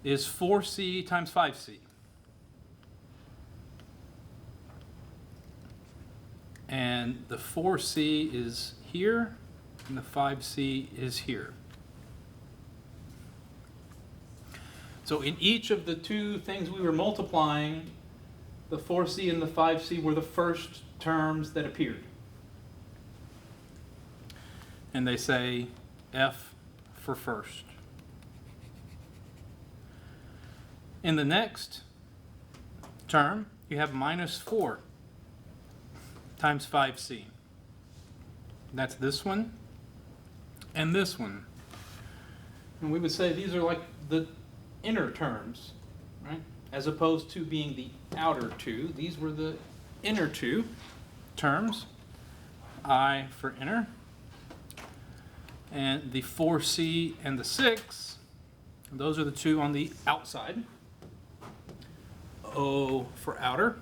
is 4c times 5c. And the 4c is here, and the 5c is here. So in each of the two things we were multiplying, the 4c and the 5c were the first terms that appeared. And they say F for first. In the next term, you have minus 4 times 5c. That's this one and this one. And we would say these are like the inner terms, right? As opposed to being the outer two. These were the inner two terms. I for inner. And the 4c and the 6, those are the two on the outside. O for outer.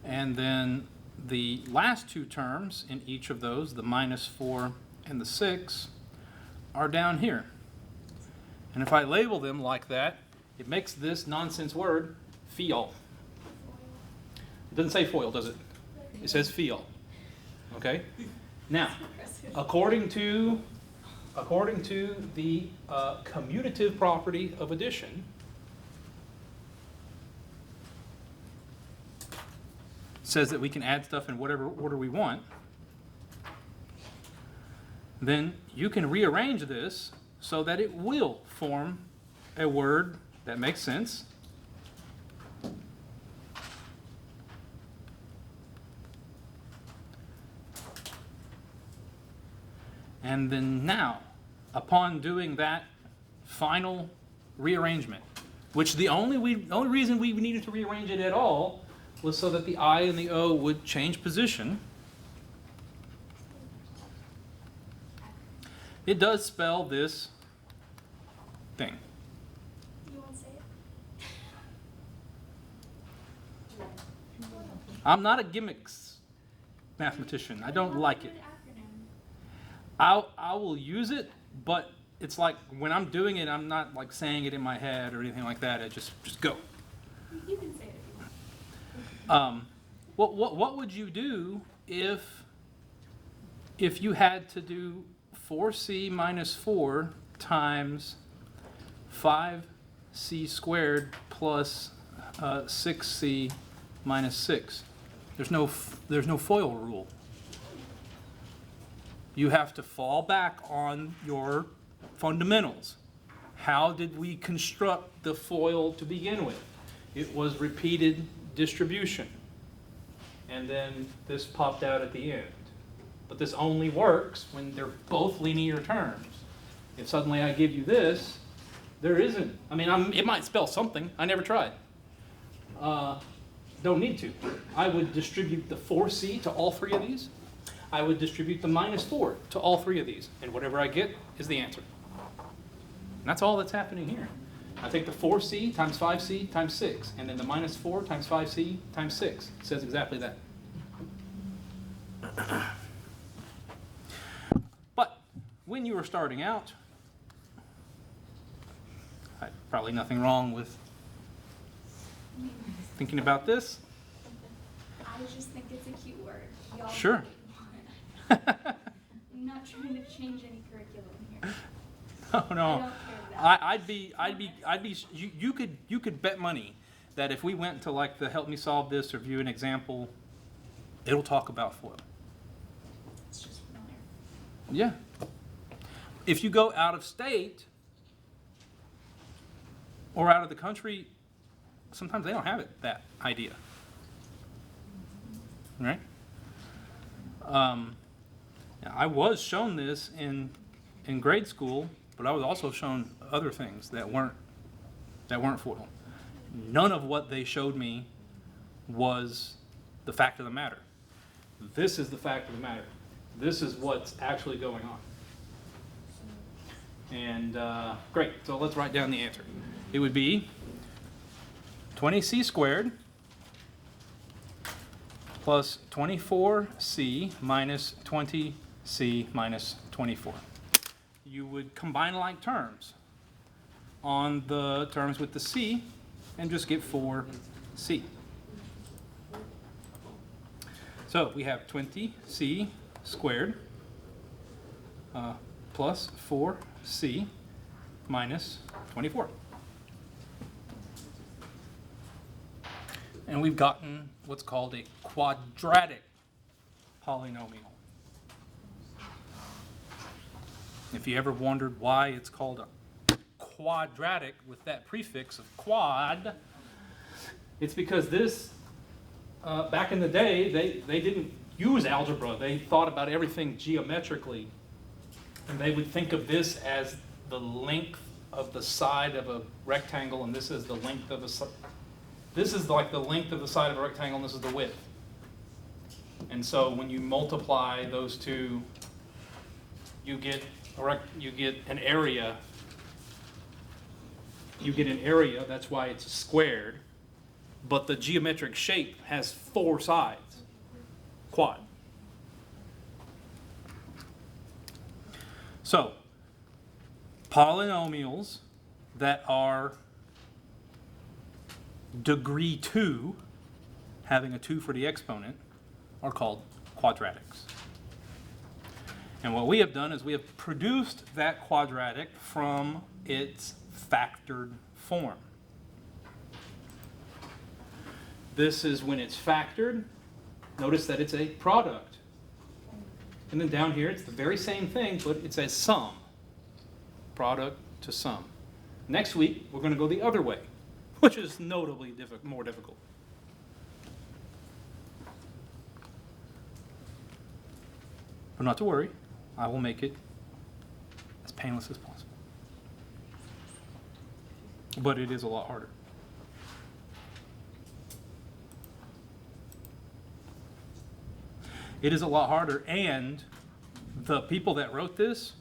And then the last two terms in each of those, the minus 4 and the 6, are down here. And if I label them like that, it makes this nonsense word FEOL. It doesn't say FOIL, does it? It says FEOL. Okay? Now, according to the commutative property of addition, says that we can add stuff in whatever order we want, then you can rearrange this so that it will form a word that makes sense. And then now, upon doing that final rearrangement, which the only reason we needed to rearrange it at all was so that the I and the O would change position. It does spell this thing. You won't say it? I'm not a gimmicks mathematician. I don't like it. Good acronym. I will use it, but it's like when I'm doing it, I'm not like saying it in my head or anything like that. I just go. You can say it if you want. What would you do if you had to do 4c minus 4 times 5c squared plus 6c minus 6? There's no FOIL rule. You have to fall back on your fundamentals. How did we construct the FOIL to begin with? It was repeated distribution. And then this popped out at the end. But this only works when they're both linear terms. If suddenly I give you this, there isn't. I mean, it might spell something. I never tried. Don't need to. I would distribute the 4c to all three of these. I would distribute the minus 4 to all three of these. And whatever I get is the answer. And that's all that's happening here. I take the 4c times 5c times 6, and then the minus 4 times 5c times 6. It says exactly that. But when you were starting out, probably nothing wrong with thinking about this. I just think it's a cute word. Y'all Sure. I'm not trying to change any curriculum here. Oh no. I don't care about I'd be. You could bet money that if we went to like the help me solve this or view an example, it'll talk about FOIL. It's just familiar. Yeah. If you go out of state or out of the country, sometimes they don't have it, that idea. Right? I was shown this in grade school, but I was also shown other things that weren't FOIL. None of what they showed me was the fact of the matter. This is the fact of the matter. This is what's actually going on. And great, so let's write down the answer. It would be 20c squared plus 24c minus 20c minus 24. You would combine like terms on the terms with the c and just get 4c. So we have 20c squared plus 4c minus 24. And we've gotten what's called a quadratic polynomial. If you ever wondered why it's called a quadratic with that prefix of quad, it's because this, back in the day, they didn't use algebra. They thought about everything geometrically. And they would think of this as the length of the side of a rectangle, and this is the length of this is like the length of the side of a rectangle, and this is the width. And so when you multiply those two, you get an area. You get an area, that's why it's squared. But the geometric shape has 4 sides. Quad. So, polynomials that are degree 2, having a 2 for the exponent, are called quadratics. And what we have done is we have produced that quadratic from its factored form. This is when it's factored. Notice that it's a product. And then down here, it's the very same thing, but it's a sum. Product to sum. Next week, we're going to go the other way, which is notably more difficult. But not to worry, I will make it as painless as possible. But it is a lot harder. It is a lot harder, and the people that wrote this,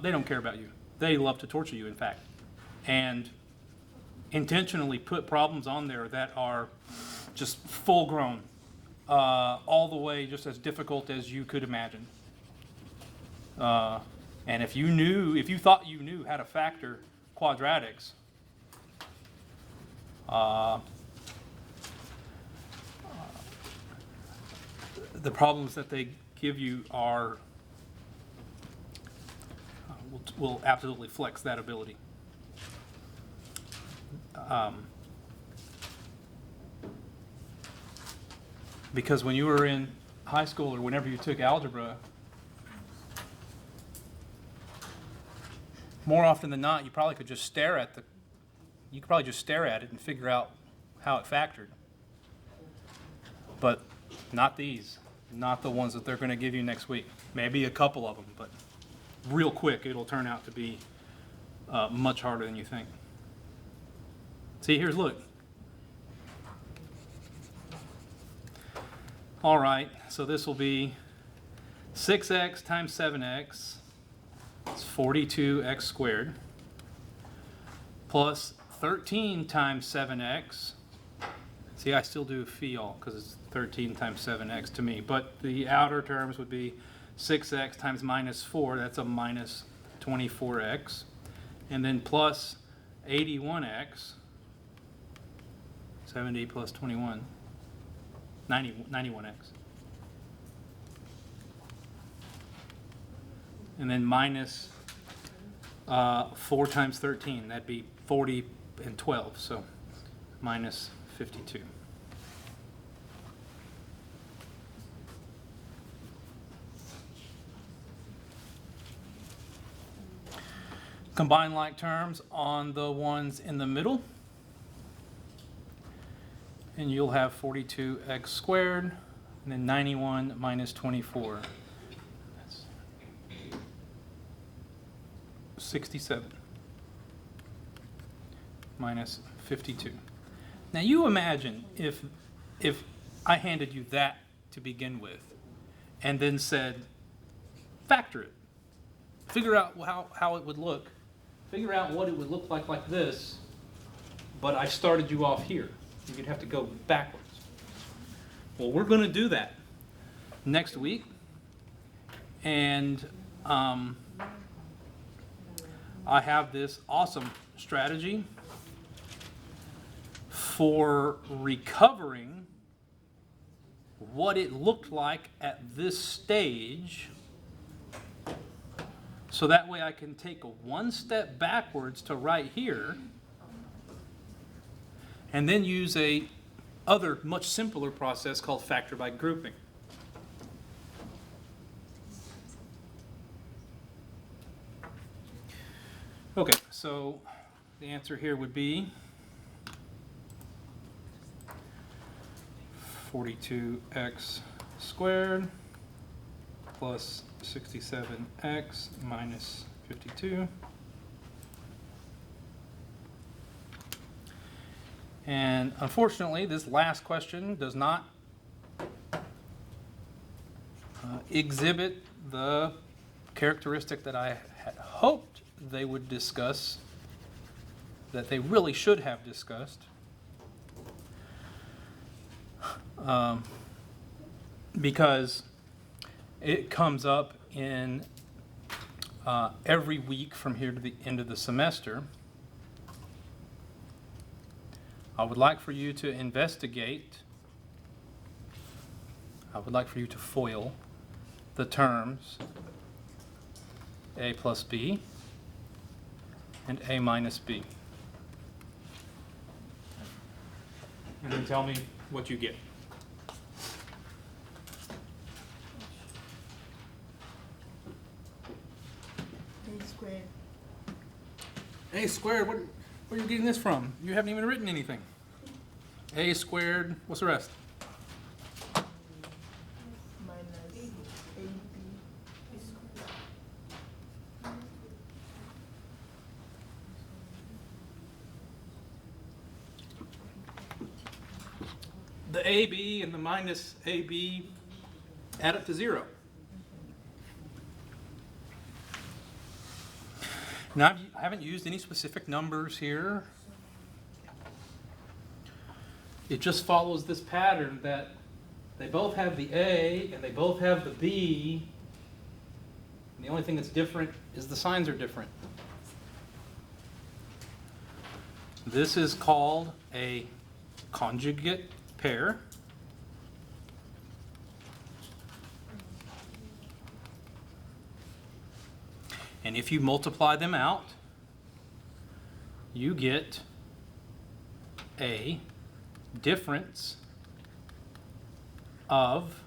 they don't care about you. They love to torture you, in fact, and intentionally put problems on there that are just full-grown, all the way just as difficult as you could imagine. And if you thought you knew how to factor quadratics, the problems that they give you are will absolutely flex that ability. Because when you were in high school or whenever you took algebra, more often than not, you probably could just stare at it and figure out how it factored. But not these. Not the ones that they're going to give you next week. Maybe a couple of them, but real quick, it'll turn out to be much harder than you think. See, look. All right, so this will be 6x times 7x. It's 42x squared. Plus 13 times 7x. See, I still do phi all because it's 13 times 7x to me. But the outer terms would be 6x times minus 4. That's a minus 24x. And then plus 81x. 70 plus 21. 91x. And then minus 4 times 13. That'd be 40 and 12. So minus 52. Combine like terms on the ones in the middle, and you'll have 42x squared, and then 91 minus 24. That's 67 minus 52. Now you imagine if I handed you that to begin with and then said, factor it. Figure out how it would look. Figure out what it would look like this, but I started you off here. You'd have to go backwards. Well, we're going to do that next week. And I have this awesome strategy for recovering what it looked like at this stage So that way I can take a one step backwards to right here and then use a other much simpler process called factor by grouping. Okay, so the answer here would be 42x squared plus 67x minus 52. And unfortunately, this last question does not exhibit the characteristic that I had hoped they would discuss, that they really should have discussed. Because it comes up in every week from here to the end of the semester. I would like for you to investigate, I would like for you to FOIL the terms a plus b and a minus b. And then tell me what you get. A squared. A squared, where are you getting this from? You haven't even written anything. A squared, what's the rest? Minus AB. The AB and the minus AB add up to 0. Now, I haven't used any specific numbers here. It just follows this pattern that they both have the A and they both have the B. And the only thing that's different is the signs are different. This is called a conjugate pair. And if you multiply them out, you get a difference of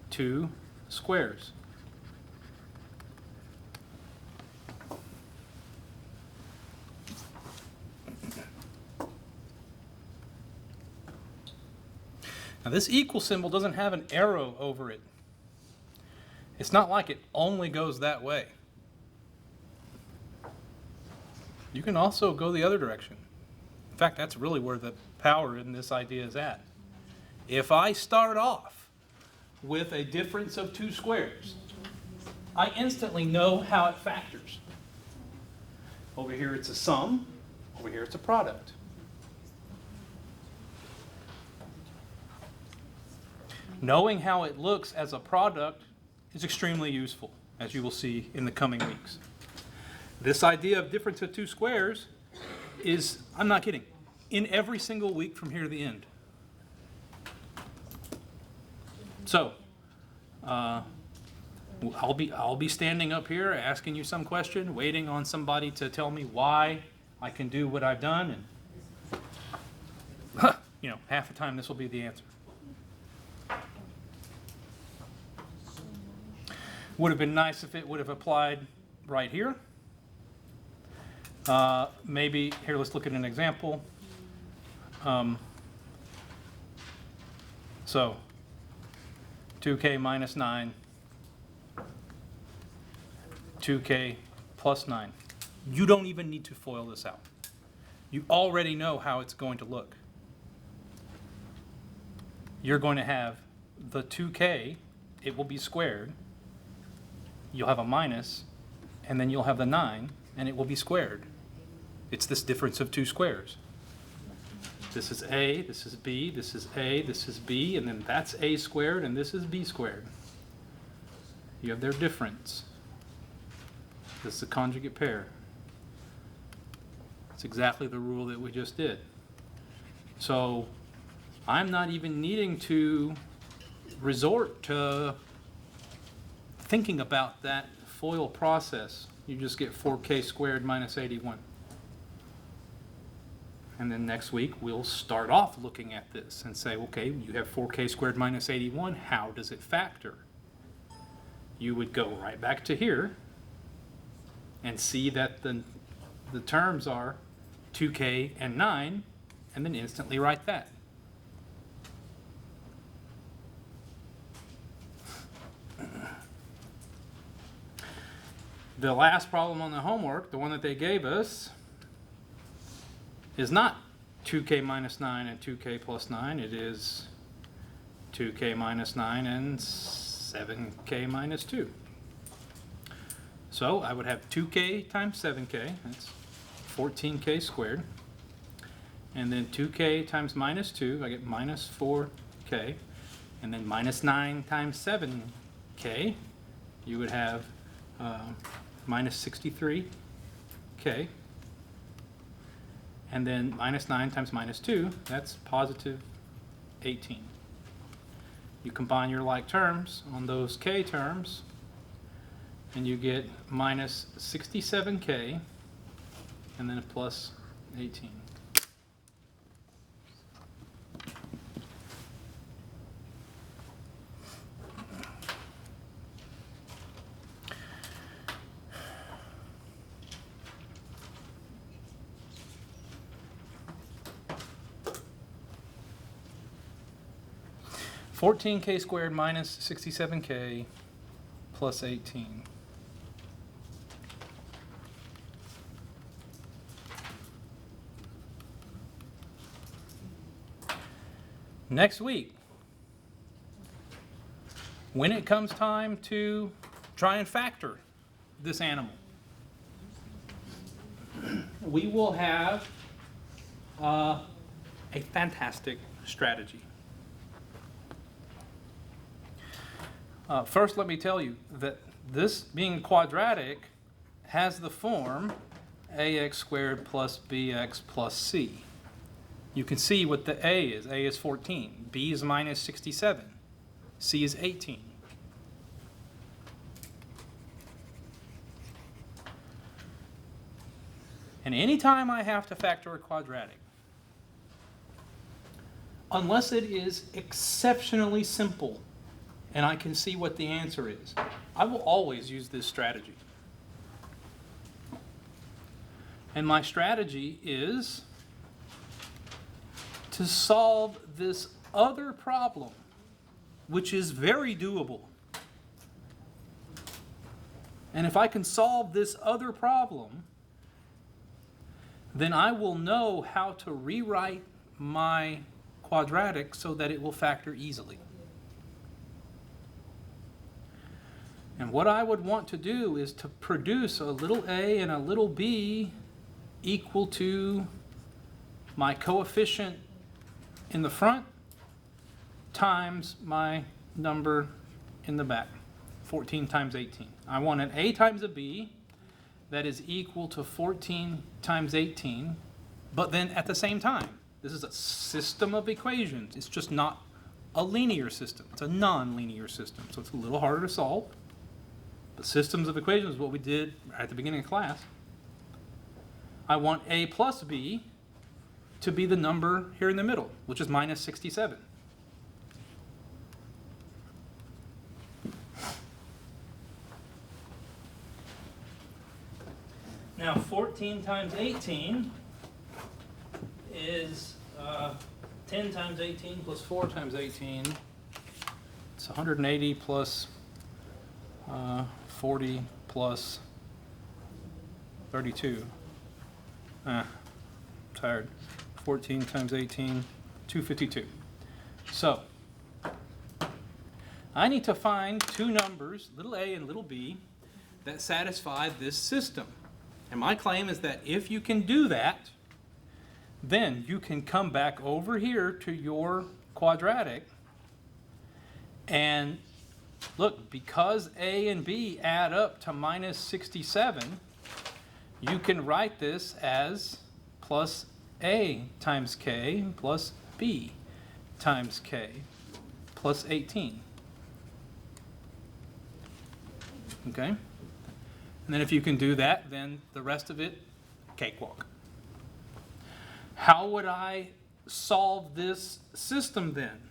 2 squares. Now this equal symbol doesn't have an arrow over it. It's not like it only goes that way. You can also go the other direction. In fact, that's really where the power in this idea is at. If I start off with a difference of 2 squares, I instantly know how it factors. Over here it's a sum, over here it's a product. Knowing how it looks as a product is extremely useful, as you will see in the coming weeks. This idea of difference of 2 squares is, I'm not kidding, in every single week from here to the end. So, I'll be standing up here asking you some question, waiting on somebody to tell me why I can do what I've done, and half the time this will be the answer. Would have been nice if it would have applied right here. Maybe, here, let's look at an example. So, 2k minus 9, 2k plus 9. You don't even need to FOIL this out. You already know how it's going to look. You're going to have the 2k, it will be squared. You'll have a minus, and then you'll have the 9, and it will be squared. It's this difference of 2 squares. This is A, this is B, this is A, this is B, and then that's A squared, and this is B squared. You have their difference. This is a conjugate pair. It's exactly the rule that we just did. So I'm not even needing to resort to thinking about that FOIL process, you just get 4k squared minus 81. And then next week, we'll start off looking at this and say, okay, you have 4k squared minus 81. How does it factor? You would go right back to here and see that the terms are 2k and 9, and then instantly write that. The last problem on the homework, the one that they gave us, is not 2k minus 9 and 2k plus 9. It is 2k minus 9 and 7k minus 2. So I would have 2k times 7k, that's 14k squared. And then 2k times minus 2, I get minus 4k. And then minus 9 times 7k, you would have minus 63k. And then minus 9 times minus 2, that's positive 18. You combine your like terms on those k terms, and you get minus 67k, and then a plus 18. $14k squared minus 67k plus 18. Next week, when it comes time to try and factor this animal, we will have a fantastic strategy. First, let me tell you that this being quadratic has the form ax squared plus bx plus c. You can see what the a is. A is 14. B is minus 67. C is 18. And anytime I have to factor a quadratic, unless it is exceptionally simple, and I can see what the answer is, I will always use this strategy. And my strategy is to solve this other problem, which is very doable. And if I can solve this other problem, then I will know how to rewrite my quadratic so that it will factor easily. And what I would want to do is to produce a little a and a little b equal to my coefficient in the front times my number in the back, 14 times 18. I want an a times a b that is equal to 14 times 18, but then at the same time, this is a system of equations. It's just not a linear system. It's a non-linear system, so it's a little harder to solve. But systems of equations is what we did at the beginning of class. I want a plus b to be the number here in the middle, which is minus 67. Now 14 times 18 is 10 times 18 plus 4 times 18. It's 180 plus 40 plus 32. Tired. 14 times 18, 252. So, I need to find two numbers, little a and little b, that satisfy this system. And my claim is that if you can do that, then you can come back over here to your quadratic and look, because a and b add up to minus 67, you can write this as plus a times k plus b times k plus 18. Okay? And then if you can do that, then the rest of it, cakewalk. How would I solve this system then?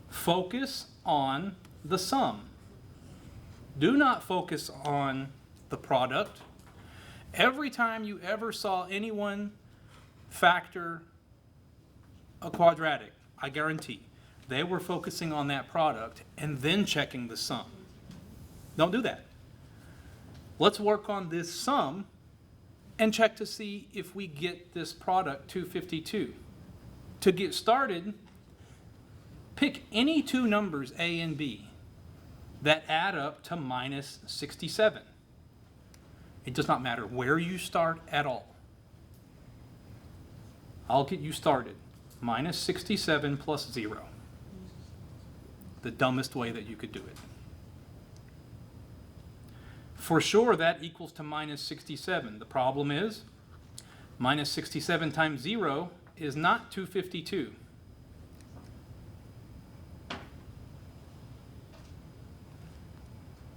Focus on the sum. Do not focus on the product. Every time you ever saw anyone factor a quadratic, I guarantee, they were focusing on that product and then checking the sum. Don't do that. Let's work on this sum and check to see if we get this product 252. To get started, pick any two numbers, A and B, that add up to minus 67. It does not matter where you start at all. I'll get you started. Minus 67 plus 0. The dumbest way that you could do it. For sure, that equals to minus 67. The problem is, minus 67 times 0 is not 252.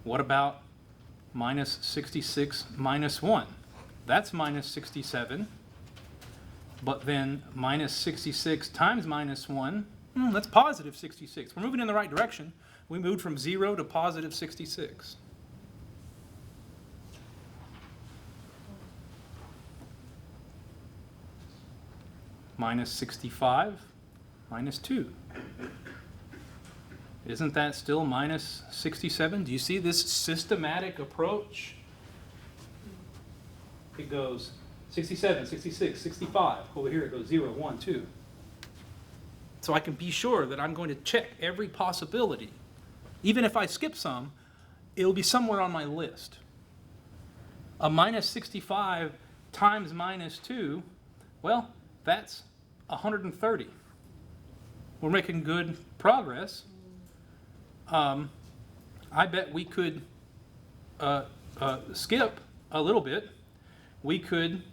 What about minus 66 minus 1? That's minus 67. But then minus 66 times minus 1, that's positive 66. We're moving in the right direction. We moved from 0 to positive 66. Minus 65 minus 2. Isn't that still minus 67? Do you see this systematic approach? It goes 67, 66, 65. Over here it goes 0, 1, 2. So I can be sure that I'm going to check every possibility. Even if I skip some, it'll be somewhere on my list. A minus 65 times minus 2, well, that's 130. We're making good progress. I bet we could skip a little bit. We could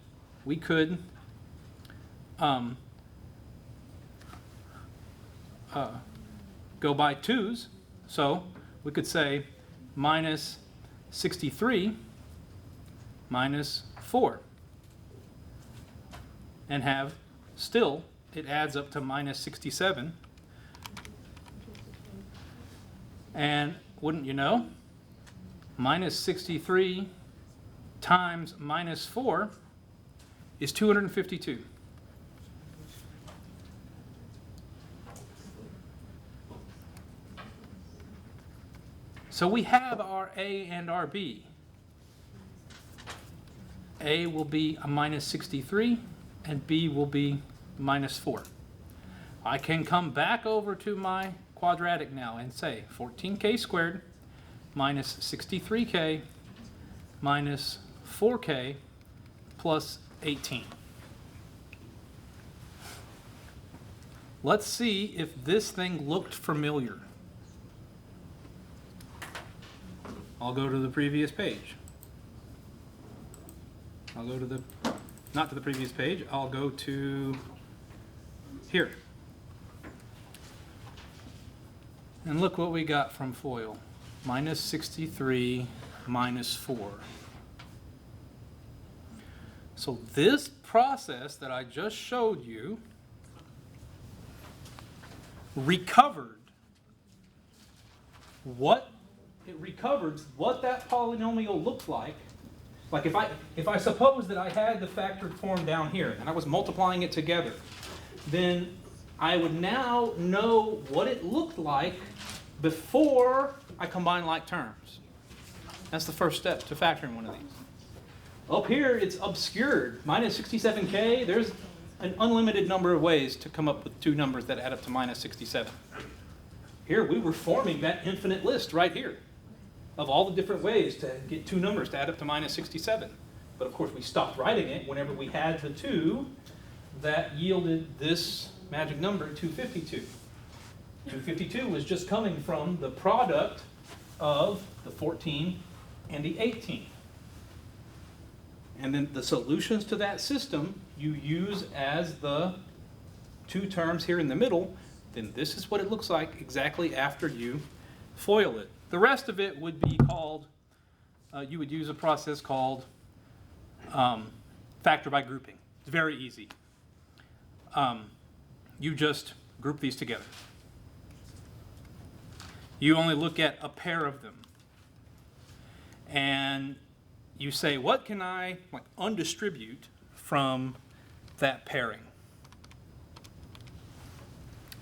go by twos. So we could say minus 63 minus 4 and have still it adds up to minus 67. And wouldn't you know, minus 63 times minus 4 is 252. So we have our A and our B. A will be a minus 63 and B will be minus 4. I can come back over to my quadratic now and say 14k squared minus 63k minus 4k plus 18. Let's see if this thing looked familiar. I'll go to the previous page. I'll go to the, not to the previous page, I'll go to here. And look what we got from FOIL. Minus 63 minus 4. So this process that I just showed you recovered what that polynomial looked like. Like if I suppose that I had the factored form down here and I was multiplying it together, then I would now know what it looked like before I combine like terms. That's the first step to factoring one of these. Up here, it's obscured. Minus 67k, there's an unlimited number of ways to come up with two numbers that add up to minus 67. Here, we were forming that infinite list right here of all the different ways to get two numbers to add up to minus 67. But of course, we stopped writing it whenever we had the two that yielded this magic number, 252. 252 was just coming from the product of the 14 and the 18. And then the solutions to that system you use as the two terms here in the middle. Then this is what it looks like exactly after you FOIL it. The rest of it would be called you would use a process called factor by grouping. It's very easy. You just group these together. You only look at a pair of them. And you say, what can I undistribute from that pairing?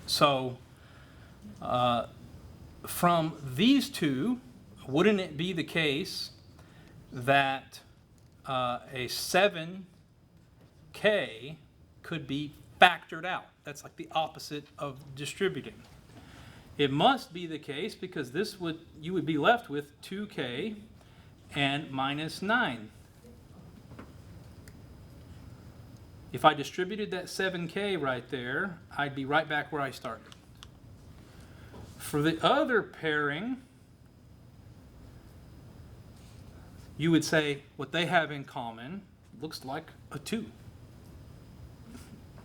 So from these two, wouldn't it be the case that a 7k could be factored out? That's like the opposite of distributing. It must be the case because you would be left with 2k and minus 9. If I distributed that 7k right there, I'd be right back where I started. For the other pairing, you would say what they have in common looks like a 2.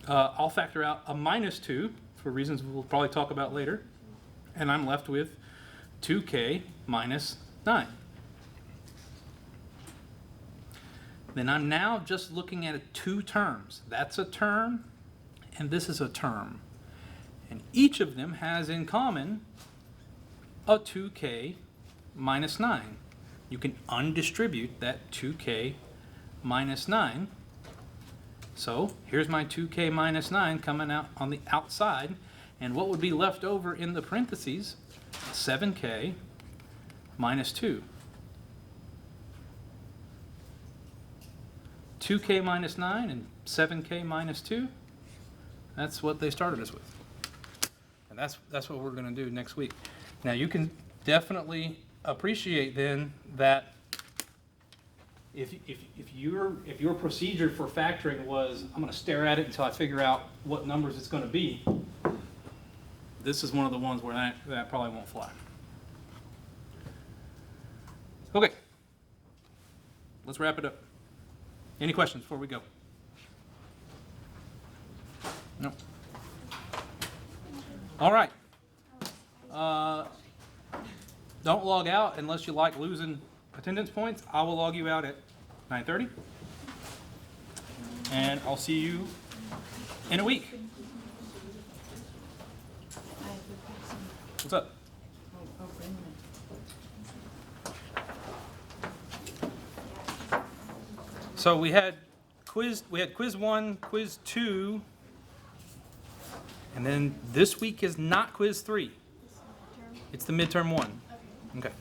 I'll factor out a minus 2 for reasons we'll probably talk about later, and I'm left with 2k minus 9. Then I'm now just looking at two terms. That's a term, and this is a term. And each of them has in common a 2k minus 9. You can undistribute that 2k minus 9. So here's my 2k minus 9 coming out on the outside. And what would be left over in the parentheses? 7k minus 2. 2k minus 9 and 7k minus 2. That's what they started us with. And that's what we're going to do next week. Now you can definitely appreciate then that if your procedure for factoring was, I'm going to stare at it until I figure out what numbers it's going to be, this is one of the ones where that probably won't fly. Okay, let's wrap it up. Any questions before we go? No. All right. Don't log out unless you like losing attendance points. I will log you out at 9:30. And I'll see you in a week. What's up? So we had quiz 1, quiz 2, and then this week is not quiz 3. It's the midterm 1. Okay.